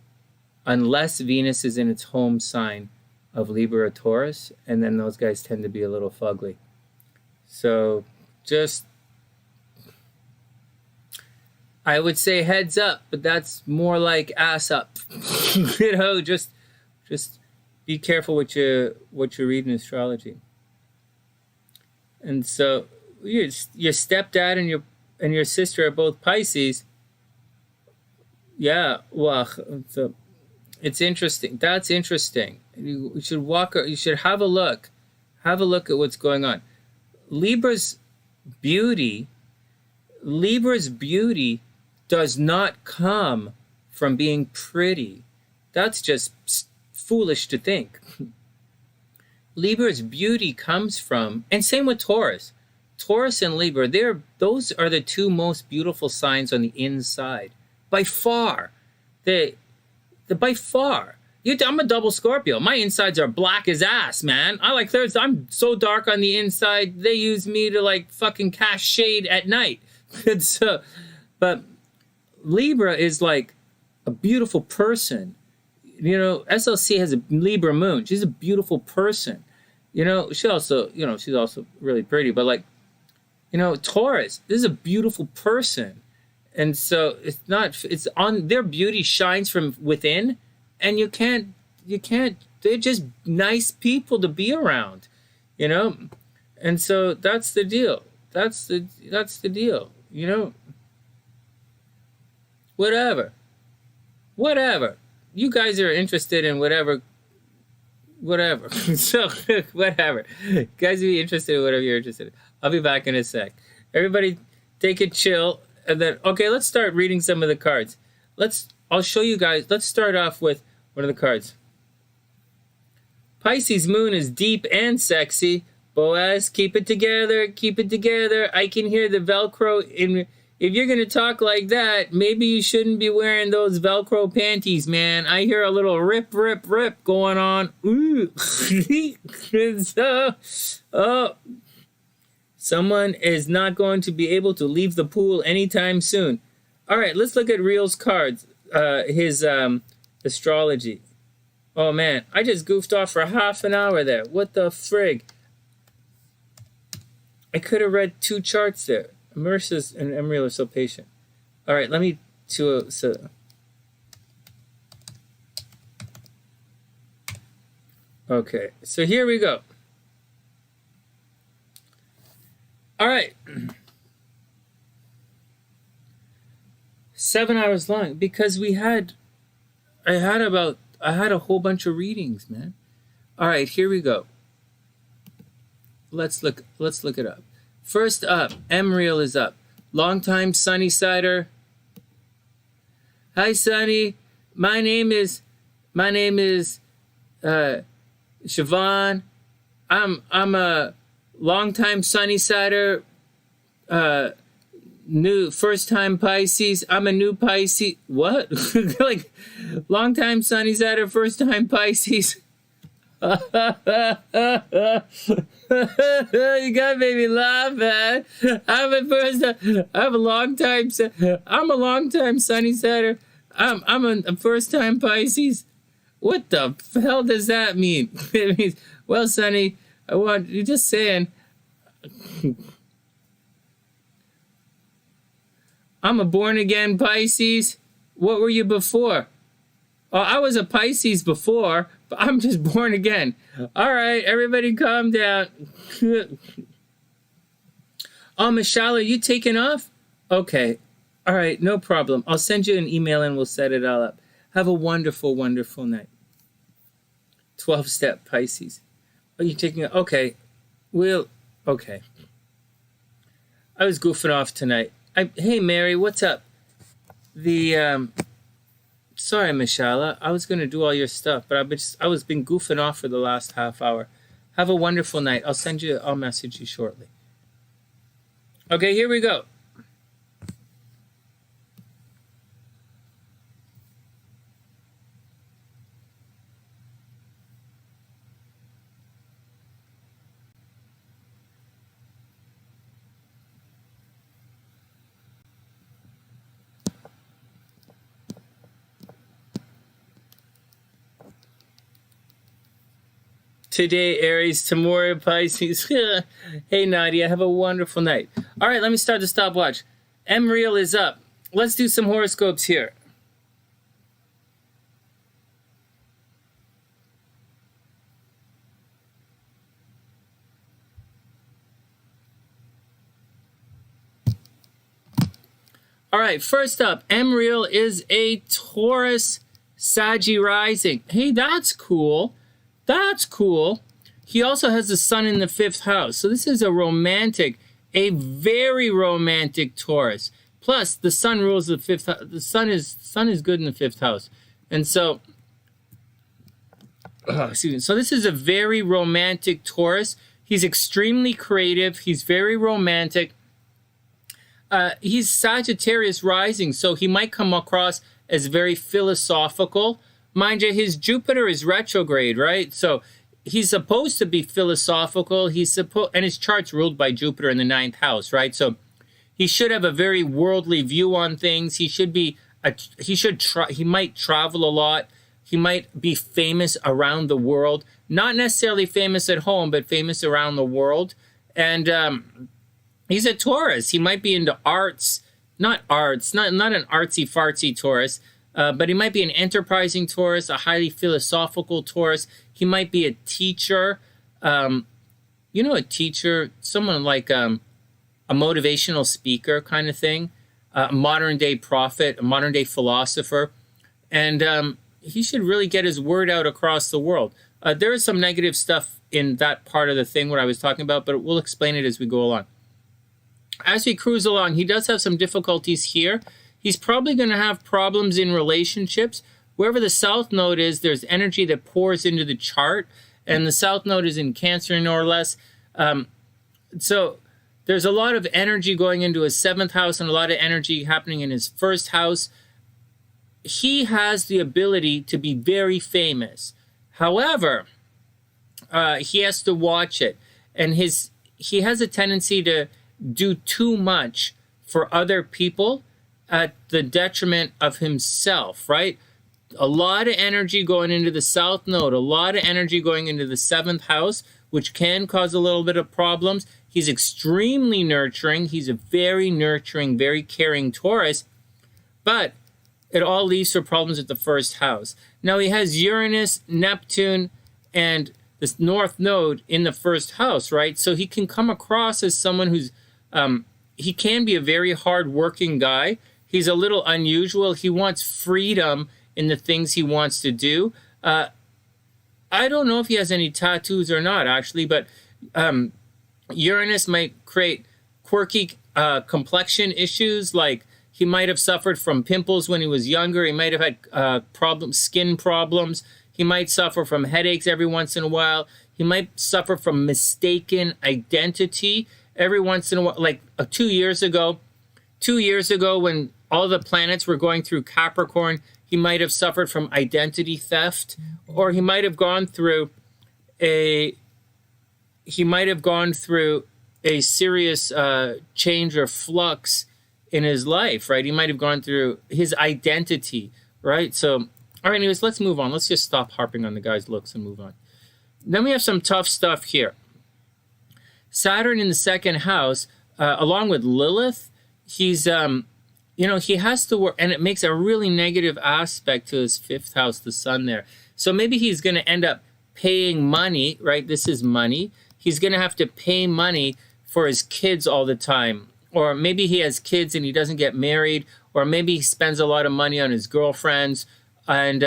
unless Venus is in its home sign of Libra or Taurus, and then those guys tend to be a little fugly. So just, I would say heads up, but that's more like ass up. You know, just be careful what you read in astrology. And so your stepdad and your sister are both Pisces. Yeah, well, so it's interesting. That's interesting. You should have a look. Have a look at what's going on. Libra's beauty does not come from being pretty. That's just foolish to think. Libra's beauty comes from, and same with Taurus. Taurus and Libra, those are the two most beautiful signs on the inside. By far. By far. I'm a double Scorpio. My insides are black as ass, man. I like theirs. I'm so dark on the inside, they use me to like fucking cast shade at night. So, but Libra is like a beautiful person. You know, SLC has a Libra moon. She's a beautiful person. You know, she's also really pretty. But like, you know, Taurus, this is a beautiful person. And so it's on, their beauty shines from within, and you can't, they're just nice people to be around, you know? And so that's the deal. That's the deal, you know? Whatever. You guys are interested in whatever. So, whatever. Guys, be interested in whatever you're interested in. I'll be back in a sec. Everybody take it chill. And then, okay, let's start reading some of the cards. I'll show you guys. Let's start off with one of the cards. Pisces moon is deep and sexy. Boaz, keep it together. Keep it together. I can hear the Velcro in. If you're going to talk like that, maybe you shouldn't be wearing those Velcro panties, man. I hear a little rip going on. Ooh. Someone is not going to be able to leave the pool anytime soon. All right, let's look at Real's cards, his astrology. Oh, man, I just goofed off for half an hour there. What the frig? I could have read 2 charts there. Marissa and Real are so patient. All right, let me... Okay, so here we go. All right. 7 hours long because I had a whole bunch of readings, man. All right, here we go. Let's look it up. First up, Real is up. Longtime Sunnysider. Hi, Sonny. My name is Siobhan. I'm a longtime Sunnysider, new first-time Pisces. I'm a new Pisces. What? Like, long-time Sunnysider, first-time Pisces. You gotta make me laugh, man. I'm a long-time Sunnysider. I'm a first-time Pisces. What the hell does that mean? It means, well, Sonny, you're just saying. I'm a born-again Pisces. What were you before? Oh, I was a Pisces before, but I'm just born again. All right, everybody calm down. Oh, msshalea, you taking off? Okay. All right, no problem. I'll send you an email and we'll set it all up. Have a wonderful, wonderful night. 12-step Pisces. Are you taking it? Okay. Okay. I was goofing off tonight. Hey, Mary, what's up? Sorry, msshalea. I was going to do all your stuff, but I was been goofing off for the last half hour. Have a wonderful night. I'll message you shortly. Okay, here we go. Today, Aries, tomorrow, Pisces. Hey, Nadia, have a wonderful night. All right, let me start the stopwatch. MReal is up. Let's do some horoscopes here. All right, first up, MReal is a Taurus Saggy rising. Hey, that's cool. That's cool. He also has the sun in the 5th house. So this is a very romantic Taurus. Plus, the sun rules the 5th house. The sun is good in the 5th house. And so, excuse me. So this is a very romantic Taurus. He's extremely creative. He's very romantic. He's Sagittarius rising, so he might come across as very philosophical. Mind you, his Jupiter is retrograde, right? So he's supposed to be philosophical. And his chart's ruled by Jupiter in the 9th house, right? So he should have a very worldly view on things. He might travel a lot. He might be famous around the world. Not necessarily famous at home, but famous around the world. And he's a Taurus. He might be into arts. Not an artsy-fartsy Taurus. But he might be an enterprising Taurus, a highly philosophical Taurus. He might be a teacher. A teacher, someone like a motivational speaker kind of thing, a modern-day prophet, a modern-day philosopher. And he should really get his word out across the world. There is some negative stuff in that part of the thing, what I was talking about, but we'll explain it as we go along. As we cruise along, he does have some difficulties here. He's probably going to have problems in relationships. Wherever the South Node is, there's energy that pours into the chart. And the South Node is in Cancer, more or less. So there's a lot of energy going into his 7th house and a lot of energy happening in his 1st house. He has the ability to be very famous. However, he has to watch it. And he has a tendency to do too much for other people at the detriment of himself, right? A lot of energy going into the South Node, a lot of energy going into the 7th house, which can cause a little bit of problems. He's extremely nurturing. He's a very nurturing, very caring Taurus, but it all leaves for problems at the 1st house. Now he has Uranus, Neptune, and this North Node in the 1st house, right? So he can come across as someone who's, he can be a very hard-working guy. He's a little unusual. He wants freedom in the things he wants to do. I don't know if he has any tattoos or not, actually, but Uranus might create quirky complexion issues, like he might have suffered from pimples when he was younger. He might have had skin problems. He might suffer from headaches every once in a while. He might suffer from mistaken identity every once in a while. Like 2 years ago, when all the planets were going through Capricorn, he might have suffered from identity theft, or he might have gone through a serious change or flux in his life, right? He might have gone through his identity, right? So, all right, anyways, let's move on. Let's just stop harping on the guy's looks and move on. Then we have some tough stuff here. Saturn in the second house, along with Lilith, he's, he has to work, and it makes a really negative aspect to his fifth house, the sun there. So maybe he's going to end up paying money, right? This is money. He's going to have to pay money for his kids all the time. Or maybe he has kids and he doesn't get married, or maybe he spends a lot of money on his girlfriends. And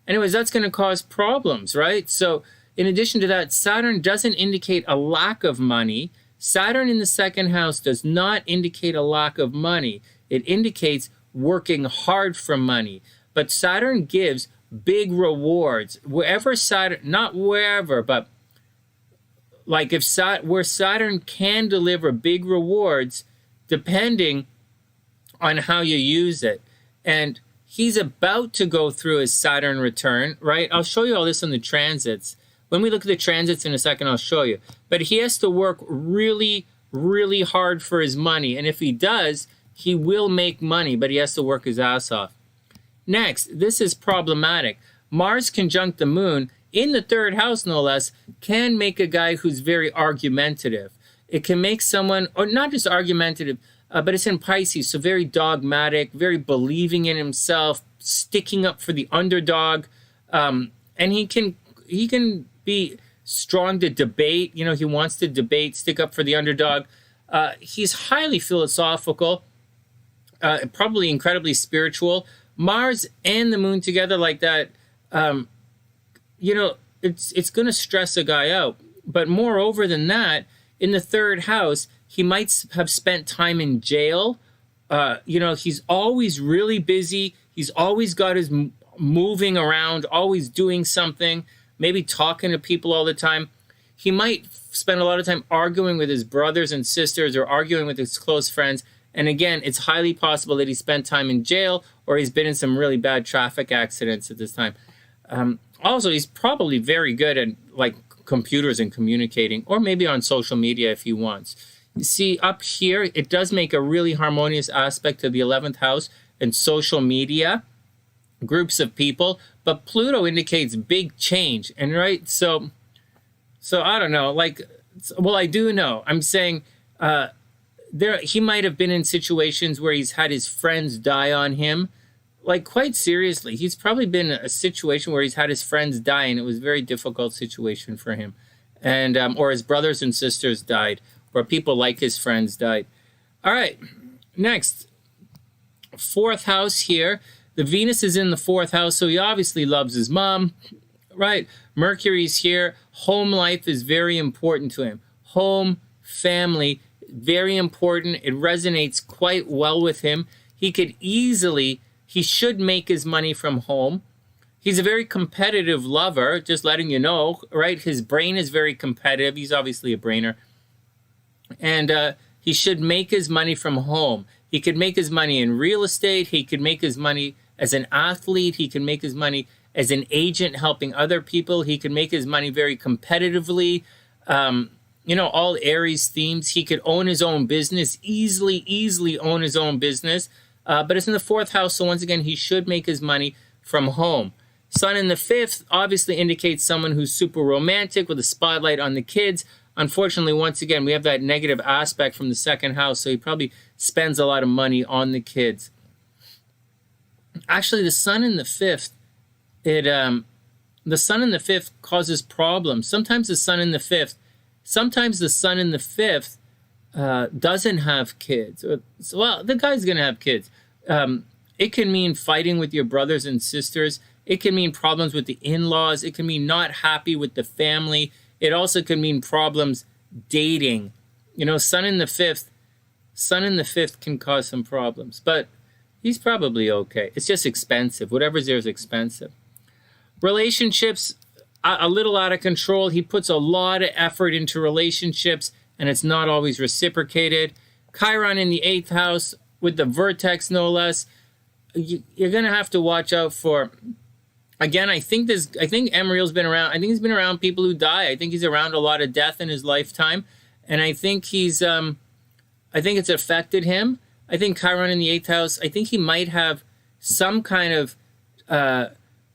anyways, that's going to cause problems, right? So in addition to that, Saturn doesn't indicate a lack of money. Saturn in the second house does not indicate a lack of money. It indicates working hard for money. But Saturn gives big rewards. Wherever Saturn, not wherever, but like where Saturn can deliver big rewards depending on how you use it. And he's about to go through his Saturn return, right? I'll show you all this in the transits. When we look at the transits in a second, I'll show you. But he has to work really, really hard for his money. And if he does, he will make money, but he has to work his ass off. Next, this is problematic. Mars conjunct the moon in the third house, no less, can make a guy who's very argumentative. It can make someone, or not just argumentative, but it's in Pisces, so very dogmatic, very believing in himself, sticking up for the underdog. And he can be strong to debate. He wants to debate, stick up for the underdog. He's highly philosophical, probably incredibly spiritual. Mars and the moon together like that, it's going to stress a guy out. But moreover than that, in the third house, he might have spent time in jail. He's always really busy. He's always got his moving around, always doing something, maybe talking to people all the time. He might spend a lot of time arguing with his brothers and sisters or arguing with his close friends. And again, it's highly possible that he spent time in jail or he's been in some really bad traffic accidents at this time. Also, he's probably very good at computers and communicating, or maybe on social media if he wants. You see up here, it does make a really harmonious aspect to the 11th house and social media, groups of people, but Pluto indicates big change. And right, so I don't know, I do know. I'm saying he might have been in situations where he's had his friends die on him. Quite seriously, he's probably been in a situation where he's had his friends die, and it was a very difficult situation for him. And or his brothers and sisters died, or people like his friends died. All right, next, fourth house here. The Venus is in the fourth house, so he obviously loves his mom, right? Mercury's here. Home life is very important to him. Home, family, very important. It resonates quite well with him. He should make his money from home. He's a very competitive lover, just letting you know, right? His brain is very competitive. He's obviously a brainer. And he should make his money from home. He could make his money in real estate. He could make his money as an athlete. He can make his money as an agent helping other people. He can make his money very competitively. All Aries themes. He could own his own business, easily own his own business. But it's in the fourth house, so once again, he should make his money from home. Sun in the fifth obviously indicates someone who's super romantic with a spotlight on the kids. Unfortunately, once again, we have that negative aspect from the second house, so he probably spends a lot of money on the kids. Actually, the sun in the fifth, the sun in the fifth causes problems. Sometimes the sun in the fifth doesn't have kids. Well, the guy's going to have kids. It can mean fighting with your brothers and sisters. It can mean problems with the in-laws. It can mean not happy with the family. It also can mean problems dating. Sun in the fifth Sun in the 5th can cause some problems, but he's probably okay. It's just expensive. Whatever's there is expensive. Relationships, a little out of control. He puts a lot of effort into relationships, and it's not always reciprocated. Chiron in the 8th house with the vertex, no less. You're going to have to watch out for... Again, I think MWIReal's been around. I think he's been around people who die. I think he's around a lot of death in his lifetime. And I think he's... I think it's affected him. I think Chiron in the 8th house, I think he might have some kind of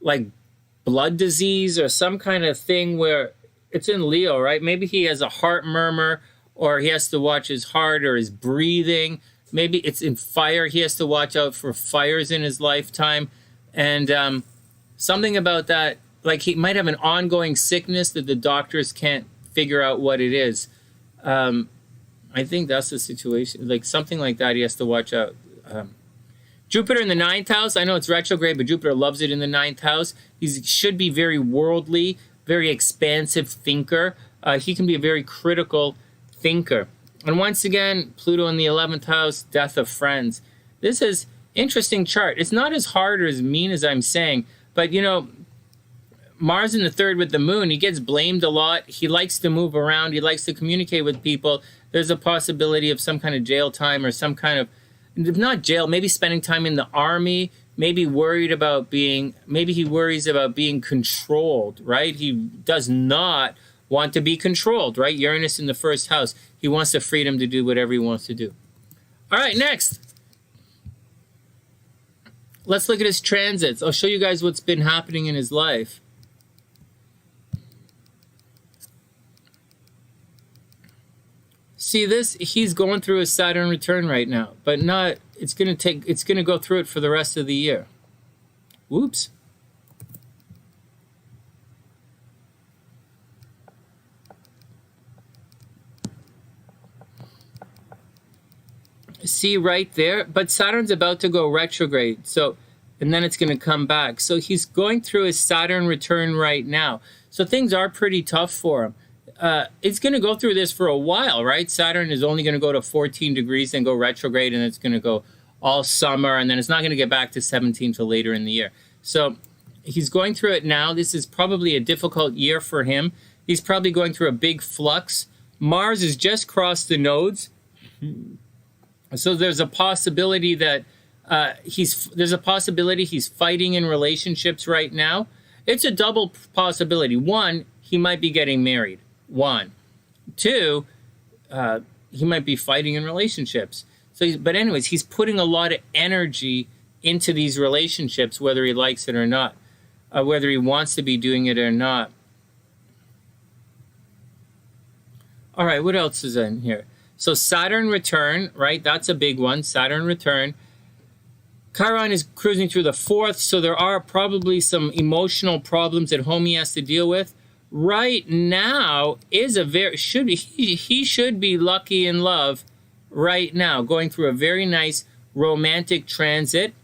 like blood disease or some kind of thing where it's in Leo, right? Maybe he has a heart murmur, or he has to watch his heart or his breathing. Maybe it's in fire. He has to watch out for fires in his lifetime. And something about that, like he might have an ongoing sickness that the doctors can't figure out what it is. I think that's the situation. Like something like that, he has to watch out. Jupiter in the 9th house. I know it's retrograde, but Jupiter loves it in the 9th house. He should be very worldly, very expansive thinker. He can be a very critical thinker. And once again, Pluto in the 11th house, death of friends. This is interesting chart. It's not as hard or as mean as I'm saying, but you know, Mars in the 3rd with the moon, he gets blamed a lot. He likes to move around. He likes to communicate with people. There's a possibility of some kind of jail time or some kind of, not jail, maybe spending time in the army, maybe he worries about being controlled, right? He does not want to be controlled, right? Uranus in the 1st house. He wants the freedom to do whatever he wants to do. All right, next. Let's look at his transits. I'll show you guys what's been happening in his life. See this? He's going through his Saturn return right now, but not, it's going to go through it for the rest of the year. Whoops. See right there? But Saturn's about to go retrograde, so, and then it's going to come back. So he's going through his Saturn return right now. So things are pretty tough for him. It's going to go through this for a while, right? Saturn is only going to go to 14 degrees and go retrograde, and it's going to go all summer, and then it's not going to get back to 17 till later in the year. So he's going through it now. This is probably a difficult year for him. He's probably going through a big flux. Mars has just crossed the nodes. So there's a possibility that he's fighting in relationships right now. It's a double possibility. One, he might be getting married. One. Two, he might be fighting in relationships. So, but anyways, he's putting a lot of energy into these relationships, whether he likes it or not, whether he wants to be doing it or not. All right, what else is in here? So Saturn return, right? That's a big one. Saturn return. Chiron is cruising through the 4th, so there are probably some emotional problems at home he has to deal with. Right now is he should be lucky in love right now, going through a very nice romantic transit.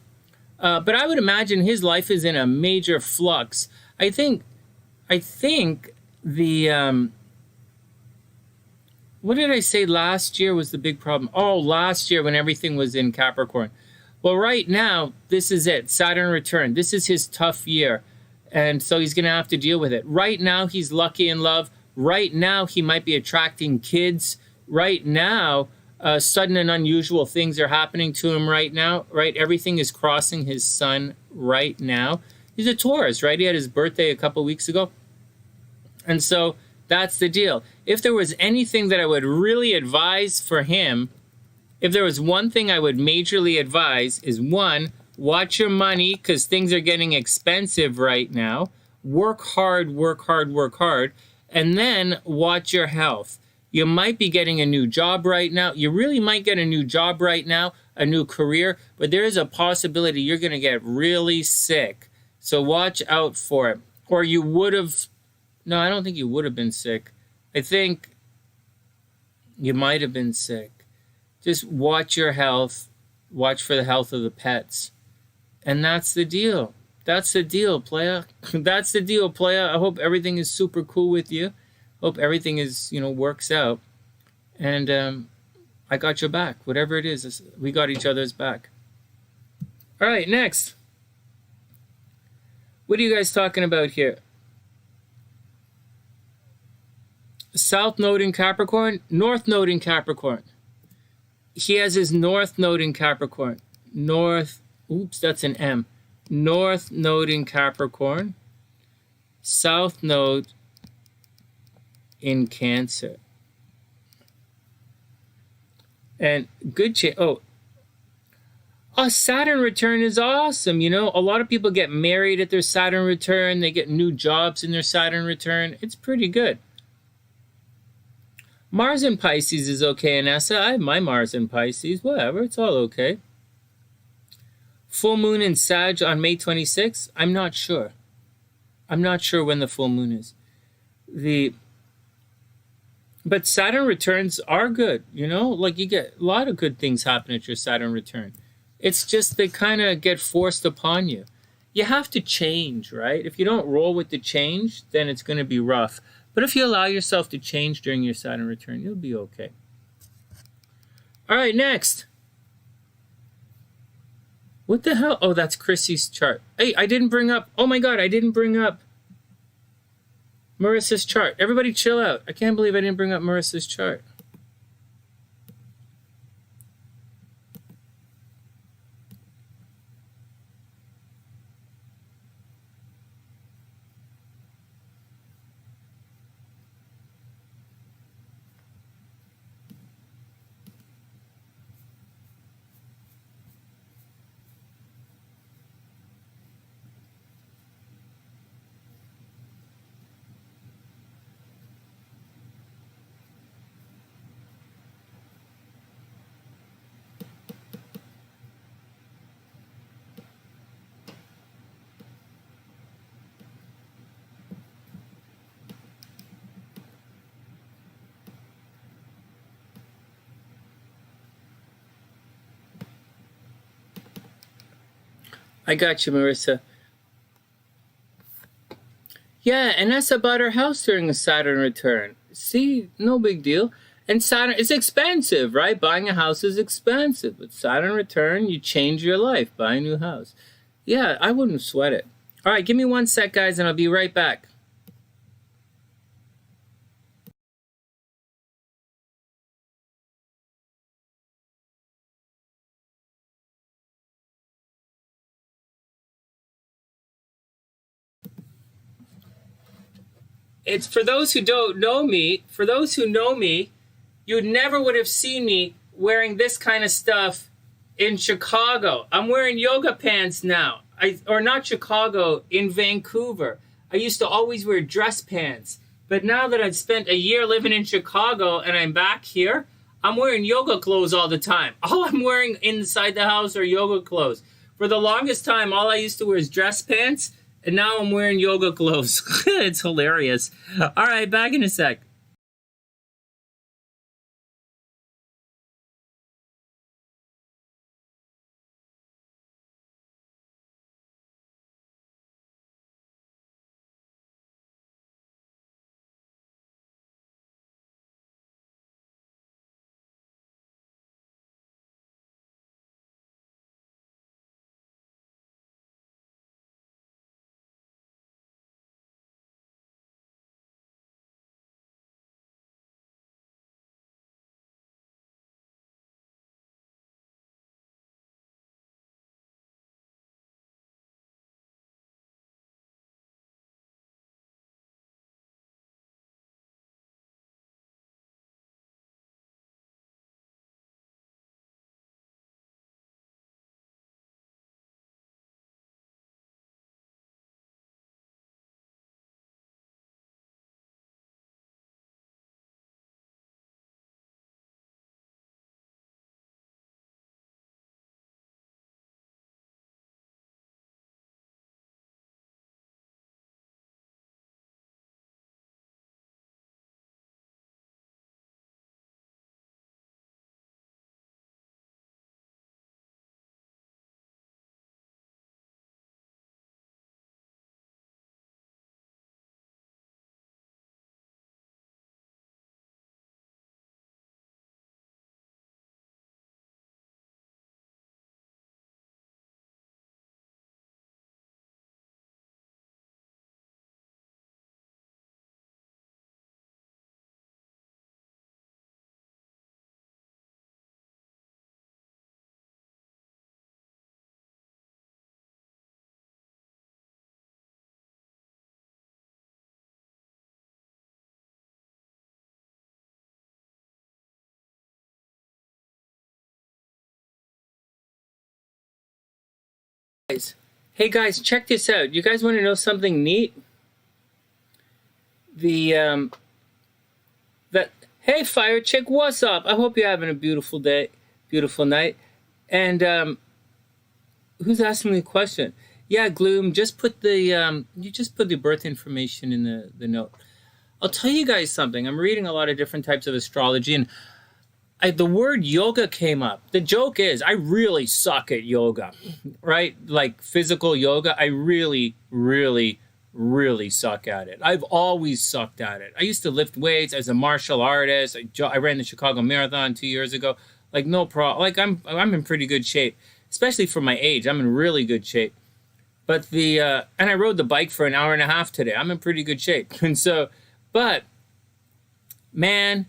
But I would imagine his life is in a major flux. I think the what did I say last year was the big problem? Oh, last year when everything was in Capricorn. Well, right now, this is it. Saturn return. This is his tough year. And so he's going to have to deal with it. Right now, he's lucky in love. Right now, he might be attracting kids. Right now, sudden and unusual things are happening to him right now, right? Everything is crossing his sun right now. He's a Taurus, right? He had his birthday a couple weeks ago. And so that's the deal. If there was anything that I would really advise for him, if there was one thing I would majorly advise is, one, watch your money because things are getting expensive right now. Work hard, work hard, work hard. And then watch your health. You might be getting a new job right now. You really might get a new job right now, a new career, but there is a possibility you're going to get really sick. So watch out for it. Or you would have, no, I don't think you would have been sick. I think you might have been sick. Just watch your health. Watch for the health of the pets. And that's the deal. That's the deal, playa. That's the deal, playa. I hope everything is super cool with you. Hope everything is, works out. And I got your back. Whatever it is, we got each other's back. All right, next. What are you guys talking about here? South node in Capricorn, North node in Capricorn. He has his North node in Capricorn. North, oops, that's an M. North node in Capricorn. South node in Cancer. And good Saturn return is awesome. You know, a lot of people get married at their Saturn return. They get new jobs in their Saturn return. It's pretty good. Mars in Pisces is okay, Anessa. I have my Mars in Pisces. Whatever, it's all okay. Full moon in Sag on May 26th? I'm not sure. I'm not sure when the full moon is. But Saturn returns are good, you know? Like, you get a lot of good things happen at your Saturn return. It's just they kind of get forced upon you. You have to change, right? If you don't roll with the change, then it's going to be rough. But if you allow yourself to change during your Saturn return, you'll be okay. All right, next. What the hell? Oh, that's Chrissy's chart. Hey, I didn't bring up... Oh my God, I didn't bring up Marissa's chart. Everybody chill out. I can't believe I didn't bring up Marissa's chart. I got you, Marissa. Yeah, and that's about her house during a Saturn return. See, no big deal. And Saturn, it's expensive, right? Buying a house is expensive. But Saturn return, you change your life. Buy a new house. Yeah, I wouldn't sweat it. All right, give me 1 sec, guys, and I'll be right back. It's for those who don't know me. For those who know me, you never would have seen me wearing this kind of stuff in Chicago. I'm wearing yoga pants now. Or not Chicago, in Vancouver. I used to always wear dress pants. But now that I've spent a year living in Chicago and I'm back here, I'm wearing yoga clothes all the time. All I'm wearing inside the house are yoga clothes. For the longest time, all I used to wear is dress pants, and now I'm wearing yoga clothes. It's hilarious. All right, back in a sec. Hey guys, check this out. You guys want to know something neat? Hey Fire Chick, what's up? I hope you're having a beautiful day, beautiful night. And who's asking me a question? Yeah, Gloom, just put the you just put the birth information in the note. I'll tell you guys something. I'm reading a lot of different types of astrology, and the word yoga came up. The joke is I really suck at yoga, right? Like physical yoga, I really, really, really suck at it. I've always sucked at it. I used to lift weights as a martial artist. I ran the Chicago Marathon 2 years ago. Like no problem. Like I'm in pretty good shape, especially for my age. I'm in really good shape. But and I rode the bike for an hour and a half today. I'm in pretty good shape. And so, but man,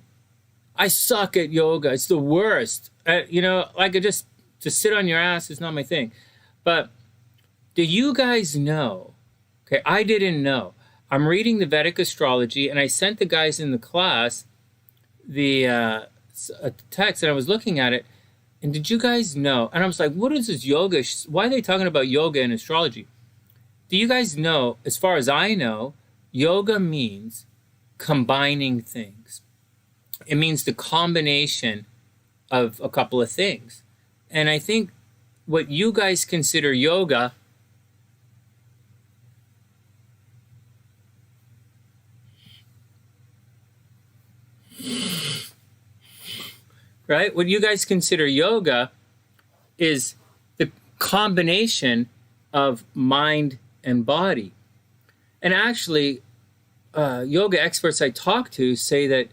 I suck at yoga. It's the worst. You know, like to sit on your ass is not my thing. But do you guys know? Okay, I didn't know. I'm reading the Vedic Astrology, and I sent the guys in the class the text, and I was looking at it. And did you guys know? And I was like, what is this yoga? Why are they talking about yoga and astrology? Do you guys know, as far as I know, yoga means combining things. It means the combination of a couple of things. And I think what you guys consider yoga right? What you guys consider yoga is the combination of mind and body. And actually, yoga experts I talk to say that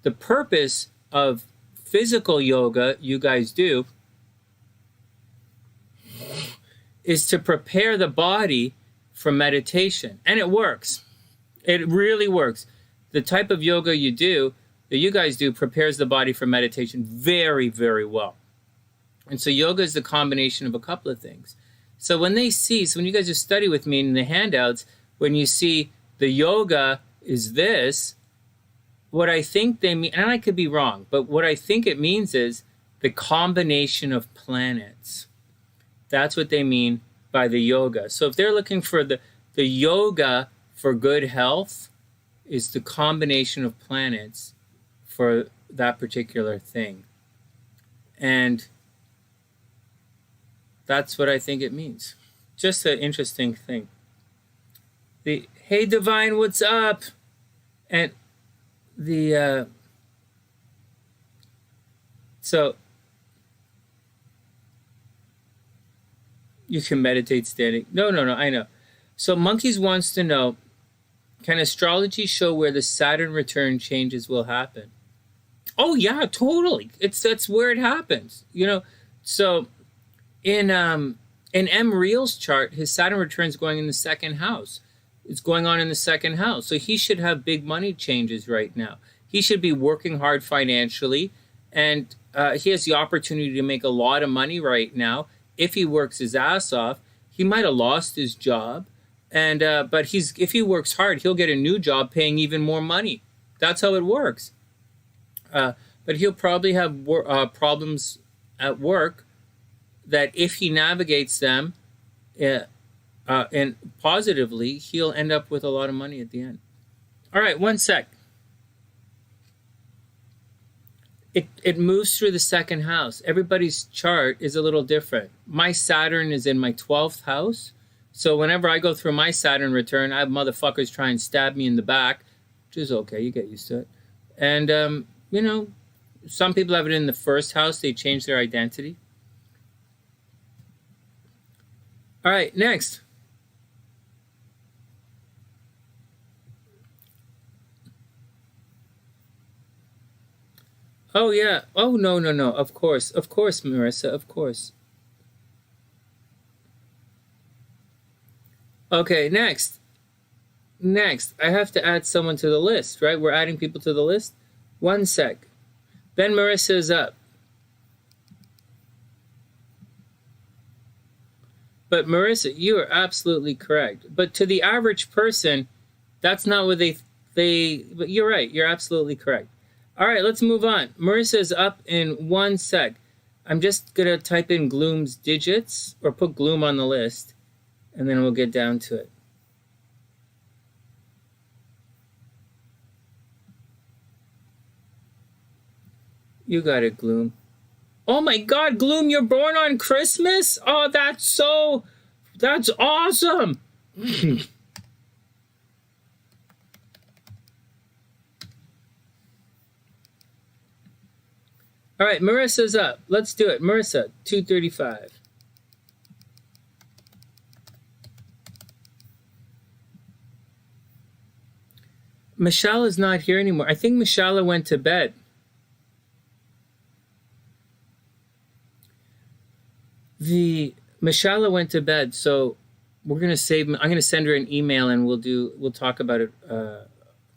the purpose of physical yoga you guys do is to prepare the body for meditation. And it works. It really works. The type of yoga you do, that you guys do, prepares the body for meditation very, very well. And so yoga is the combination of a couple of things. So when you guys just study with me in the handouts, when you see the yoga is this, what I think they mean, and I could be wrong, but what I think it means is the combination of planets. That's what they mean by the yoga. So if they're looking for the yoga for good health, is the combination of planets for that particular thing. And that's what I think it means. Just an interesting thing. Hey Divine, what's up? And so you can meditate standing. No, I know. So Monkeys wants to know, can astrology show where the Saturn return changes will happen? Oh yeah, totally. That's where it happens. You know, so in MWIReal's chart, his Saturn return is going in the second house. It's going on in the second house. So he should have big money changes right now. He should be working hard financially, and he has the opportunity to make a lot of money right now. If he works his ass off, he might have lost his job, and but if he works hard, he'll get a new job paying even more money. That's how it works. But he'll probably have problems at work that if he navigates them and positively, he'll end up with a lot of money at the end. All right, one sec. It moves through the second house. Everybody's chart is a little different. My Saturn is in my 12th house. So whenever I go through my Saturn return, I have motherfuckers try and stab me in the back, which is okay. You get used to it. And, you know, some people have it in the first house. They change their identity. All right, next. Oh, yeah. Oh, no. Of course, Marissa, of course. Okay, next. I have to add someone to the list, right? We're adding people to the list. One sec. Then Marissa is up. But Marissa, you are absolutely correct. But to the average person, that's not what but you're right. You're absolutely correct. All right, let's move on. Marissa is up in one sec. I'm just going to type in Gloom's digits, or put Gloom on the list, and then we'll get down to it. You got it, Gloom. Oh my God, Gloom, you're born on Christmas? Oh, that's awesome. All right, Marissa's up. Let's do it. Marissa, 235. Michelle is not here anymore. I think Michelle went to bed. Michelle went to bed, so we're gonna save. I'm gonna send her an email, and we'll talk about it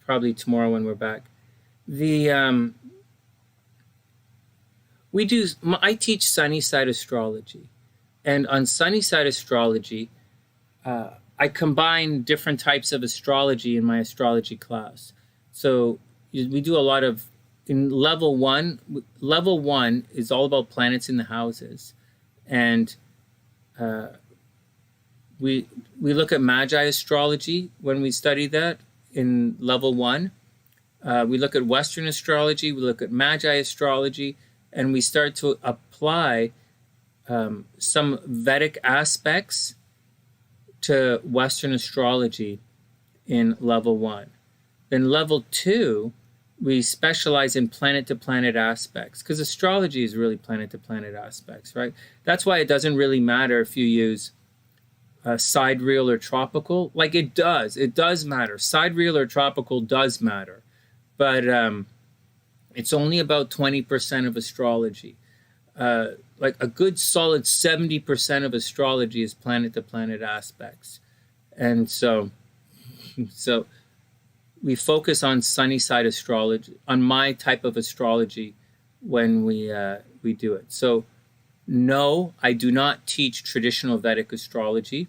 probably tomorrow when we're back. I teach SunnySide Astrology, and on SunnySide Astrology, I combine different types of astrology in my astrology class. So we do a lot of, in level one is all about planets in the houses. And we look at Magi astrology when we study that in level 1. We look at Western astrology, we look at Magi astrology, and we start to apply some Vedic aspects to Western astrology in level 1. Then level 2, we specialize in planet-to-planet aspects, because astrology is really planet-to-planet aspects, right? That's why it doesn't really matter if you use sidereal or tropical. Like, it does matter. Sidereal or tropical does matter, but it's only about 20% of astrology. Like a good solid 70% of astrology is planet-to-planet aspects. And so we focus on SunnySide astrology, on my type of astrology when we do it. So no, I do not teach traditional Vedic astrology.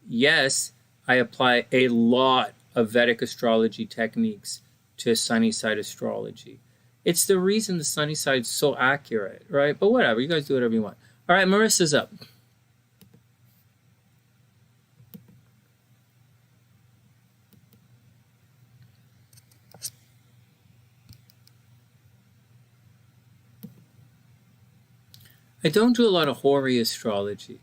Yes, I apply a lot of Vedic astrology techniques to SunnySide astrology. It's the reason the SunnySide is so accurate, right? But whatever, you guys do whatever you want. All right, Marissa's up. I don't do a lot of hoary astrology.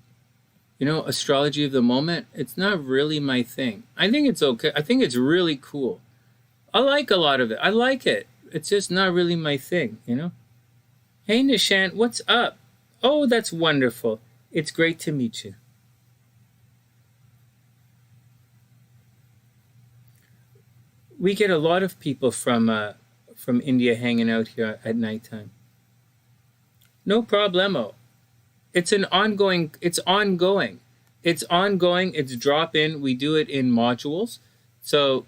You know, astrology of the moment, it's not really my thing. I think it's okay. I think it's really cool. I like a lot of it. I like it. It's just not really my thing, you know? Hey, Nishant, what's up? Oh, that's wonderful. It's great to meet you. We get a lot of people from India hanging out here at nighttime. No problemo. It's ongoing. It's drop in. We do it in modules. So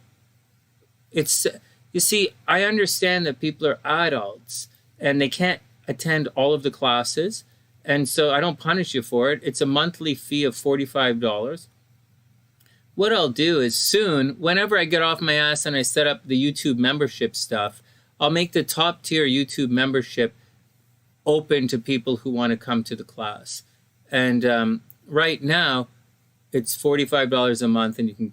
you see, I understand that people are adults and they can't attend all of the classes. And so I don't punish you for it. It's a monthly fee of $45. What I'll do is soon, whenever I get off my ass and I set up the YouTube membership stuff, I'll make the top tier YouTube membership open to people who want to come to the class. And right now, it's $45 a month, and you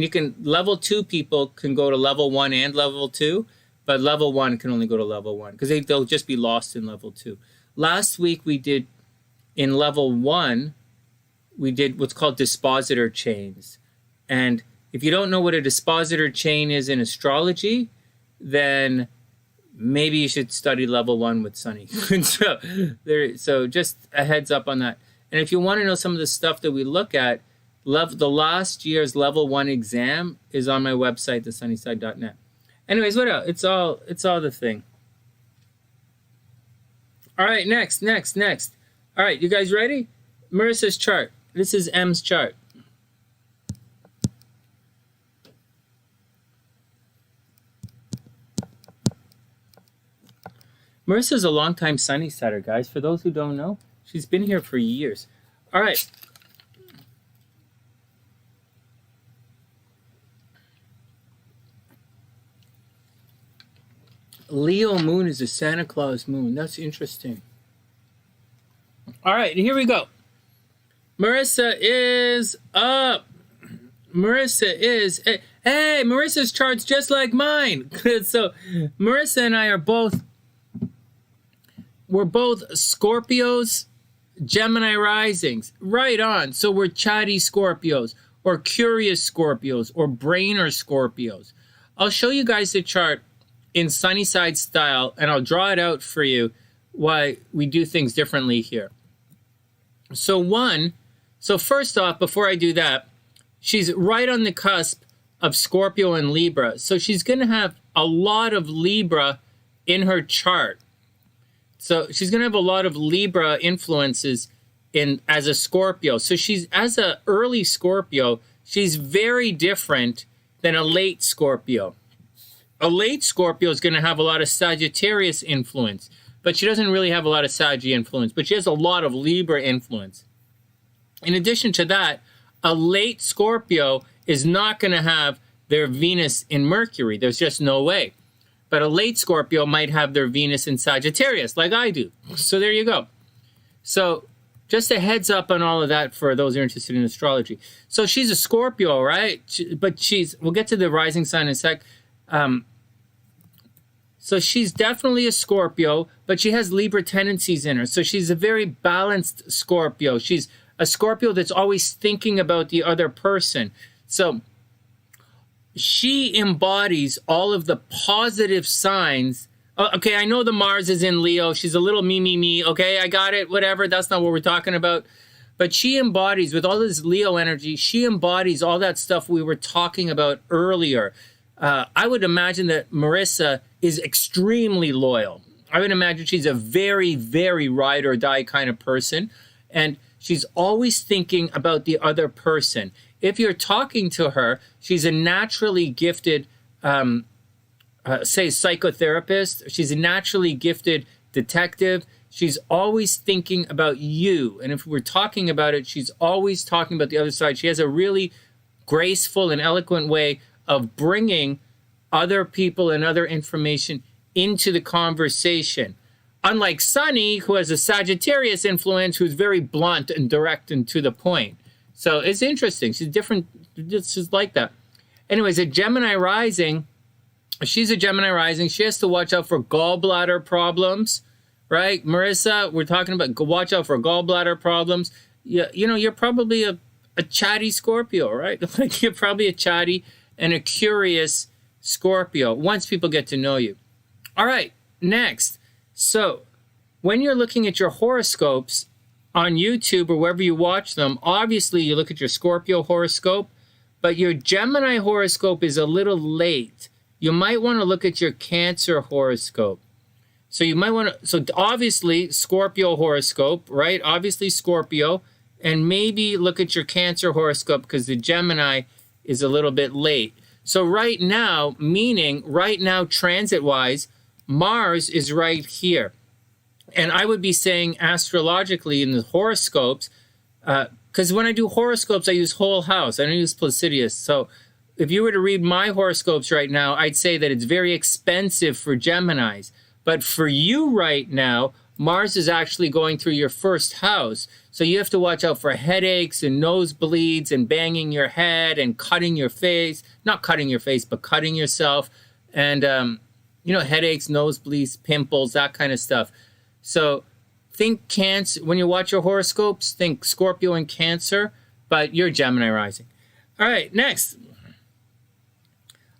can level 2 people can go to level 1 and level 2, but level 1 can only go to level 1 because they'll just be lost in level 2. Last week we did in level 1, we did what's called dispositor chains. And if you don't know what a dispositor chain is in astrology, then maybe you should study level 1 with Sonny. So just a heads up on that. And if you want to know some of the stuff that we look at, the last year's level 1 exam is on my website, TheSunnySide.net. Anyways, what else? It's all the thing. All right, next. All right, you guys ready? Marissa's chart. This is M's chart. Marissa's a longtime SunnySider, guys. For those who don't know, she's been here for years. All right. Leo moon is a Santa Claus moon. That's interesting. All right, here we go. Marissa is up. Marissa is, hey, Marissa's chart's just like mine. So Marissa and I are we're both Scorpios, Gemini risings. Right on. So we're chatty Scorpios, or curious Scorpios, or brainer Scorpios. I'll show you guys the chart in SunnySide style, and I'll draw it out for you why we do things differently here. So first off, before I do that, she's right on the cusp of Scorpio and Libra. So she's going to have a lot of Libra in her chart. So she's going to have a lot of Libra influences as a Scorpio. So she's, as an early Scorpio, she's very different than a late Scorpio. A late Scorpio is going to have a lot of Sagittarius influence, but she doesn't really have a lot of Sag influence, but she has a lot of Libra influence. In addition to that, a late Scorpio is not going to have their Venus in Mercury. There's just no way. But a late Scorpio might have their Venus in Sagittarius, like I do. So there you go. So just a heads up on all of that for those who are interested in astrology. So she's a Scorpio, right? But we'll get to the rising sign in a sec. So she's definitely a Scorpio, but she has Libra tendencies in her. So she's a very balanced Scorpio. She's a Scorpio that's always thinking about the other person. So she embodies all of the positive signs. Okay, I know the Mars is in Leo. She's a little me. Okay, I got it, whatever. That's not what we're talking about. But she embodies, with all this Leo energy, she embodies all that stuff we were talking about earlier. I would imagine that Marissa is extremely loyal. I would imagine she's a very, very ride or die kind of person. And she's always thinking about the other person. If you're talking to her, she's a naturally gifted, say, psychotherapist. She's a naturally gifted detective. She's always thinking about you. And if we're talking about it, she's always talking about the other side. She has a really graceful and eloquent way of bringing other people and other information into the conversation. Unlike Sonny, who has a Sagittarius influence, who's very blunt and direct and to the point. So it's interesting. She's different. She's like that. Anyways, a Gemini rising. She's a Gemini rising. She has to watch out for gallbladder problems, right? Marissa, we're talking about watch out for gallbladder problems. You know, you're probably a chatty Scorpio, right? Like you're probably a chatty and a curious Scorpio once people get to know you. All right, next. So when you're looking at your horoscopes on YouTube or wherever you watch them, obviously you look at your Scorpio horoscope, but your Gemini horoscope is a little late. You might want to look at your Cancer horoscope. So you might want to, so obviously Scorpio horoscope, right? Obviously Scorpio, and maybe look at your Cancer horoscope because the Gemini is a little bit late. So right now, meaning right now transit-wise, Mars is right here. And I would be saying astrologically in the horoscopes, because when I do horoscopes, I use whole house. I don't use Placidius. So if you were to read my horoscopes right now, I'd say that it's very expensive for Geminis. But for you right now, Mars is actually going through your first house. So you have to watch out for headaches and nosebleeds and banging your head and cutting your face. Not cutting your face, but cutting yourself. And, you know, headaches, nosebleeds, pimples, that kind of stuff. So think Cancer. When you watch your horoscopes, think Scorpio and Cancer, but you're Gemini rising. All right, next.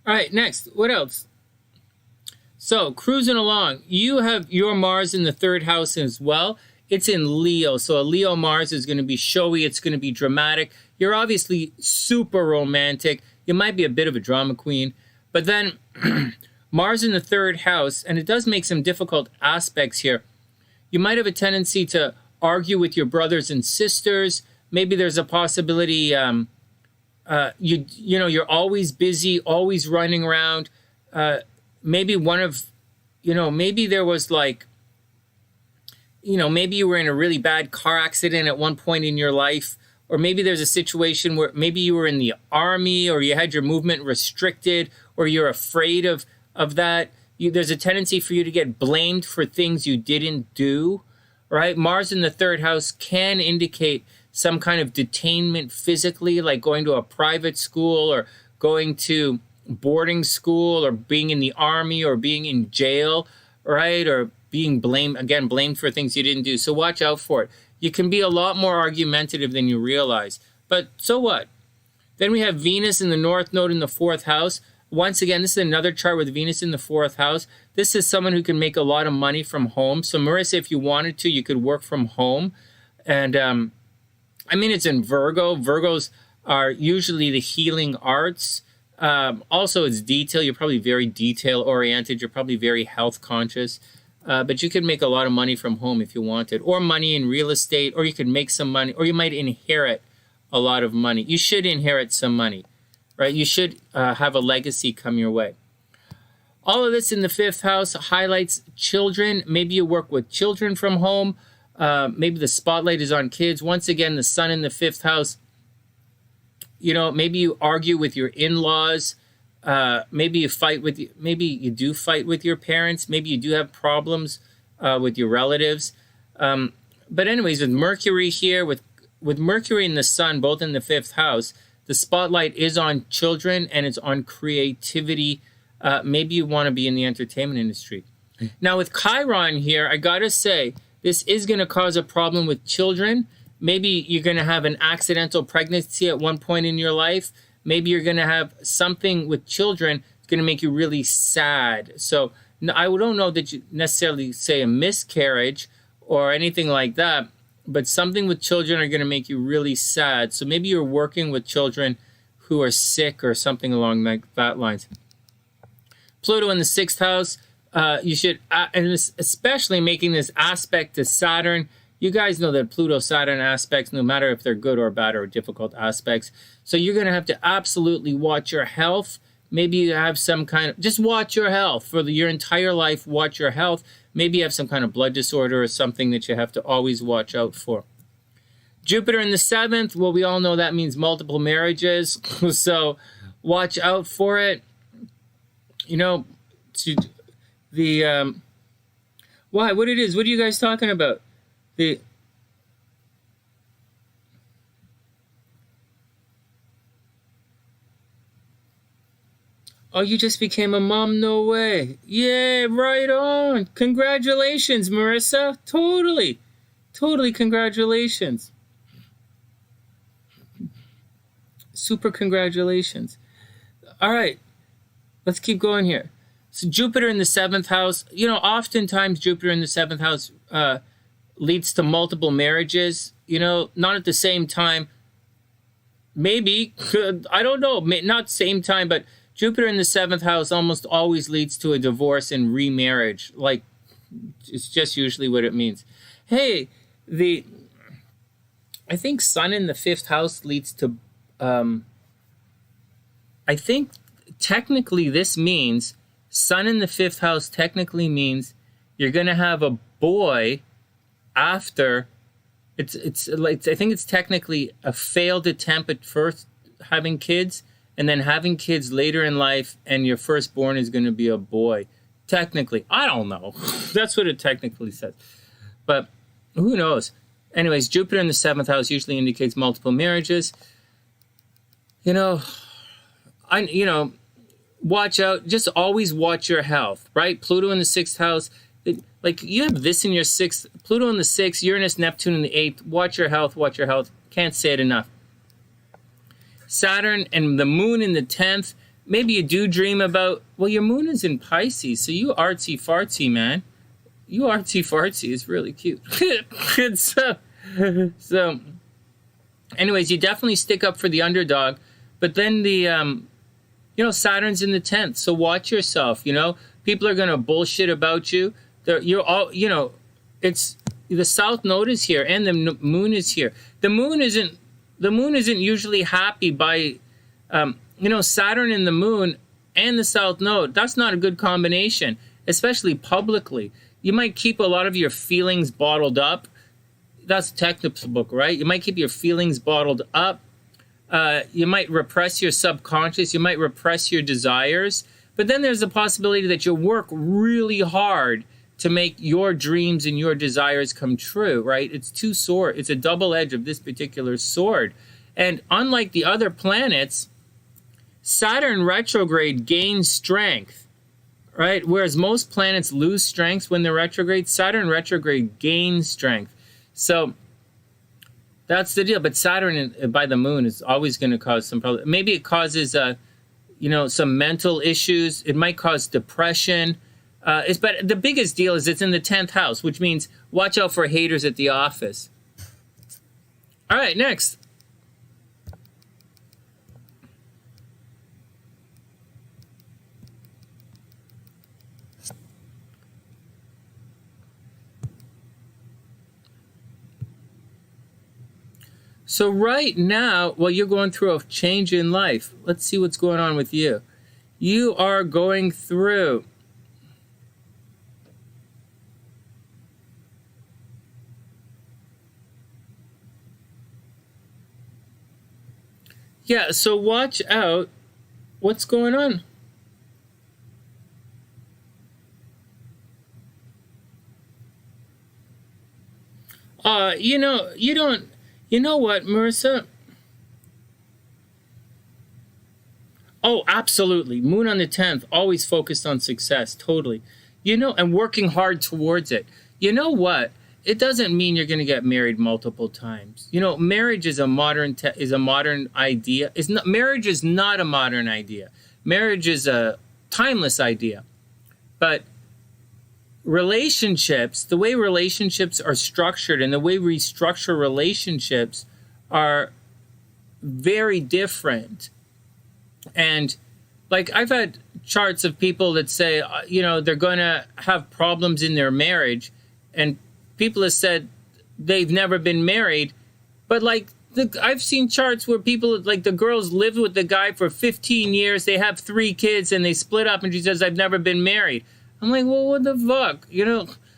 All right, next. What else? So cruising along, you have your Mars in the third house as well. It's in Leo. So a Leo Mars is going to be showy. It's going to be dramatic. You're obviously super romantic. You might be a bit of a drama queen. But then Mars in the third house, and it does make some difficult aspects here. You might have a tendency to argue with your brothers and sisters. Maybe there's a possibility, you know, you're always busy, always running around. Maybe one of, you know, maybe there was like, you know, maybe you were in a really bad car accident at one point in your life, or maybe there's a situation where maybe you were in the army or you had your movement restricted or you're afraid of that. There's a tendency for you to get blamed for things you didn't do. right? Mars in the 3rd house can indicate some kind of detainment physically, like going to a private school or going to boarding school or being in the army or being in jail, right? Or being blamed for things you didn't do. So watch out for it. You can be a lot more argumentative than you realize. But so what? Then we have Venus in the North Node in the 4th house. Once again, this is another chart with Venus in the 4th house. This is someone who can make a lot of money from home. So Marissa, if you wanted to, you could work from home. And I mean, it's in Virgo. Virgos are usually the healing arts. Also, it's detail. You're probably very detail-oriented. You're probably very health-conscious. But you could make a lot of money from home if you wanted. Or money in real estate. Or you could make some money. Or you might inherit a lot of money. You should inherit some money, right? You should have a legacy come your way. All of this in the 5th house highlights children. Maybe you work with children from home. Maybe the spotlight is on kids. Once again, the sun in the 5th house. You know, maybe you argue with your in-laws. Maybe you do fight with your parents. Maybe you do have problems with your relatives. But anyways, with Mercury here, with Mercury and the sun both in the 5th house, the spotlight is on children and it's on creativity. Maybe you want to be in the entertainment industry. Now with Chiron here, I gotta say, this is going to cause a problem with children. Maybe you're going to have an accidental pregnancy at one point in your life. Maybe you're going to have something with children that's going to make you really sad. So I don't know that you necessarily say a miscarriage or anything like that, but something with children are going to make you really sad. So maybe you're working with children who are sick or something along that lines. Pluto in the 6th house, you should, and especially making this aspect to Saturn. You guys know that Pluto-Saturn aspects, no matter if they're good or bad or difficult aspects. So you're going to have to absolutely watch your health. Maybe you have some kind of, just watch your health for your entire life. Watch your health. Maybe you have some kind of blood disorder or something that you have to always watch out for. Jupiter in the 7th, well, we all know that means multiple marriages. So watch out for it. You know, why? What it is? What are you guys talking about? Oh, you just became a mom? No way. Yeah, right on. Congratulations, Marissa. Totally congratulations. Super congratulations. All right, let's keep going here. So Jupiter in the 7th house, you know, oftentimes Jupiter in the 7th house leads to multiple marriages, you know, not at the same time. Maybe, I don't know, not same time, but Jupiter in the 7th house almost always leads to a divorce and remarriage. Like, it's just usually what it means. Hey, I think Sun in the 5th house leads to, I think technically this means, Sun in the 5th house technically means you're going to have a boy after, it's like, I think it's technically a failed attempt at first having kids, and then having kids later in life, and your firstborn is going to be a boy. Technically. I don't know. That's what it technically says. But who knows? Anyways, Jupiter in the 7th house usually indicates multiple marriages. You know, watch out. Just always watch your health, right? Pluto in the 6th house. Like, you have this in your 6th. Pluto in the 6th, Uranus, Neptune in the 8th. Watch your health, watch your health. Can't say it enough. Saturn and the moon in the 10th. Maybe you do dream about, well, your moon is in Pisces, so you artsy-fartsy, man. You artsy-fartsy is really cute. so, anyways, you definitely stick up for the underdog. But then Saturn's in the 10th, so watch yourself, you know. People are going to bullshit about you. You're all, you know, it's, the South Node is here and the moon is here. The moon isn't usually happy by, Saturn and the moon and the South Node. That's not a good combination, especially publicly. You might keep a lot of your feelings bottled up. That's a textbook, right? You might keep your feelings bottled up. You might repress your subconscious. You might repress your desires. But then there's a possibility that you'll work really hard to make your dreams and your desires come true, right? It's two swords. It's a double edge of this particular sword. And unlike the other planets, Saturn retrograde gains strength, right? Whereas most planets lose strength when they're retrograde, Saturn retrograde gains strength. So that's the deal. But Saturn by the moon is always going to cause some problem. Maybe it causes, some mental issues. It might cause depression. But the biggest deal is it's in the 10th house, which means watch out for haters at the office. All right, next. So right now, well, you're going through a change in life. Let's see what's going on with you. You are going through so watch out. What's going on? You know what, Marissa? Oh, absolutely. Moon on the 10th, always focused on success, totally. And working hard towards it. You know what? It doesn't mean you're going to get married multiple times. Marriage is a modern idea. Marriage is not a modern idea. Marriage is a timeless idea. But relationships, the way relationships are structured and the way we structure relationships are very different. And like I've had charts of people that say, they're going to have problems in their marriage, and people have said they've never been married. But I've seen charts where people, like the girls lived with the guy for 15 years, they have 3 kids, and they split up, and she says, I've never been married. I'm like, well, what the fuck?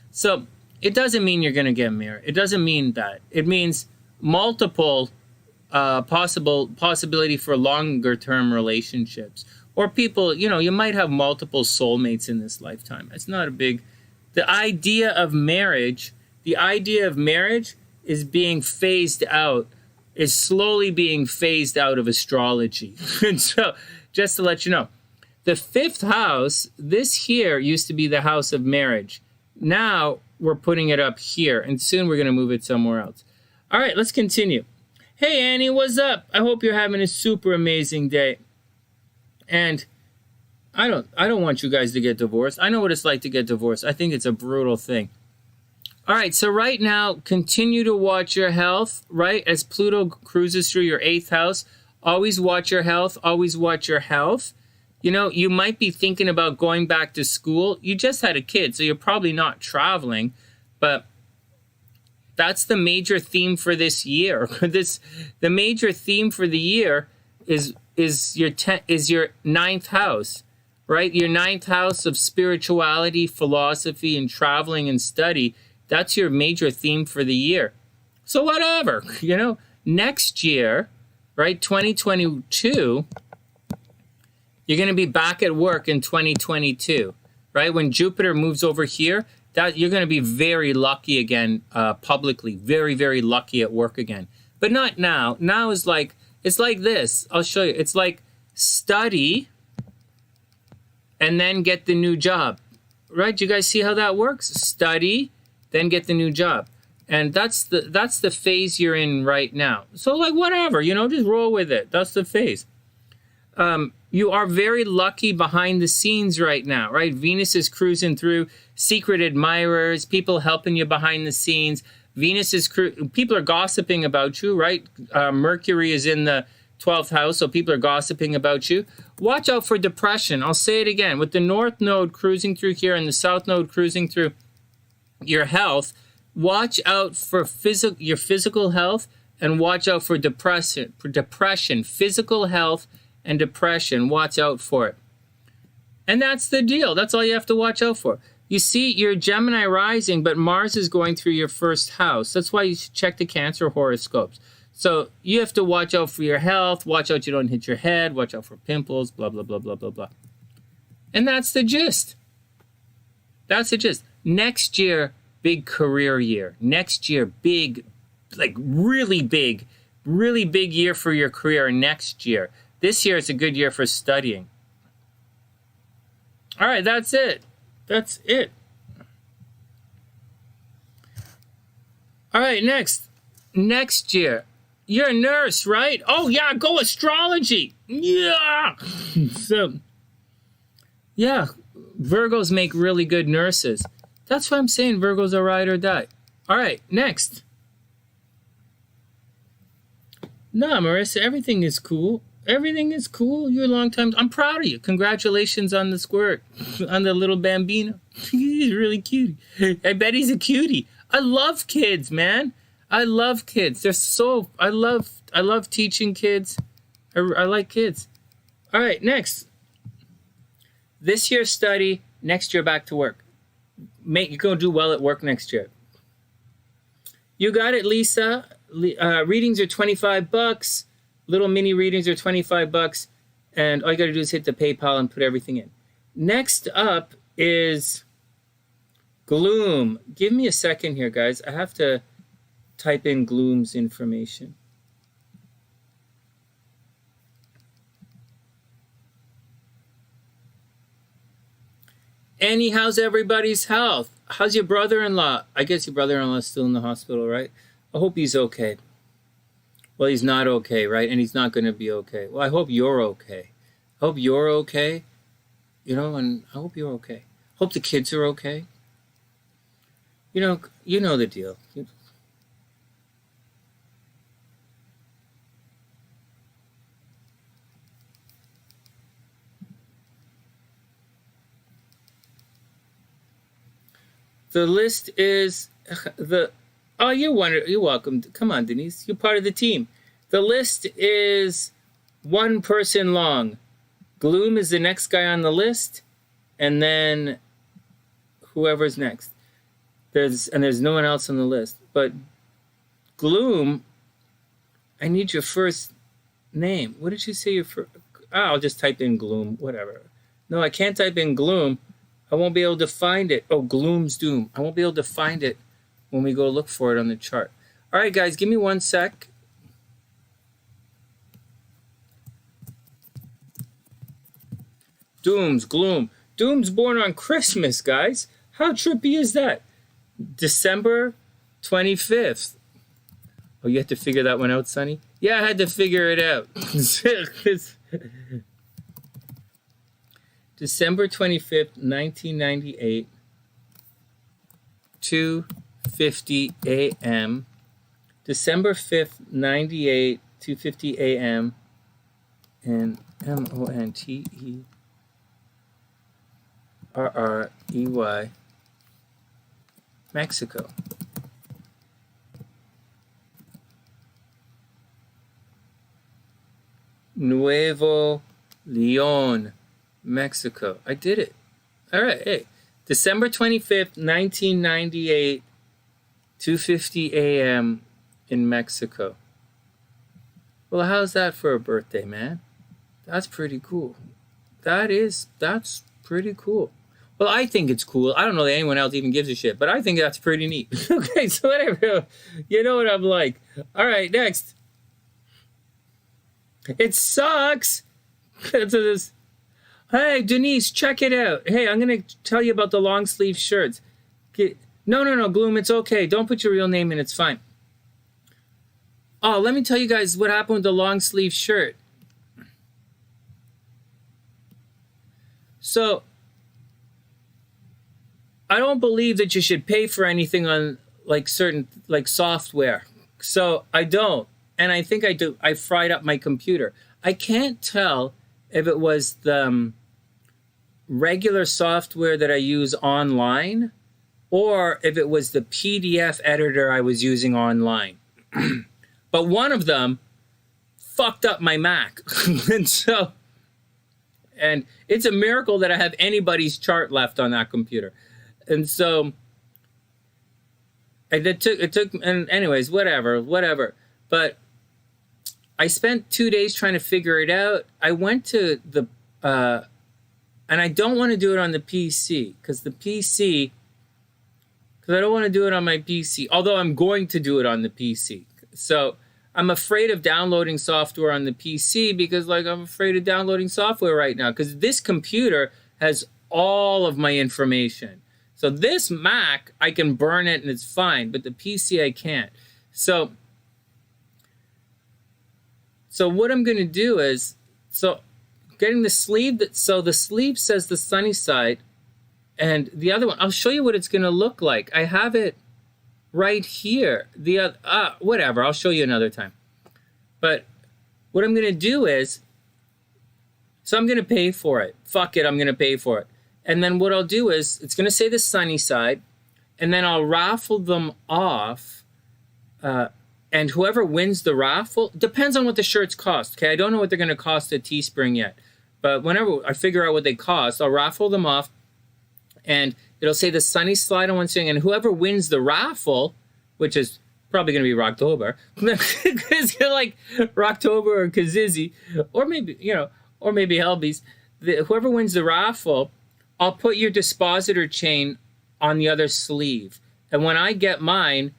So it doesn't mean you're going to get married. It doesn't mean that. It means multiple possibility for longer term relationships. Or people, you might have multiple soulmates in this lifetime. It's not a big... The idea of marriage is being phased out, is slowly being phased out of astrology. And so, just to let you know, the 5th house, this here used to be the house of marriage. Now we're putting it up here, and soon we're going to move it somewhere else. All right, let's continue. Hey, Annie, what's up? I hope you're having a super amazing day. And I don't want you guys to get divorced. I know what it's like to get divorced. I think it's a brutal thing. All right, so right now, continue to watch your health, right? As Pluto cruises through your 8th house, always watch your health, always watch your health. You might be thinking about going back to school. You just had a kid, so you're probably not traveling, but that's the major theme for this year. The major theme for the year is your 9th house, right? Your 9th house of spirituality, philosophy, and traveling and study. That's your major theme for the year. So whatever, next year, right, 2022, you're going to be back at work in 2022, right? When Jupiter moves over here, that you're going to be very lucky again, publicly, very, very lucky at work again. But not now. Now is it's like this. I'll show you. It's like study and then get the new job, right? Do you guys see how that works? Study, then get the new job. And that's the phase you're in right now. So whatever, just roll with it. That's the phase. You are very lucky behind the scenes right now, right? Venus is cruising through, secret admirers, people helping you behind the scenes. People are gossiping about you, right? Mercury is in the 12th house, so people are gossiping about you. Watch out for depression. I'll say it again. With the North Node cruising through here and the South Node cruising through your health, watch out for your physical health, and watch out for depression, physical health, and depression. Watch out for it. And that's the deal. That's all you have to watch out for. You see, you're Gemini rising, but Mars is going through your 1st house. That's why you should check the Cancer horoscopes. So you have to watch out for your health, watch out you don't hit your head, watch out for pimples, blah, blah, blah, blah, blah, blah. And that's the gist. That's the gist. Next year, big career year. Next year, big, like really big year for your career next year. This year is a good year for studying. All right, that's it. That's it. All right, next year. You're a nurse, right? Oh, yeah, go astrology. Yeah. So, yeah, Virgos make really good nurses. That's why I'm saying Virgos are ride or die. All right, next. Nah, Marissa, everything is cool. Everything is cool. You're a long time. I'm proud of you. Congratulations on the squirt, on the little bambino. He's really cute. I bet he's a cutie. I love kids, man. I love kids. They're so. I love teaching kids. I like kids. All right, next. This year study. Next year back to work. You're gonna do well at work next year. You got it, Lisa. Readings are $25. Little mini readings are $25, and all you got to do is hit the PayPal and put everything in. Next up is Gloom. Give me a second here, guys. I have to type in Gloom's information. Annie, how's everybody's health? How's your brother-in-law? I guess your brother-in-law is still in the hospital, right? I hope he's okay. Well, he's not okay, right? And he's not going to be okay. Well, I hope you're okay. I hope you're okay. You know, and I hope you're okay. Hope the kids are okay. You know the deal. The list is oh, you're welcome. Come on, Denise. You're part of the team. The list is one person long. Gloom is the next guy on the list, and then whoever's next. There's no one else on the list. But Gloom, I need your first name. What did you say your first? I'll just type in Gloom. Whatever. No, I can't type in Gloom. I won't be able to find it. Oh, Gloom's Doom. I won't be able to find it when we go look for it on the chart. All right, guys, give me 1 sec. Gloom. Doom's born on Christmas, guys. How trippy is that? December 25th. Oh, you had to figure that one out, Sonny? Yeah, I had to figure it out. December 25th, 1998, 2:50 a.m. December 5th, 98, 2:50 a.m. in Monterrey, Mexico. Nuevo Leon, Mexico. I did it. All right. Hey, December 25th, 1998, 2:50 a.m. in Mexico. Well, how's that for a birthday, man? That's pretty cool. That's pretty cool. Well, I think it's cool. I don't know that anyone else even gives a shit, but I think that's pretty neat. Okay, so whatever. You know what I'm like. All right, next. It sucks. Hey, Denise, check it out. Hey, I'm going to tell you about the long sleeve shirts. No, Gloom, it's okay. Don't put your real name in. It's fine. Oh, let me tell you guys what happened with the long sleeve shirt. So, I don't believe that you should pay for anything on certain software. So, I don't. And I think I do. I fried up my computer. I can't tell if it was the regular software that I use online or if it was the PDF editor I was using online. But one of them fucked up my Mac. And it's a miracle that I have anybody's chart left on that computer. And so and it took and anyways, whatever. But I spent 2 days trying to figure it out. I went to the, and I don't want to do it on the PC because the PC because I don't want to do it on my PC, although I'm going to do it on the PC. So I'm afraid of downloading software on the PC because, like, I'm afraid of downloading software right now because this computer has all of my information. So this Mac, I can burn it and it's fine, but the PC I can't. So what I'm going to do is, getting the sleeve, so the sleeve says the sunny side, and the other one, I'll show you what it's going to look like. I have it right here. Whatever, I'll show you another time. But what I'm going to do is, so I'm going to pay for it. Fuck it, I'm going to pay for it. And then what I'll do is, it's going to say the sunny side, and then I'll raffle them off, and whoever wins the raffle, depends on what the shirts cost, okay? I don't know what they're going to cost at Teespring yet. But whenever I figure out what they cost, I'll raffle them off, and it'll say the sunny slide on one thing, and whoever wins the raffle, which is probably going to be Rocktober, because you're like Rocktober or Kazizi, or maybe, or maybe Helbies, whoever wins the raffle, I'll put your dispositor chain on the other sleeve. And when I get mine,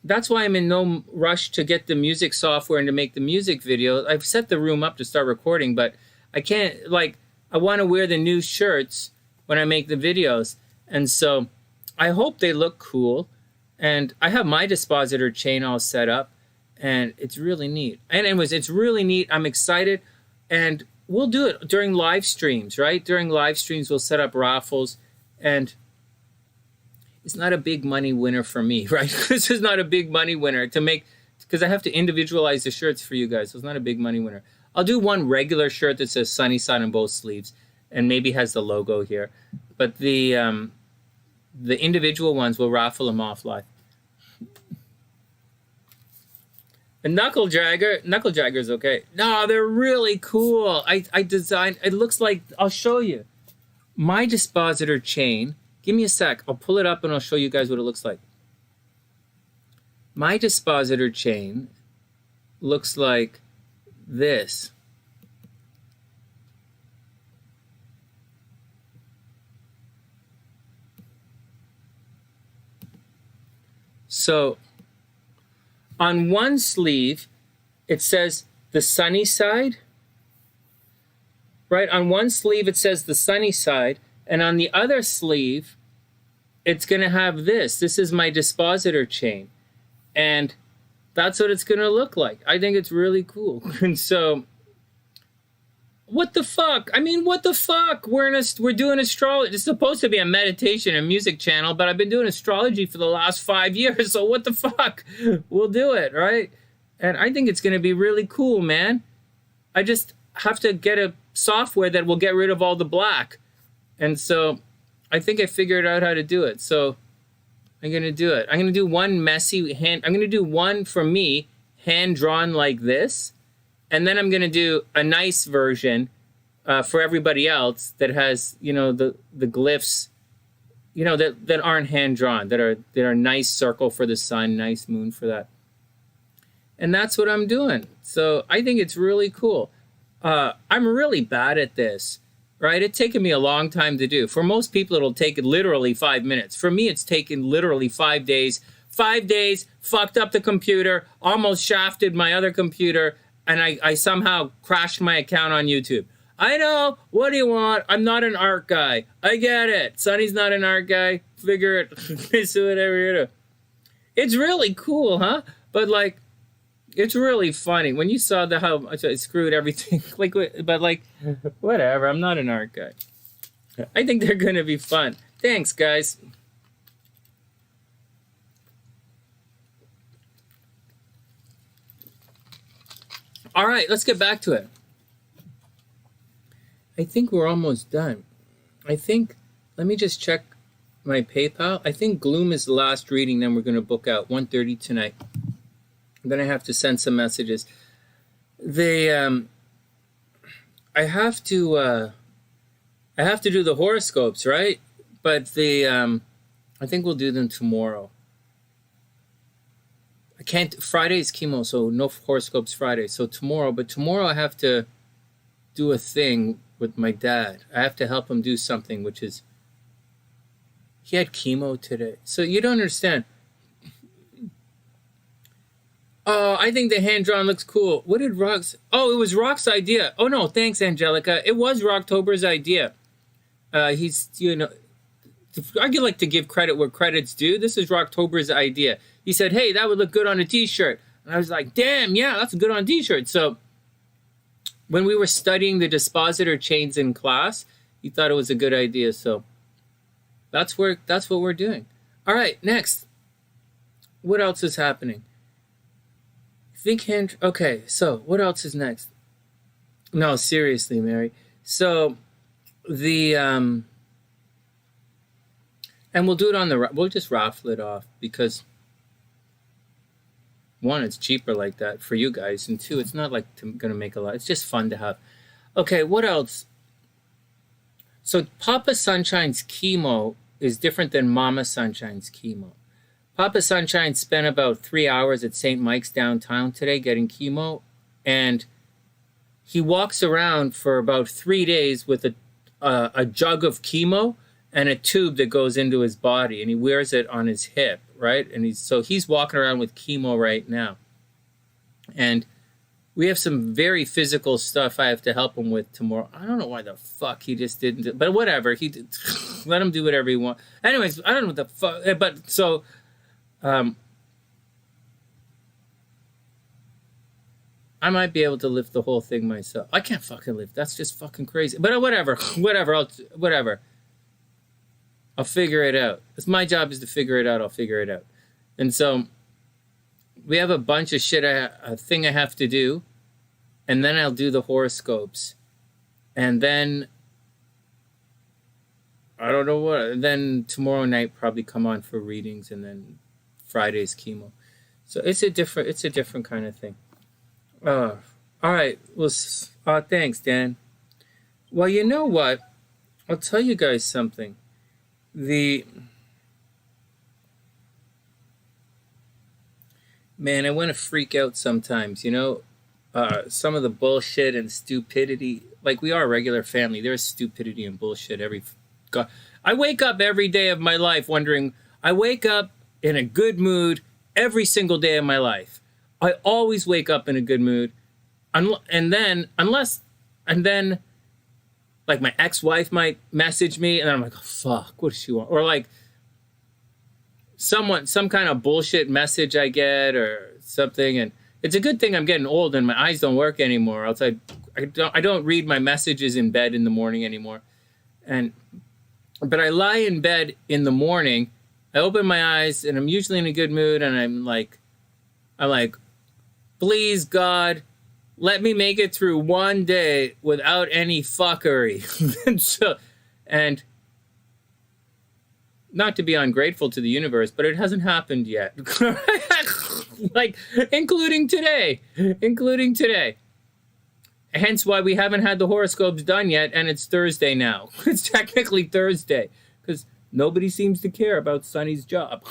that's why I'm in no rush to get the music software and to make the music video. I've set the room up to start recording, but I can't, I want to wear the new shirts when I make the videos. And so I hope they look cool. And I have my dispositor chain all set up, and it's really neat. And anyways, it's really neat. I'm excited. And we'll do it during live streams, right? During live streams, we'll set up raffles. And it's not a big money winner for me, right? This is not a big money winner to make, because I have to individualize the shirts for you guys. So it's not a big money winner. I'll do one regular shirt that says sunny side on both sleeves and maybe has the logo here. But the individual ones, we'll raffle them off live. The knuckle dragger's okay. No, they're really cool. I designed, it looks like, I'll show you. My dispositor chain, give me a sec. I'll pull it up and I'll show you guys what it looks like. My dispositor chain looks like this. So on one sleeve, it says the sunny side. Right? On one sleeve, it says the sunny side. And on the other sleeve, it's going to have this. This is my dispositor chain. And that's what it's going to look like. I think it's really cool. And so, what the fuck? I mean, what the fuck? We're doing astrology. It's supposed to be a meditation and music channel, but I've been doing astrology for the last 5 years. So what the fuck? We'll do it, right? And I think it's going to be really cool, man. I just have to get a software that will get rid of all the black. And so I think I figured out how to do it. So I'm going to do it. I'm going to do one messy hand. I'm going to do one for me, hand drawn like this. And then I'm going to do a nice version for everybody else that has, the glyphs, that aren't hand drawn, that are nice circle for the sun, nice moon for that. And that's what I'm doing. So I think it's really cool. I'm really bad at this. Right? It's taken me a long time to do. For most people, it'll take literally 5 minutes. For me, it's taken literally 5 days. 5 days, fucked up the computer, almost shafted my other computer, and I somehow crashed my account on YouTube. I know. What do you want? I'm not an art guy. I get it. Sonny's not an art guy. Figure it. So whatever you do. It's really cool, huh? But it's really funny when you saw how much I screwed everything. Whatever. I'm not an art guy. I think they're gonna be fun. Thanks, guys. All right, let's get back to it. I think we're almost done. Let me just check my PayPal. I think Gloom is the last reading. Then we're gonna book out 1:30 tonight. Then I have to send some messages. I have to do the horoscopes, right? But I think we'll do them tomorrow. I can't. Friday's chemo, so no horoscopes Friday. So tomorrow, but tomorrow I have to do a thing with my dad. I have to help him do something, which is He had chemo today. So you don't understand. Oh, I think the hand-drawn looks cool. What did Rock's... Oh, it was Rock's idea. Oh, no, thanks, Angelica. It was Rocktober's idea. He's, you know... I like to give credit where credit's due. This is Rocktober's idea. He said, hey, that would look good on a T-shirt. And I was like, damn, yeah, that's good on a T-shirt. So when we were studying the dispositor chains in class, he thought it was a good idea. So that's what we're doing. All right, next. What else is happening? Okay, so what else is next? No, seriously, Mary. So the and we'll do it on the, we'll just raffle it off because one, it's cheaper like that for you guys, and two, it's not like gonna make a lot. It's just fun to have. Okay, what else? So Papa Sunshine's chemo is different than Mama Sunshine's chemo. Papa Sunshine spent about 3 hours at St. Mike's downtown today getting chemo, and he walks around for about 3 days with a jug of chemo and a tube that goes into his body, and he wears it on his hip, right? And he's walking around with chemo right now. And we have some very physical stuff I have to help him with tomorrow. I don't know why the fuck he just didn't do, but whatever. He did, let him do whatever he wants. Anyways, I don't know what the fuck, but so... I might be able to lift the whole thing myself. I can't fucking lift. That's just fucking crazy. But whatever. Whatever. I'll figure it out. It's my job is to figure it out. I'll figure it out. And so we have a bunch of shit, a thing I have to do. And then I'll do the horoscopes. And then I don't know what. Then tomorrow night probably come on for readings, and then Friday's chemo. So it's a different kind of thing. All right. Well, thanks, Dan. Well, you know what? I'll tell you guys something. Man, I want to freak out sometimes, you know? Some of the bullshit and stupidity. Like, we are a regular family. There's stupidity and bullshit God. I wake up every day of my life wondering, I wake up in a good mood every single day of my life. I always wake up in a good mood. And then, like, my ex-wife might message me, and then I'm like, oh, fuck, what does she want? Or, like, some kind of bullshit message I get or something. And it's a good thing I'm getting old and my eyes don't work anymore. Else I don't read my messages in bed in the morning anymore. But I lie in bed in the morning, I open my eyes, and I'm usually in a good mood, and I'm like, please, God, let me make it through one day without any fuckery. and not to be ungrateful to the universe, but it hasn't happened yet. Like, including today. Hence why we haven't had the horoscopes done yet, and it's Thursday now. It's technically Thursday, because nobody seems to care about Sonny's job.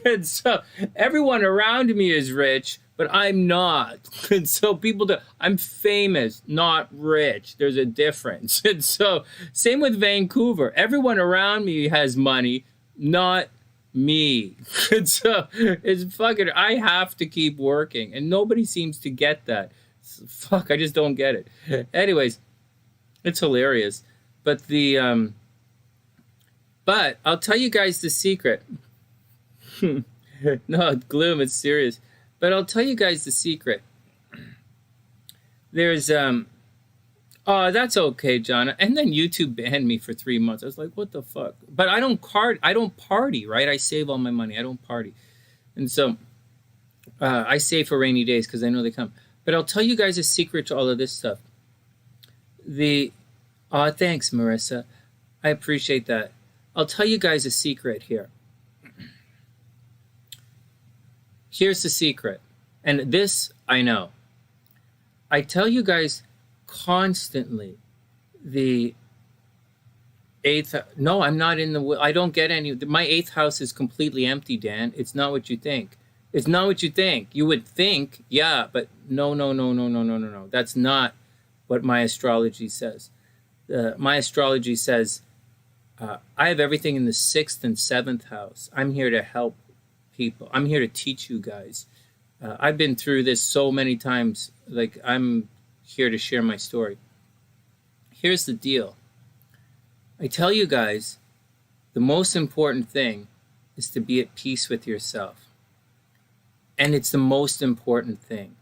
And so everyone around me is rich, but I'm not. And so people do. I'm famous, not rich. There's a difference. And so same with Vancouver. Everyone around me has money, not me. And so it's fucking, I have to keep working, and nobody seems to get that. Fuck, I just don't get it. Anyways, it's hilarious. But but I'll tell you guys the secret. No, Gloom, it's serious. But I'll tell you guys the secret. There's oh, that's okay, John. And then YouTube banned me for 3 months. I was like, what the fuck? But I don't party, right? I save all my money. I don't party. And so I save for rainy days because I know they come. But I'll tell you guys a secret to all of this stuff. Thanks, Marissa. I appreciate that. I'll tell you guys a secret here. Here's the secret. And this I know. I tell you guys constantly the eighth. No, I'm not in the. I don't get any. My eighth house is completely empty, Dan. It's not what you think. It's not what you think. You would think, yeah, but no. That's not what my astrology says. My astrology says I have everything in the 6th and 7th house. I'm here to help people. I'm here to teach you guys. I've been through this so many times. Like, I'm here to share my story. Here's the deal. I tell you guys, the most important thing is to be at peace with yourself. And it's the most important thing.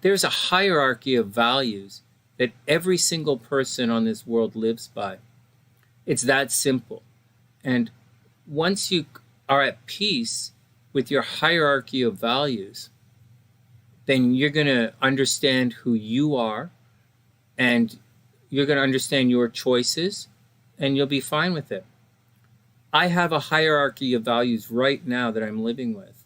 There's a hierarchy of values that every single person on this world lives by. It's that simple. And once you are at peace with your hierarchy of values, then you're going to understand who you are, and you're going to understand your choices, and you'll be fine with it. I have a hierarchy of values right now that I'm living with.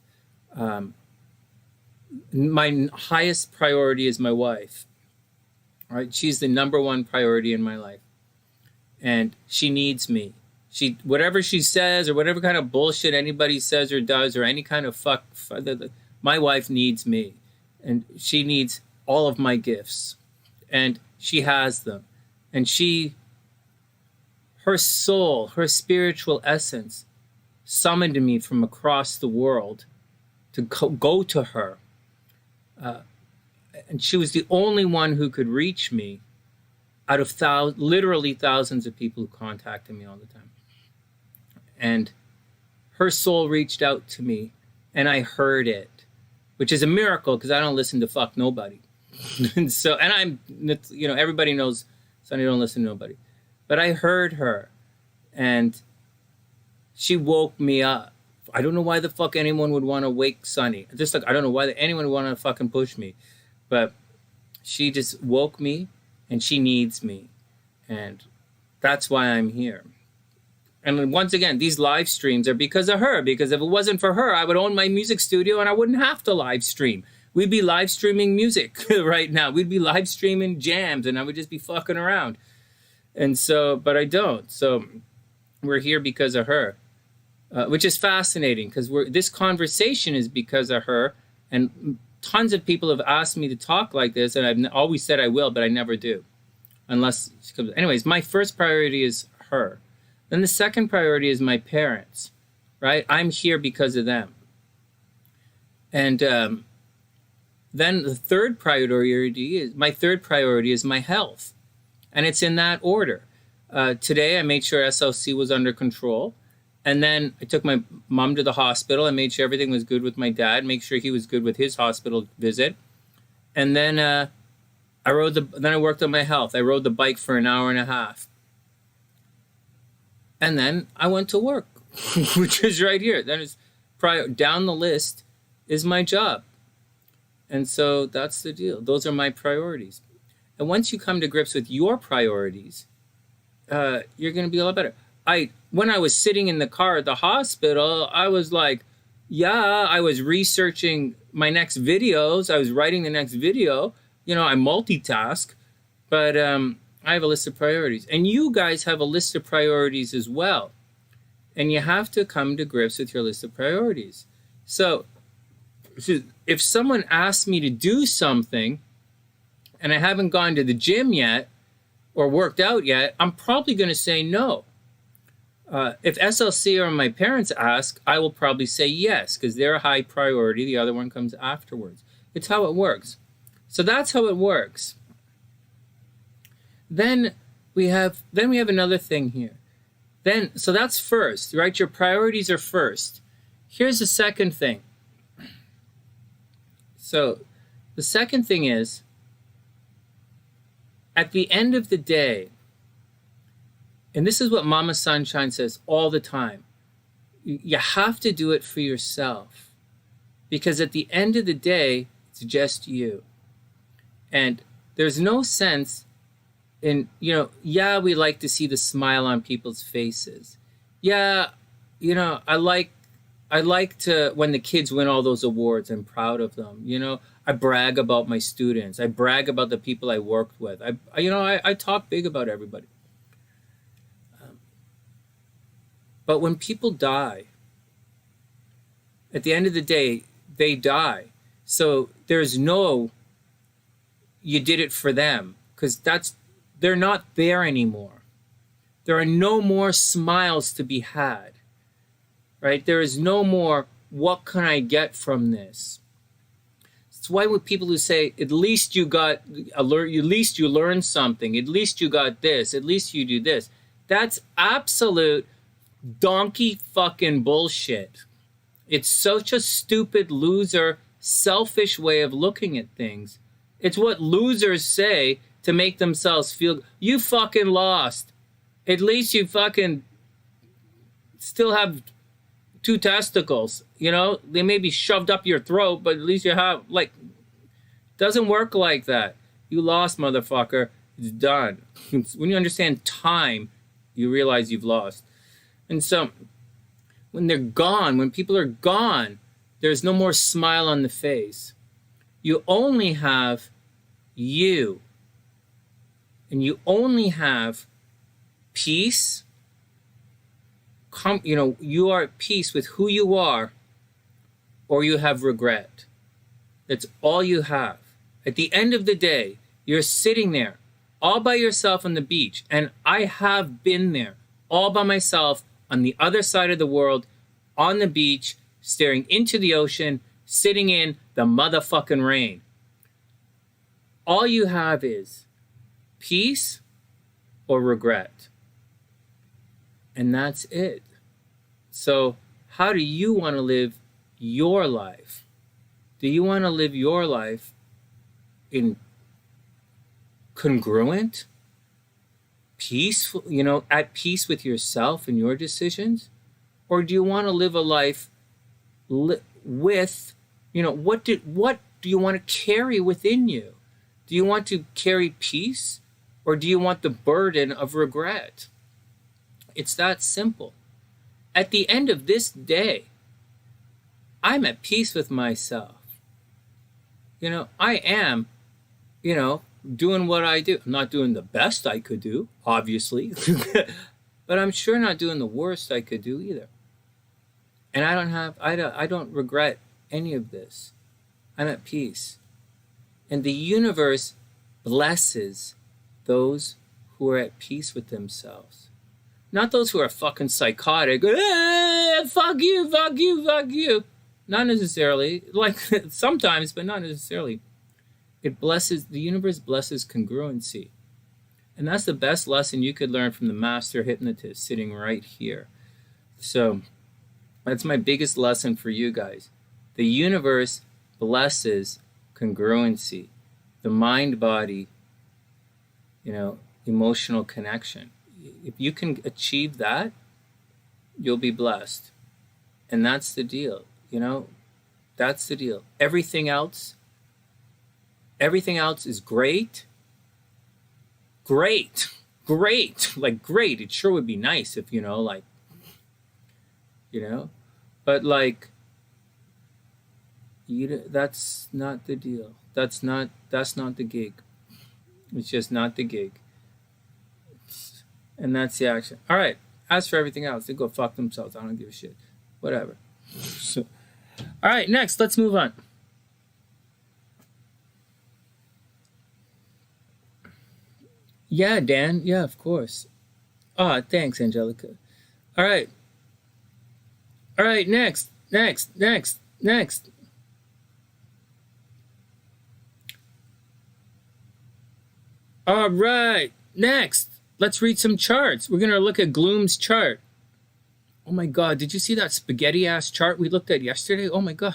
My highest priority is my wife. Right? She's the number one priority in my life. And she needs me. Whatever she says, or whatever kind of bullshit anybody says or does, or any kind of my wife needs me. And she needs all of my gifts. And she has them. And her soul, her spiritual essence, summoned me from across the world to go to her. And she was the only one who could reach me out of literally thousands of people who contacted me all the time. And her soul reached out to me, and I heard it, which is a miracle because I don't listen to fuck nobody. Everybody knows Sonny don't listen to nobody. But I heard her, and she woke me up. I don't know why the fuck anyone would want to wake Sonny. Just like, I don't know why anyone would want to fucking push me. But she just woke me, and she needs me. And that's why I'm here. And once again, these live streams are because of her. Because if it wasn't for her, I would own my music studio and I wouldn't have to live stream. We'd be live streaming music right now. We'd be live streaming jams and I would just be fucking around. And so, but I don't. So we're here because of her, which is fascinating because this conversation is because of her. And tons of people have asked me to talk like this, and I've always said I will, but I never do. Unless she comes. Anyways, my first priority is her. Then the second priority is my parents, right? I'm here because of them. And then the third priority is my health. And it's in that order. Today, I made sure SLC was under control. And then I took my mom to the hospital. I made sure everything was good with my dad, make sure he was good with his hospital visit. And then I worked on my health. I rode the bike for an hour and a half. And then I went to work, which is right here. That is down the list is my job. And so that's the deal. Those are my priorities. And once you come to grips with your priorities, you're going to be a lot better. When I was sitting in the car at the hospital, I was like, I was researching my next videos. I was writing the next video. I multitask, but I have a list of priorities. And you guys have a list of priorities as well. And you have to come to grips with your list of priorities. So if someone asks me to do something and I haven't gone to the gym yet or worked out yet, I'm probably going to say no. If SLC or my parents ask, I will probably say yes, because they're a high priority. The other one comes afterwards. It's how it works. So that's how it works. Then we have another thing here. So that's first, right? Your priorities are first. Here's the second thing. So the second thing is, at the end of the day, and this is what Mama Sunshine says all the time, you have to do it for yourself. Because at the end of the day, it's just you. And there's no sense in, we like to see the smile on people's faces. I like to, when the kids win all those awards, I'm proud of them. I brag about my students. I brag about the people I worked with. I talk big about everybody. But when people die, at the end of the day, they die. So there's no, you did it for them, because they're not there anymore. There are no more smiles to be had, right? There is no more, what can I get from this? It's why with people who say, at least you got alert, at least you learned something, at least you got this, at least you do this. That's absolute donkey fucking bullshit. It's such a stupid, loser, selfish way of looking at things. It's what losers say to make themselves feel, you fucking lost. At least you fucking still have 2 testicles, you know? They may be shoved up your throat, but at least you have, like, doesn't work like that. You lost, motherfucker. It's done. When you understand time, you realize you've lost. And so when they're gone, when people are gone, there's no more smile on the face. You only have you. And you only have peace. You are at peace with who you are, or you have regret. That's all you have. At the end of the day, you're sitting there all by yourself on the beach. And I have been there all by myself on the other side of the world, on the beach, staring into the ocean, sitting in the motherfucking rain. All you have is peace or regret. And that's it. So how do you want to live your life? Do you want to live your life in congruent, peaceful, at peace with yourself and your decisions? Or do you want to live a life with, what do you want to carry within you? Do you want to carry peace, or do you want the burden of regret? It's that simple. At the end of this day, I'm at peace with myself. I am, doing what I do. I'm not doing the best I could do, obviously, but I'm sure not doing the worst I could do either. And I don't regret any of this. I'm at peace. And the universe blesses those who are at peace with themselves. Not those who are fucking psychotic. Fuck you, fuck you, fuck you. Not necessarily. Like, sometimes, but not necessarily. The universe blesses congruency. And that's the best lesson you could learn from the master hypnotist sitting right here. So that's my biggest lesson for you guys. The universe blesses congruency, the mind-body, emotional connection. If you can achieve that, you'll be blessed. And that's the deal, that's the deal. Everything else is great. Great. Like, great. It sure would be nice if, but like, that's not the deal. That's not the gig. It's just not the gig. And that's the action. All right. As for everything else, they go fuck themselves. I don't give a shit. Whatever. So, all right. Next, let's move on. Yeah, Dan. Yeah, of course. Thanks, Angelica. All right. All right. Next. All right. Next. Let's read some charts. We're going to look at Gloom's chart. Oh my God, did you see that spaghetti-ass chart we looked at yesterday? Oh my God.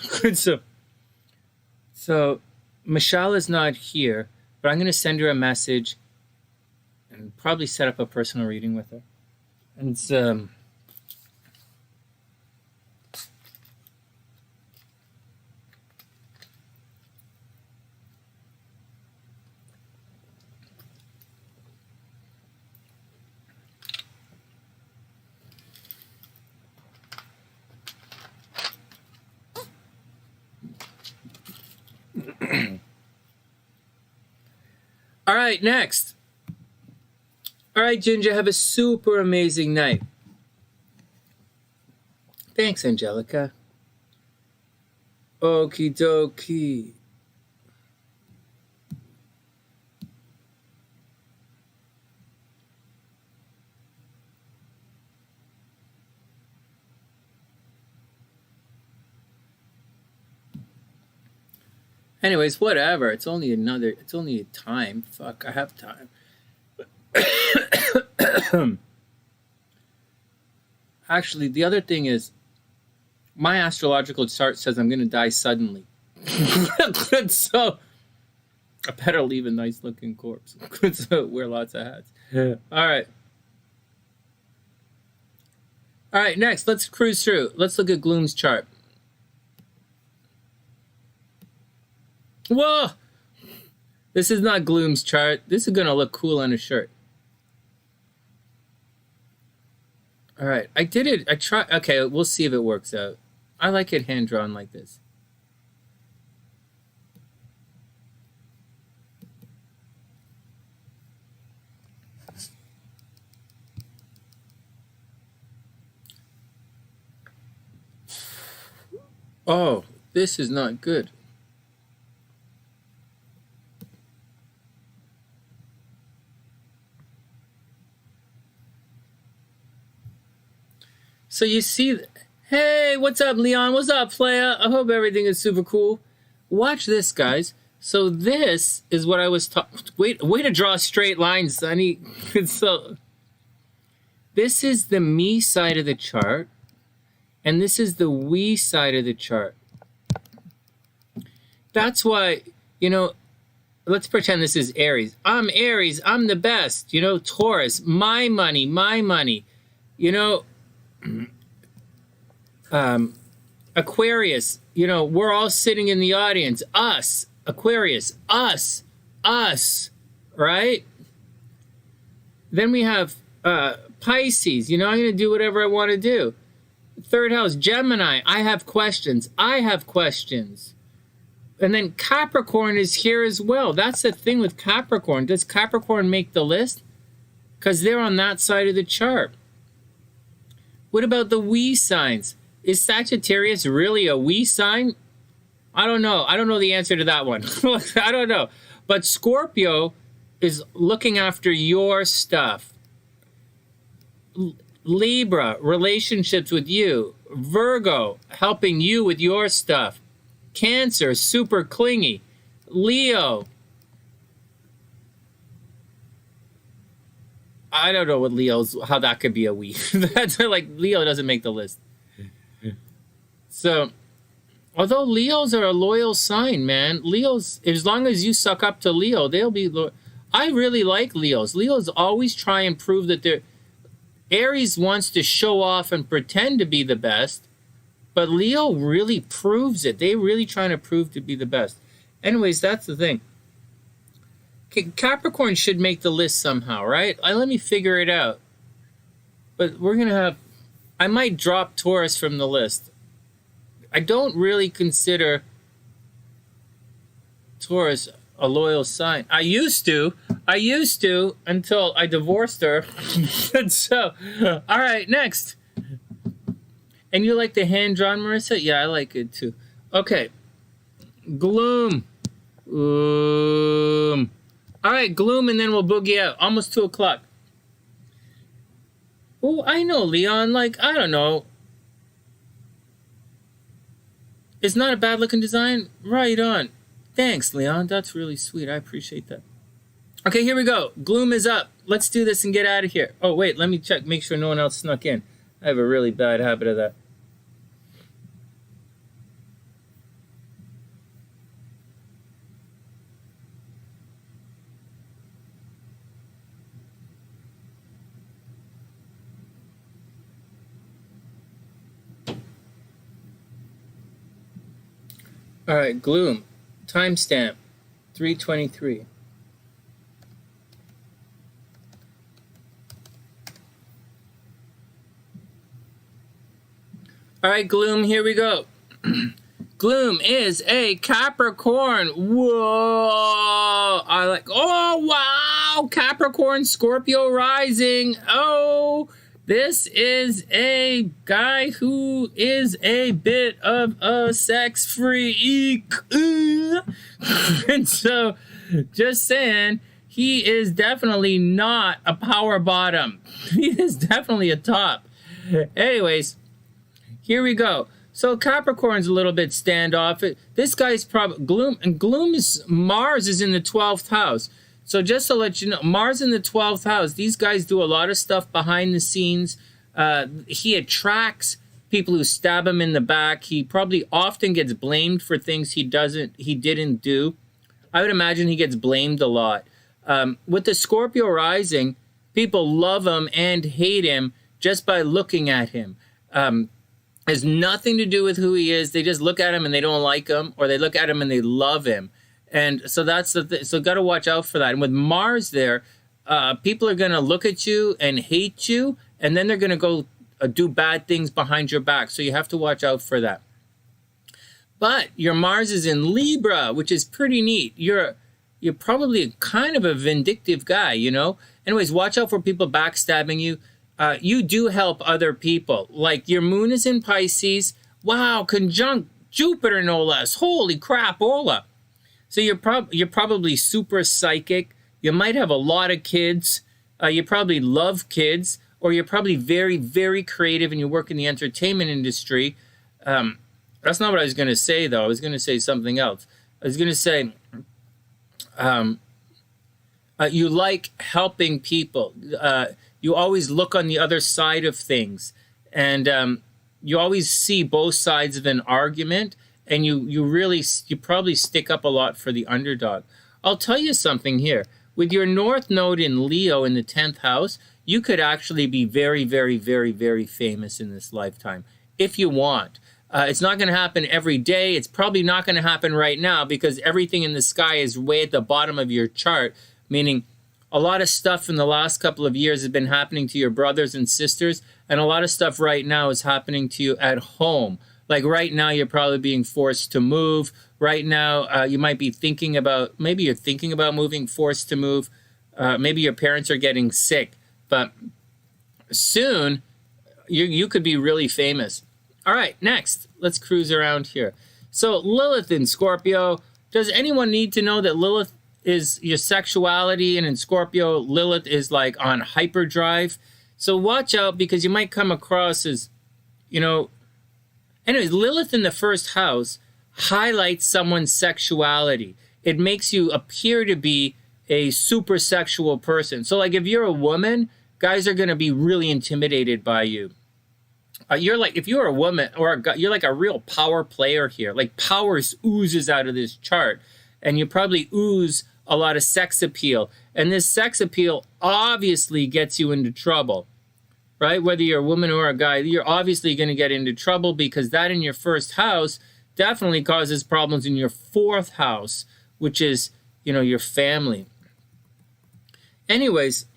So Michelle is not here, but I'm going to send her a message and probably set up a personal reading with her. And it's, all right, next. All right, Ginger, have a super amazing night. Thanks, Angelica. Okie dokie. Anyways, whatever. It's only a time. Fuck, I have time. Actually, the other thing is, my astrological chart says I'm going to die suddenly. So, I better leave a nice looking corpse. So, wear lots of hats. Yeah. All right. All right, next, let's cruise through. Let's look at Gloom's chart. Whoa! This is not Gloom's chart. This is going to look cool on a shirt. All right, I did it. I tried. Okay, we'll see if it works out. I like it hand-drawn like this. Oh, this is not good. So you see, hey, what's up, Leon? What's up, Playa? I hope everything is super cool. Watch this, guys. So this is what I was talking. Way to draw straight lines, Sonny. So this is the me side of the chart, and this is the we side of the chart. That's why, you know, let's pretend this is Aries. I'm Aries. I'm the best. You know, Taurus, my money, my money. You know, Aquarius, you know, we're all sitting in the audience. Us, Aquarius, us, right? Then we have Pisces, you know, I'm going to do whatever I want to do. Third house, Gemini, I have questions. And then Capricorn is here as well. That's the thing with Capricorn. Does Capricorn make the list? Because they're on that side of the chart. What about the we signs? Is Sagittarius really a we sign? I don't know. I don't know the answer to that one. I don't know. But Scorpio is looking after your stuff. Libra, relationships with you. Virgo, helping you with your stuff. Cancer, super clingy. Leo, I don't know what how that could be a we. That's like, Leo doesn't make the list. So, although Leos are a loyal sign, man. Leos, as long as you suck up to Leo, they'll be loyal. I really like Leos. Leos always try and prove that they're... Aries wants to show off and pretend to be the best, but Leo really proves it. They really trying to prove to be the best. Anyways, that's the thing. Capricorn should make the list somehow, right? Let me figure it out. But we're going to have... I might drop Taurus from the list. I don't really consider Taurus a loyal sign. I used to until I divorced her. And so, all right, next. And you like the hand-drawn, Marissa? Yeah, I like it too. Okay. Gloom. All right, Gloom, and then we'll boogie out. Almost 2 o'clock. Oh, I know, Leon. Like, I don't know. It's not a bad-looking design? Right on. Thanks, Leon. That's really sweet. I appreciate that. Okay, here we go. Gloom is up. Let's do this and get out of here. Oh, wait. Let me check. Make sure no one else snuck in. I have a really bad habit of that. All right, Gloom. Timestamp 3:23. All right, Gloom, here we go. Gloom is a Capricorn. Whoa! I like, oh, wow! Capricorn, Scorpio rising. Oh, this is a guy who is a bit of a sex freak. And so, just saying, he is definitely not a power bottom. He is definitely a top. Anyways, here we go. So Capricorn's a little bit standoff. This guy's probably Gloom, and Mars is in the 12th house. So just to let you know, Mars in the 12th house, these guys do a lot of stuff behind the scenes. He attracts people who stab him in the back. He probably often gets blamed for things he didn't do. I would imagine he gets blamed a lot. With the Scorpio rising, people love him and hate him just by looking at him. Has nothing to do with who he is. They just look at him and they don't like him, or they look at him and they love him. And so that's the thing. So got to watch out for that. And with Mars there, people are going to look at you and hate you, and then they're going to go do bad things behind your back. So you have to watch out for that. But your Mars is in Libra, which is pretty neat. You're probably kind of a vindictive guy, you know? Anyways, watch out for people backstabbing you. You do help other people. Like your moon is in Pisces. Wow, conjunct Jupiter no less. Holy crapola. So you're probably super psychic. You might have a lot of kids. You probably love kids. Or you're probably very, very creative and you work in the entertainment industry. That's not what I was going to say, though. I was going to say something else. I was going to say you like helping people. You always look on the other side of things, and you always see both sides of an argument, and you probably stick up a lot for the underdog. I'll tell you something here. With your North Node in Leo in the 10th house, you could actually be very, very, very, very famous in this lifetime if you want. It's not going to happen every day. It's probably not going to happen right now because everything in the sky is way at the bottom of your chart, meaning a lot of stuff in the last couple of years has been happening to your brothers and sisters, and a lot of stuff right now is happening to you at home. Like right now, you're probably being forced to move. Right now, you might be thinking about, maybe you're thinking about moving, forced to move. Maybe your parents are getting sick. But soon, you could be really famous. All right, next, let's cruise around here. So Lilith in Scorpio. Does anyone need to know that Lilith is your sexuality, and in Scorpio, Lilith is like on hyperdrive? So watch out, because you might come across as, you know, anyways, Lilith in the first house highlights someone's sexuality. It makes you appear to be a super sexual person. So like if you're a woman, guys are going to be really intimidated by you. You're like, if you're a woman or a guy, you're like a real power player here. Like power oozes out of this chart, and you probably ooze a lot of sex appeal. And this sex appeal obviously gets you into trouble, right? Whether you're a woman or a guy, you're obviously going to get into trouble, because that in your first house definitely causes problems in your fourth house, which is, you know, your family. Anyways,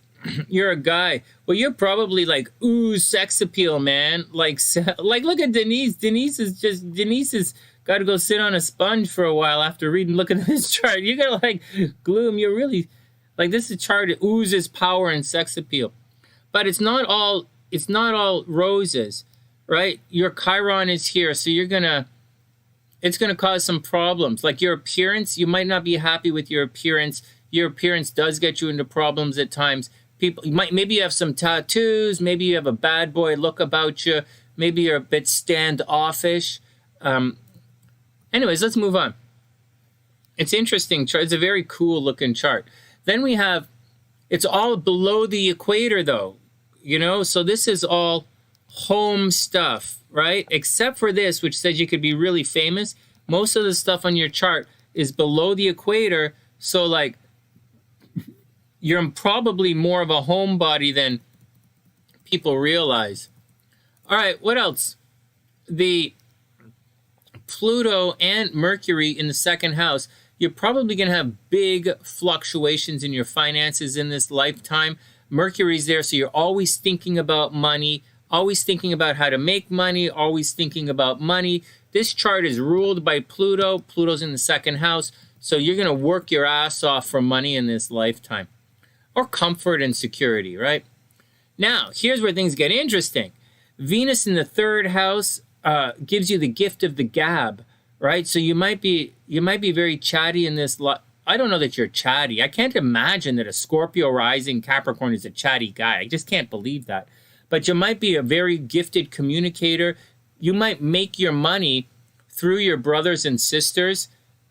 you're a guy. Well, you're probably like, ooh, sex appeal, man. Like look at Denise. Denise is got to go sit on a sponge for a while after looking at this chart. You gotta like, Gloom, you're really, like, this is a chart that oozes power and sex appeal. But it's not all roses, right? Your Chiron is here, so it's gonna cause some problems. Like your appearance, you might not be happy with your appearance. Your appearance does get you into problems at times. Maybe you have some tattoos, maybe you have a bad boy look about you, maybe you're a bit standoffish. Anyways, let's move on. It's interesting chart. It's a very cool looking chart. Then we have, it's all below the equator though, you know, so this is all home stuff, right? Except for this, which says you could be really famous. Most of the stuff on your chart is below the equator, so like, you're probably more of a homebody than people realize. All right, what else? The Pluto and Mercury in the second house, you're probably going to have big fluctuations in your finances in this lifetime. Mercury's there, so you're always thinking about money, always thinking about how to make money, always thinking about money. This chart is ruled by Pluto. Pluto's in the second house, so you're going to work your ass off for money in this lifetime. Or comfort and security, right? Now, here's where things get interesting. Venus in the third house gives you the gift of the gab, right? So you might be very chatty in this. I don't know that you're chatty. I can't imagine that a Scorpio rising Capricorn is a chatty guy. I just can't believe that. But you might be a very gifted communicator. you might make your money through your brothers and sisters.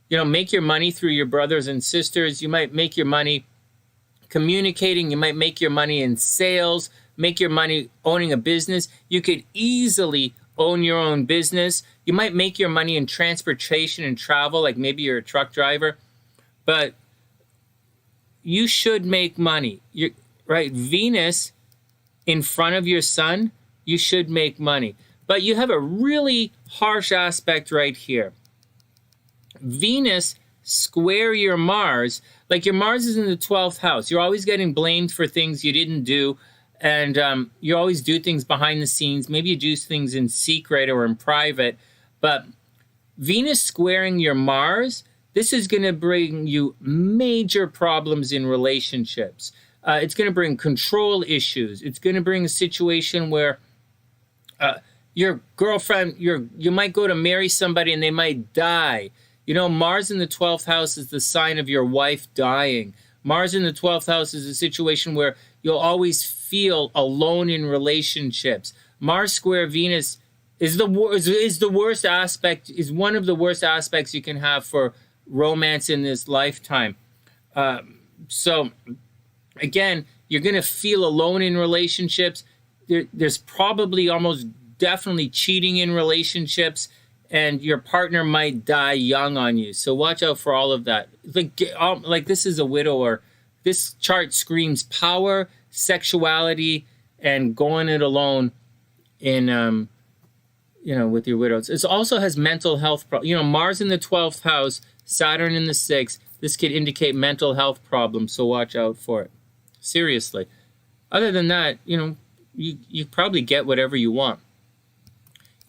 Make your money through your brothers and sisters. You might make your money communicating. You might make your money in sales, make your money owning a business. You could easily own your own business. You might make your money in transportation and travel, like maybe you're a truck driver, but you should make money. Right? Venus in front of your sun, you should make money. But you have a really harsh aspect right here. Venus square your Mars. Like your Mars is in the 12th house. You're always getting blamed for things you didn't do. And you always do things behind the scenes. Maybe you do things in secret or in private. But Venus squaring your Mars, this is going to bring you major problems in relationships. It's going to bring control issues. It's going to bring a situation where your girlfriend, you might go to marry somebody and they might die. Mars in the 12th house is the sign of your wife dying. Mars in the 12th house is a situation where you'll always feel alone in relationships. Mars square Venus is the worst aspect, is one of the worst aspects you can have for romance in this lifetime. So again, you're going to feel alone in relationships. There's probably almost definitely cheating in relationships, and your partner might die young on you. So watch out for all of that. Like this is a widower. This chart screams power, sexuality, and going it alone in, with your widows. It also has mental health problems. Mars in the 12th house, Saturn in the 6th. This could indicate mental health problems, so watch out for it. Seriously. Other than that, you probably get whatever you want.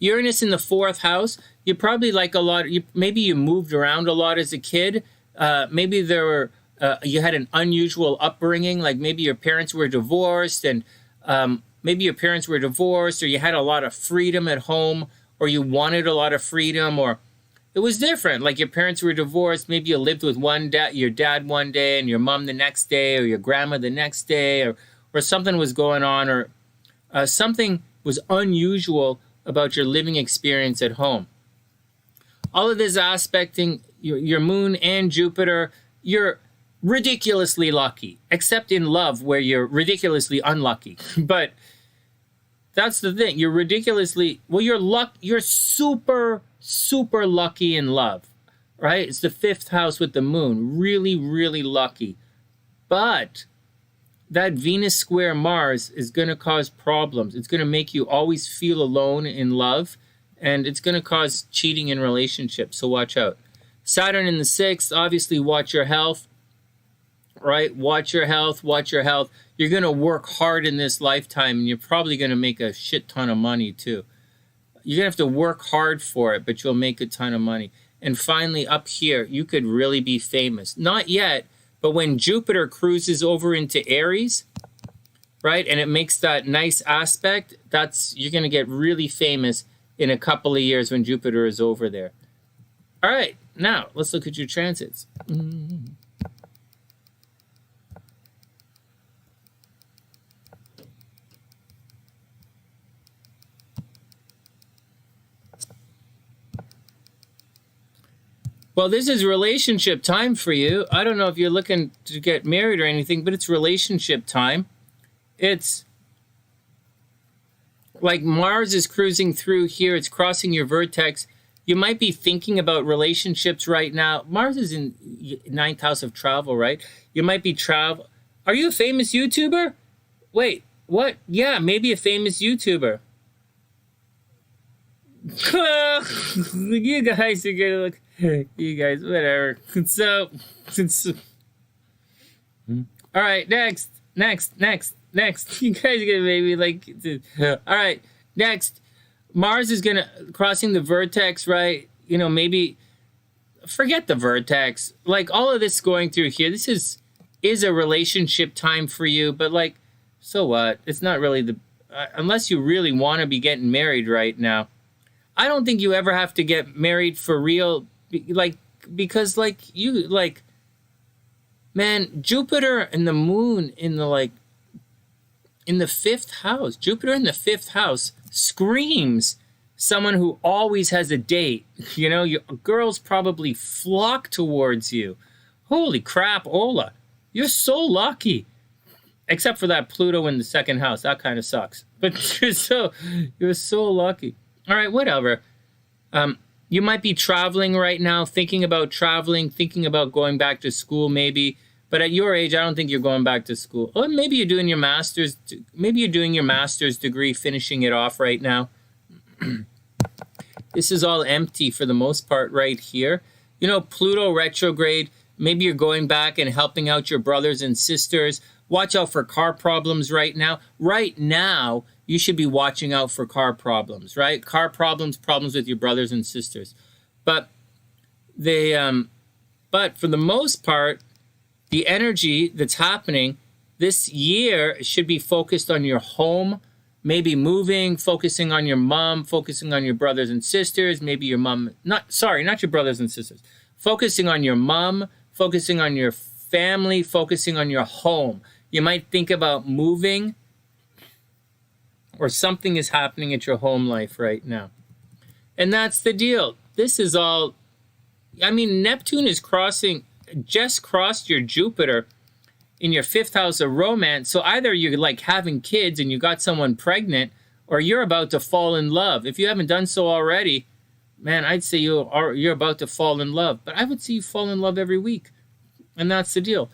Uranus in the 4th house, you probably like a lot. Maybe you moved around a lot as a kid. Maybe you had an unusual upbringing, like maybe your parents were divorced, and maybe your parents were divorced, or you had a lot of freedom at home, or you wanted a lot of freedom, or it was different. Like your parents were divorced. Maybe you lived with your dad one day and your mom the next day, or your grandma the next day, or something was going on, or something was unusual about your living experience at home. All of this aspecting your moon and Jupiter, you're ridiculously lucky, except in love where you're ridiculously unlucky. But that's the thing. You're ridiculously, you're super, super lucky in love, right? It's the 5th house with the moon. Really, really lucky. But that Venus square Mars is going to cause problems. It's going to make you always feel alone in love, and it's going to cause cheating in relationships, so watch out. Saturn in the 6th, obviously watch your health, right? Watch your health, watch your health. You're going to work hard in this lifetime, and you're probably going to make a shit ton of money too. You're going to have to work hard for it, but you'll make a ton of money. And finally, up here, you could really be famous. Not yet, but when Jupiter cruises over into Aries, right, and it makes that nice aspect, you're going to get really famous in a couple of years when Jupiter is over there. All right, now let's look at your transits. Well, this is relationship time for you. I don't know if you're looking to get married or anything, but it's relationship time. It's like Mars is cruising through here. It's crossing your vertex. You might be thinking about relationships right now. Mars is in 9th house of travel, right? You might be travel. Are you a famous YouTuber? Wait, what? Yeah, maybe a famous YouTuber. You guys are gonna look. You guys, whatever. So, all right, next. You guys are gonna maybe like. All right, next. Mars is gonna crossing the vertex, right? Maybe forget the vertex. Like all of this going through here. This is a relationship time for you, but like, so what? It's not really unless you really want to be getting married right now. I don't think you ever have to get married for real, because man, Jupiter and the moon in the 5th house, Jupiter in the 5th house screams someone who always has a date. You know, girls probably flock towards you. Holy crap, Ola. You're so lucky. Except for that Pluto in the second house. That kind of sucks. But you're so lucky. All right, whatever. You might be traveling right now, thinking about traveling, thinking about going back to school maybe. But at your age, I don't think you're going back to school. Or maybe you're doing your master's. Maybe you're doing your master's degree, finishing it off right now. This is all empty for the most part right here. You know, Pluto retrograde. Maybe you're going back and helping out your brothers and sisters. Watch out for car problems right now. Right now, you should be watching out for car problems, right? Car problems, problems with your brothers and sisters. But but for the most part, the energy that's happening this year should be focused on your home, maybe moving, focusing on your mom, focusing on your brothers and sisters, maybe your mom, not your brothers and sisters, focusing on your mom, focusing on your family, focusing on your home. You might think about moving, or something is happening at your home life right now. And that's the deal. This is all, I mean, Neptune is just crossed your Jupiter in your 5th house of romance. So either you're like having kids and you got someone pregnant, or you're about to fall in love. If you haven't done so already, man, I'd say you're about to fall in love. But I would see you fall in love every week. And that's the deal.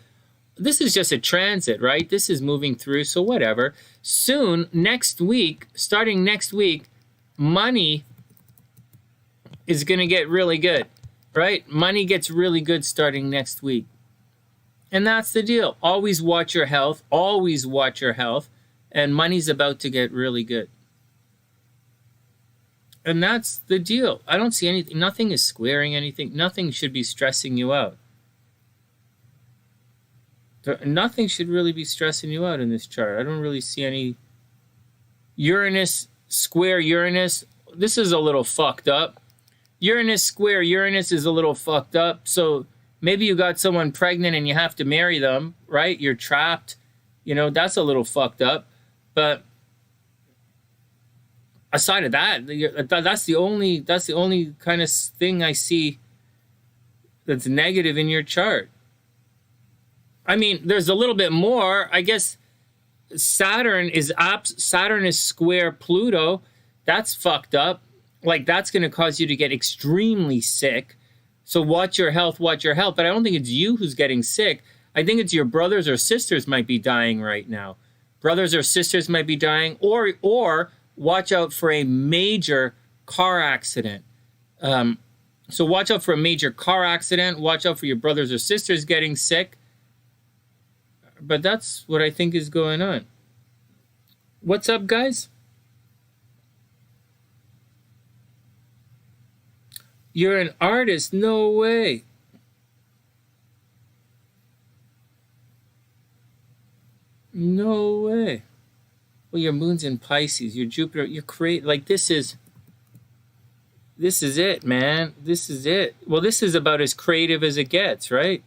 This is just a transit, right? This is moving through, so whatever. Soon, next week, starting next week, money is going to get really good, right? Money gets really good starting next week. And that's the deal. Always watch your health. Always watch your health. And money's about to get really good. And that's the deal. I don't see anything. Nothing is squaring anything. Nothing should be stressing you out. Nothing should really be stressing you out in this chart. I don't really see any. Uranus, square Uranus. This is a little fucked up. Uranus, square Uranus is a little fucked up. So maybe you got someone pregnant and you have to marry them, right? You're trapped. You know, that's a little fucked up. But aside of that, that's the only kind of thing I see that's negative in your chart. I mean, there's a little bit more. I guess Saturn is square Pluto. That's fucked up. Like, that's going to cause you to get extremely sick. So watch your health, watch your health. But I don't think it's you who's getting sick. I think it's your brothers or sisters might be dying right now. Brothers or sisters might be dying. Or watch out for a major car accident. So watch out for a major car accident. Watch out for your brothers or sisters getting sick. But that's what I think is going on. What's up, guys? You're an artist? No way. No way. Well, your moon's in Pisces. Your Jupiter, like this is it, man. This is it. Well, this is about as creative as it gets, right?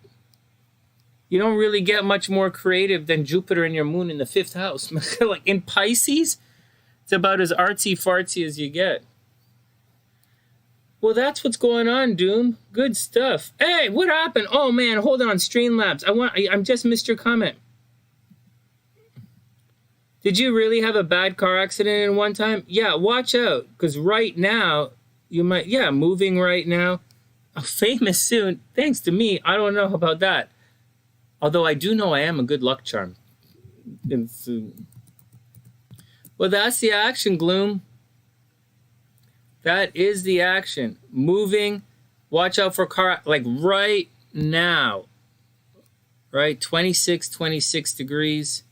You don't really get much more creative than Jupiter and your moon in the 5th house. Like in Pisces, it's about as artsy-fartsy as you get. Well, that's what's going on, Doom. Good stuff. Hey, what happened? Oh, man, hold on. Streamlabs. I just missed your comment. Did you really have a bad car accident in one time? Yeah, watch out. Because right now, you might, moving right now. Famous soon. Thanks to me. I don't know about that. Although I do know I am a good luck charm. Well, that's the action, Gloom. That is the action. Moving. Watch out for car, like right now. Right? 26 degrees.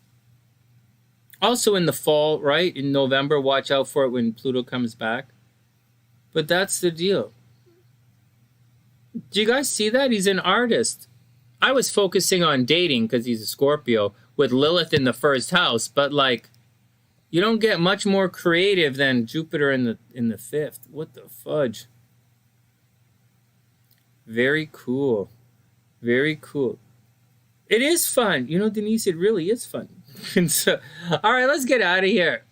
Also in the fall, right? In November, watch out for it when Pluto comes back. But that's the deal. Do you guys see that? He's an artist. I was focusing on dating because he's a Scorpio with Lilith in the 1st house, but like, you don't get much more creative than Jupiter in the 5th. What the fudge? Very cool. Very cool. It is fun. You know, Denise, it really is fun. And so, all right, let's get out of here.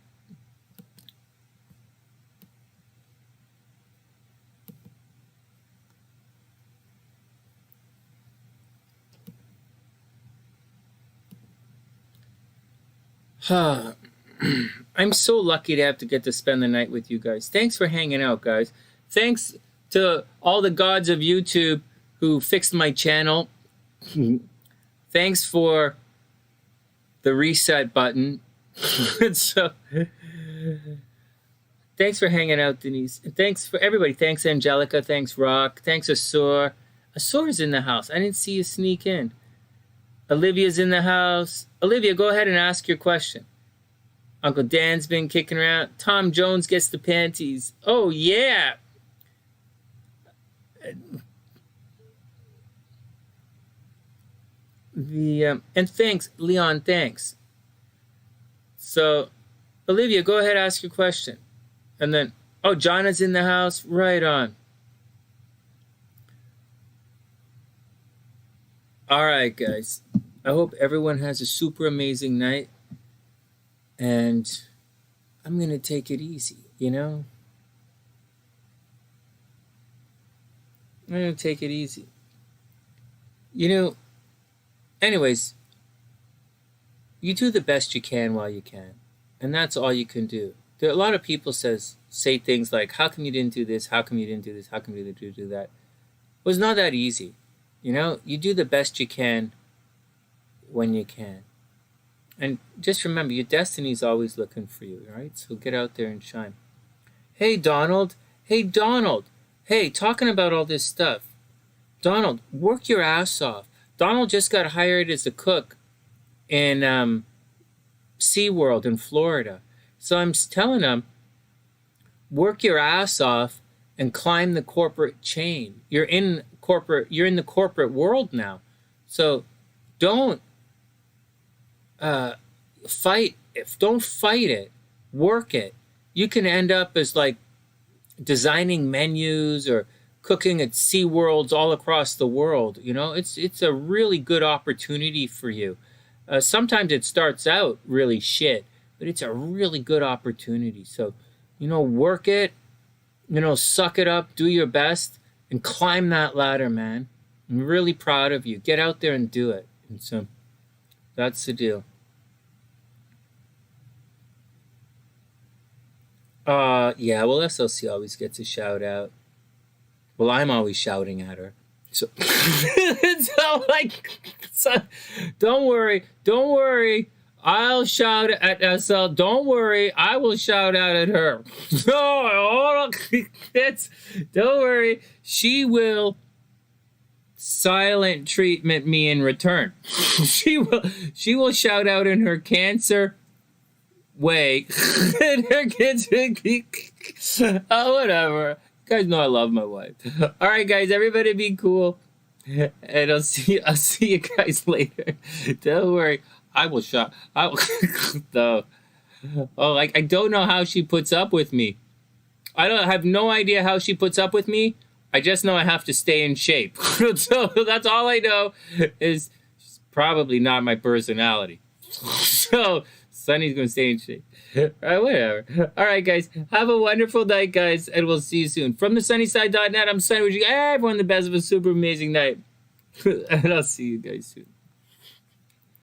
I'm so lucky to have to get to spend the night with you guys. Thanks for hanging out, guys. Thanks to all the gods of YouTube who fixed my channel. Thanks for the reset button. So, thanks for hanging out, Denise. And thanks for everybody. Thanks, Angelica. Thanks, Rock. Thanks, Asur. Asur's in the house. I didn't see you sneak in. Olivia's in the house. Olivia, go ahead and ask your question. Uncle Dan's been kicking around. Tom Jones gets the panties. Oh, yeah. And thanks, Leon, thanks. So, Olivia, go ahead, ask your question. And then, oh, John is in the house. Right on. All right, guys. I hope everyone has a super amazing night. And I'm going to take it easy, you know? I'm going to take it easy. You know, anyways, you do the best you can while you can. And that's all you can do. There are a lot of people say things like, how come you didn't do this? How come you didn't do this? How come you didn't do that? Well, it's not that easy. You know, you do the best you can when you can. And just remember, your destiny is always looking for you, right? So get out there and shine. Hey, Donald. Hey, Donald. Hey, talking about all this stuff. Donald, work your ass off. Donald just got hired as a cook in SeaWorld in Florida. So I'm telling him, work your ass off and climb the corporate chain. You're in the corporate world now. So don't fight it, work it. You can end up as like designing menus or cooking at SeaWorlds all across the world. You know, it's a really good opportunity for you. Sometimes it starts out really shit, but it's a really good opportunity. So, you know, work it, you know, suck it up, do your best, and climb that ladder, man. I'm really proud of you. Get out there and do it. And so that's the deal. Yeah, well, SLC always gets a shout out. Well, I'm always shouting at her. So, don't worry. I'll shout at SL. Don't worry, I will shout out at her. No, don't worry. She will silent treatment me in return. She will shout out in her Cancer way. And her kids, oh, whatever. You guys know I love my wife. All right, guys, everybody be cool. And I'll see you guys later. Don't worry. I will no. Oh, like I don't know how she puts up with me. I have no idea how she puts up with me. I just know I have to stay in shape. So that's all I know is she's probably not my personality. So Sonny's gonna stay in shape. All right, whatever. All right, guys. Have a wonderful night, guys, and we'll see you soon. From TheSunnySide.net, I'm Sonny. Wishing everyone the best of a super amazing night. And I'll see you guys soon.